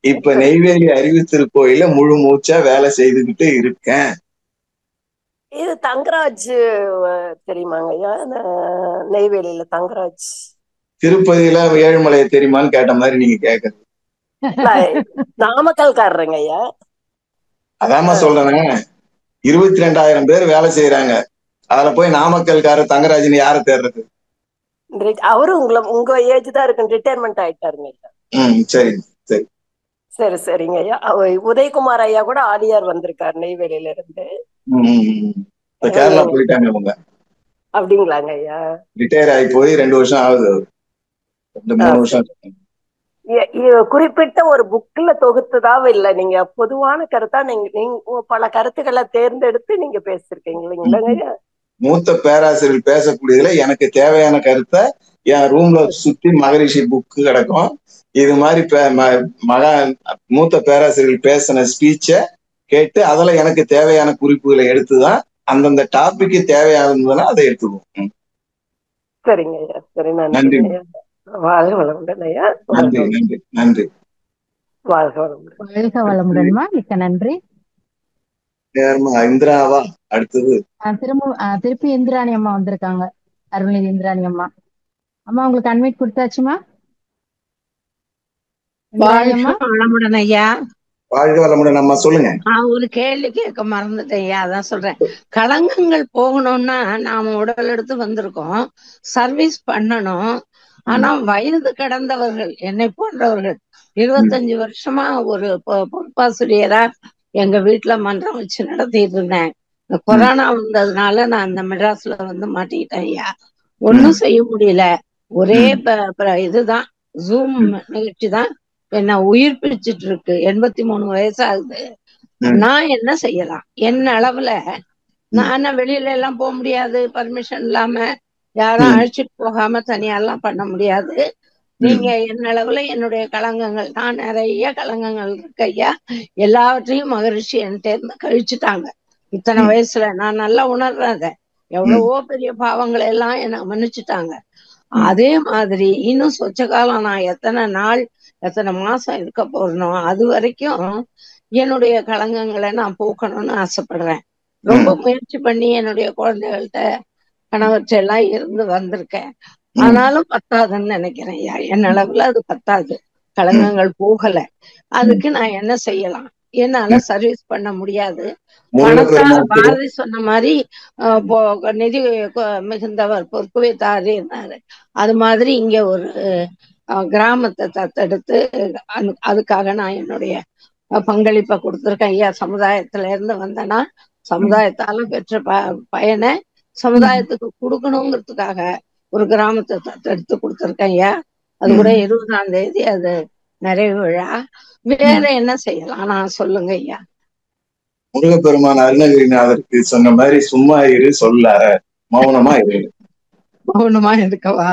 இப்ப நெய்வேலி அறிவு திருக்கோயில முழு மூச்சா வேலை செய்துகிட்டு இருக்கேன். இது தங்கராஜ் தெரியுமாங்க ஐயா? நெய்வேலியில தங்கராஜ். திருப்பதியில ஏழுமலையை தெரியுமான்னு கேட்ட மாதிரி நீங்க கேக்குறது. நாமக்கல்காரருங்க ஐயா. அதாம சொல்றேன், 22,000 பேர் வேலை செய்யறாங்க. அதுல போய் நாமக்கல்கார தங்கராஜன் யார தேர்றது? அவரு உங்க ஏஜ் தான் இருக்கு, ரிட்டையர்மெண்ட் ஆயிட்டாருங்க ஐயா. சரி சரி சரி சரிங்க ஐயா. உதயகுமார் ஐயா கூட ஆலியார் வந்திருக்காரு நெய்வேலியில இருந்து. கேரளா போயிட்டாங்க அவங்க. அப்படிங்களாங்க ஐயா? ரிட்டையர் ஆகி போய் 2 வருஷம் ஆகுது. 2-3 வருஷம். குறிப்பிட்ட ஒரு புக்ல தொகுத்துதான் இல்ல, நீங்க பொதுவான கருத்தா நீங்க பல கருத்துக்களை தேர்ந்தெடுத்து நீங்க பேசிருக்கீங்க இல்லைங்களா? மூத்த பேராசிரியர் பேசக்கூடியதுல எனக்கு தேவையான கருத்தை என் ரூம்ல சுத்தி மகரிஷி புக்கு கிடக்கும். இது மாதிரி மூத்த பேராசிரியர்கள் பேசின ஸ்பீச்ச கேட்டு அதுல எனக்கு தேவையான குறிப்புகளை எடுத்துதான் அந்தந்த டாபிக்கு தேவையானதுன்னா அதை எடுத்துக்குவோம். சரிங்க ஐயா. சரி, நன்றி. வாழ்க வளமுடன் ஐயா. நன்றி நன்றி நன்றி. வாழ்க வளமுடன். வாழ்க வளமுடன்மா. மிக்க நன்றி. இந்திராவா அடுத்தது? திருப்பி இந்திராணி அம்மா வந்திருக்காங்க. அருள்நிதி இந்திராணி அம்மா. அம்மா உங்களுக்கு அன்வைட் கொடுத்தாச்சுமா? வளமுடன் ஐயா. வாழ்க வளமுடன் அம்மா. சொல்லுங்க. ஒரு கேள்வி கேட்க மறந்துட்டேன் ஐயா, அதான் சொல்றேன். களங்கங்கள் போகணும்னா நாம உடல் எடுத்து வந்திருக்கோம், சர்வீஸ் பண்ணணும். ஆனா வயது கடந்தவர்கள் என்னை போன்றவர்கள் 25 வருஷமா ஒரு பொறுப்பாசிரியரா எங்க வீட்டுல மன்றம் வச்சு நடத்திட்டு இருந்தேன். இந்த கொரோனா வந்ததுனால நான் இந்த மெட்ராஸ்ல மாட்டிக்கிட்டேன் ஐயா. ஒன்னும் செய்ய முடியல. ஒரே இதுதான் ஜூம் நிகழ்ச்சி தான் என்ன உயிர் பிடிச்சிட்டு இருக்கு. 83 வயசு ஆகுது. நான் என்ன செய்யலாம்? என்ன அளவுல நான் வெளியில எல்லாம் போக முடியாது, பர்மிஷன் இல்லாம யாரும் அழைச்சிட்டு போகாம தனியாலாம் பண்ண முடியாது. நீங்க என்ன அளவுல என்னுடைய களங்கங்கள், நான் நிறைய களங்கங்கள் இருக்கு ஐயா, எல்லாவற்றையும் மகரிஷி என்கிட்ட கழிச்சுட்டாங்க. இத்தனை வயசுல நான் நல்லா உணர்றத, எவ்வளவோ பெரிய பாவங்களை எல்லாம் என்ன மன்னிச்சுட்டாங்க. அதே மாதிரி இன்னும் சொச்ச காலம் நான் எத்தனை நாள் எத்தனை மாசம் இருக்க போறனோ அது வரைக்கும் என்னுடைய களங்கங்களை நான் போக்கணும்னு ஆசைப்படுறேன். ரொம்ப முயற்சி பண்ணி என்னுடைய குழந்தைகள்கிட்ட கணவற்ற எல்லாம் இருந்து வந்திருக்கேன். ஆனாலும் பத்தாதுன்னு நினைக்கிறேன் ஐயா. என் அளவுல அது பத்தாது, களங்கங்கள் போகல. அதுக்கு நான் என்ன செய்யலாம்? என்னால சர்வீஸ் பண்ண முடியாது. பணத்தால பாரதி சொன்ன மாதிரி நிதி மிகுந்தவர் பொறுப்புவே தாரினாரு. அது மாதிரி இங்க ஒரு கிராமத்தை தத்தெடுத்து அதுக்காக நான் என்னுடைய பங்களிப்பை கொடுத்துருக்கேன். ஐயா, சமுதாயத்துல இருந்து வந்தேன்னா சமுதாயத்தால பெற்ற பயனை சமுதாயத்துக்கு கொடுக்கணுங்கிறதுக்காக ஒரு கிராமத்தை தத்தெடுத்து கொடுத்துருக்கேன் ஐயா. அது கூட 20ஆம் தேதி அது நிறைவு விழா. வேற என்ன செய்யலாம் நான் சொல்லுங்க ஐயா. முருகப்பெருமான் அருணகிரிநாதருக்கு சொன்ன மாதிரி சும்மா இரு சொல்லார, மௌனமா இரு. மௌனமா இருக்கவா?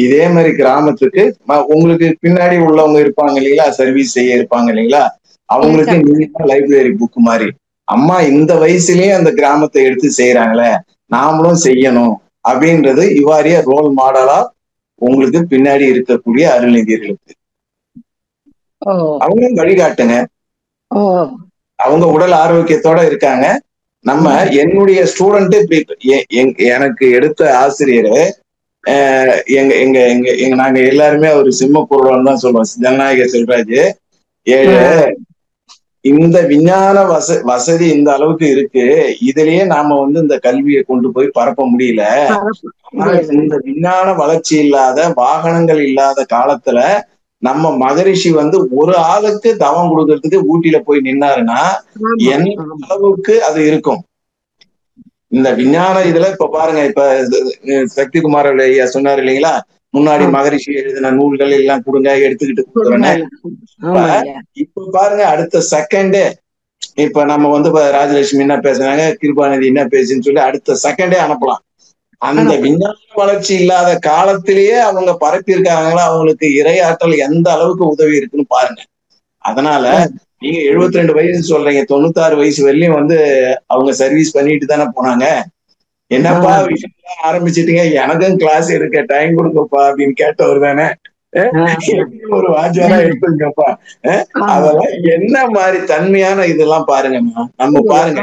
இதே மாதிரி கிராமத்துக்கு உங்களுக்கு பின்னாடி உள்ளவங்க இருப்பாங்க இல்லைங்களா, சர்வீஸ் செய்ய இருப்பாங்க இல்லைங்களா, அவங்களுக்கு நீங்க லைப்ரரி புக் மாதிரி, அம்மா இந்த வயசுலயே அந்த கிராமத்தை எடுத்து செய்யறாங்களே நாமளும் செய்யணும் அப்படின்றது இவ்வாறிய ரோல் மாடலா உங்களுக்கு பின்னாடி இருக்கக்கூடிய அருள்நிதியர்களுக்கு அவங்க வழிகாட்டுங்க. அவங்க உடல் ஆரோக்கியத்தோட இருக்காங்க. நம்ம என்னுடைய ஸ்டூடெண்ட் எனக்கு எடுத்த ஆசிரியர் எங்க எங்க எங்க எங்க நாங்க எல்லாருமே ஒரு சிம்ம பொருளம் தான் சொல்லுவோம், ஜனநாயக செல்வராஜ். இந்த விஞ்ஞான வசதி இந்த அளவுக்கு இருக்கு, இதுலயே நாம இந்த கல்வியை கொண்டு போய் பரப்ப முடியல. இந்த விஞ்ஞான வளர்ச்சி இல்லாத, வாகனங்கள் இல்லாத காலத்துல நம்ம மகரிஷி ஒரு ஆளுக்கு தவம் கொடுக்கறதுக்கு ஊட்டியில போய் நின்னாருன்னா எந்த அளவுக்கு அது இருக்கும். இந்த விஞ்ஞான இதுல இப்ப பாருங்க, இப்ப சக்திகுமார் ஐயா சொன்னாரு இல்லைங்களா, முன்னாடி மகரிஷி எழுதின நூல்கள் எல்லாம் கொடுங்க எடுத்துக்கிட்டு கொடுக்குறேன்னு. இப்ப பாருங்க, அடுத்த செகண்டே இப்ப நம்ம ராஜலட்சுமி என்ன பேசுறாங்க, கிருபாநிதி என்ன பேசுன்னு சொல்லி அடுத்த செகண்டே அனுப்பலாம். அந்த விஞ்ஞான வளர்ச்சி இல்லாத காலத்திலேயே அவங்க பரப்பியிருக்காங்களா, அவங்களுக்கு இறையாற்றல் எந்த அளவுக்கு உதவி இருக்குன்னு பாருங்க. அதனால நீங்க 72 வயசு சொல்றீங்க, 96 வயசு வரையிலும் அவங்க சர்வீஸ் பண்ணிட்டு தானே போனாங்க. என்னப்பா விஷயம் ஆரம்பிச்சிட்டீங்க, எனக்கும் கிளாஸ் எடுக்க டைம் கொடுங்கப்பா அப்படின்னு கேட்டவர் தானே, ஒரு வாஜாரா எடுத்துங்கப்பா. அதெல்லாம் என்ன மாதிரி தன்மையான இதெல்லாம் பாருங்கம்மா. நம்ம பாருங்க,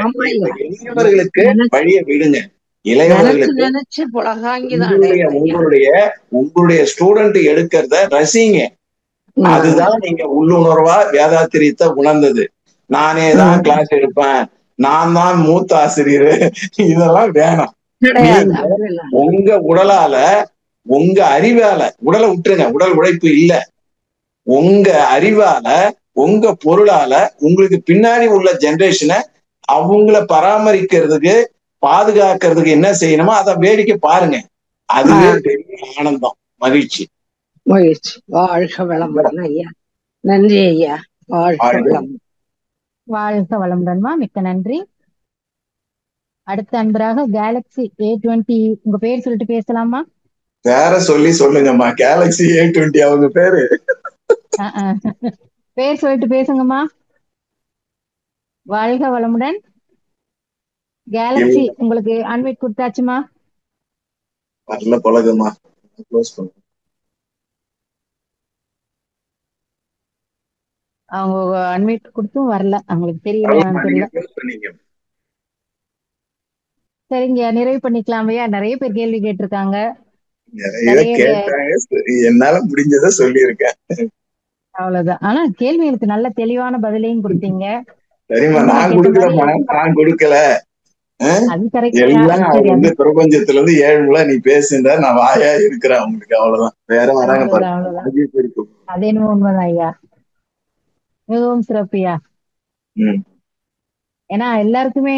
இளையவர்களுக்கு வழியை விடுங்க. இளையவர்களுக்கு உங்களுடைய ஸ்டூடெண்ட் எடுக்கிறத ரசிங்க. அதுதான் நீங்க உள்ளுணர்வா வேதாத்திரியத்தை உணர்ந்தது. நானே தான் கிளாஸ் எடுப்பேன், நான் தான் மூத்த ஆசிரியர், இதெல்லாம் வேணாம். உங்க உடலால, உங்க அறிவால, உடலை விட்டுருங்க, உடல் உழைப்பு இல்ல, உங்க அறிவால, உங்க பொருளால உங்களுக்கு பின்னாடி உள்ள ஜெனரேஷனை அவங்கள பராமரிக்கிறதுக்கு, பாதுகாக்கிறதுக்கு என்ன செய்யணுமோ அதை வேடிக்கை பாருங்க. அதுவே பெரிய ஆனந்தம், மகிழ்ச்சி. மகிழ்ச்சி. வாழ்க வளமுடன் ஐயா. நன்றி ஐயா. வாழ்க வளம். வாழ்க வளமுடன்மா, மிக்க நன்றி. அடுத்த அன்பராக கேலக்ஸி A20, உங்க பேர் சொல்லிட்டு பேசலாமா? பேர சொல்லி சொல்லுங்கம்மா. கேலக்ஸி A20 அவங்க பேரு. பேர் சொல்லிட்டு பேசுங்கம்மா. வாழ்க வளமுடன். கேலக்ஸி உங்களுக்கு அன்வைட் கொடுத்தாச்சுமா? வரல பழகமா, க்ளோஸ் பண்ணு. அவங்க அன்வைட் கொடுத்தும் வரல, அவங்களுக்கு தெரியல. சரிங்க, நிறைவு பண்ணிக்கலாம் ஐயா. நிறைய பேர் கேள்வி கேட்டிருக்காங்க. என்னால முடிஞ்சதை சொல்லி இருக்கேன், அவ்வளவுதான். ஆனா கேள்விகளுக்கு நல்ல தெளிவான பதிலையும் கொடுத்தீங்க. சரிம்மா, நான் கொடுக்கலமா, நான் கொடுக்கல. எல்லாம் பிரபஞ்சத்துல இருந்து 7 முறை நீ பேசுன்ற, நான் வாயா இருக்கிறேன் உங்களுக்கு, அவ்வளவுதான். வேற வராங்க. அதே உண்மைதான் ஐயா, மிகவும் சிறப்பியா. ஏன்னா எல்லாருக்குமே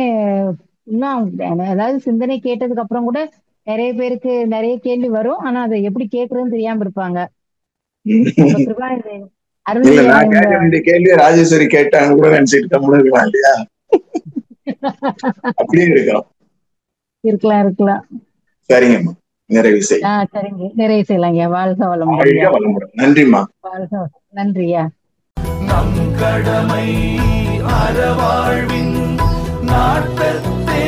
இன்னும் அதாவது சிந்தனை கேட்டதுக்கு அப்புறம் கூட நிறைய பேருக்கு நிறைய கேள்வி வரும். ஆனா அதை எப்படி கேட்கறதுன்னு தெரியாம இருப்பாங்க. கேள்வி ராஜேஸ்வரி கேட்டாங்க கூட நினைச்சிட்டு முடிக்கலாம் இல்லையா? அப்படியே இருக்கலாம். சரிங்கம்மா, நிறைவு செய்ய. சரிங்க, நிறைவு செய்யலாங்க. வாழ்க வளமுடன். நன்றிம்மா. வாழ்க நன்றியா. நம் கடமை அறவாழ்வின் நாட்டத்தே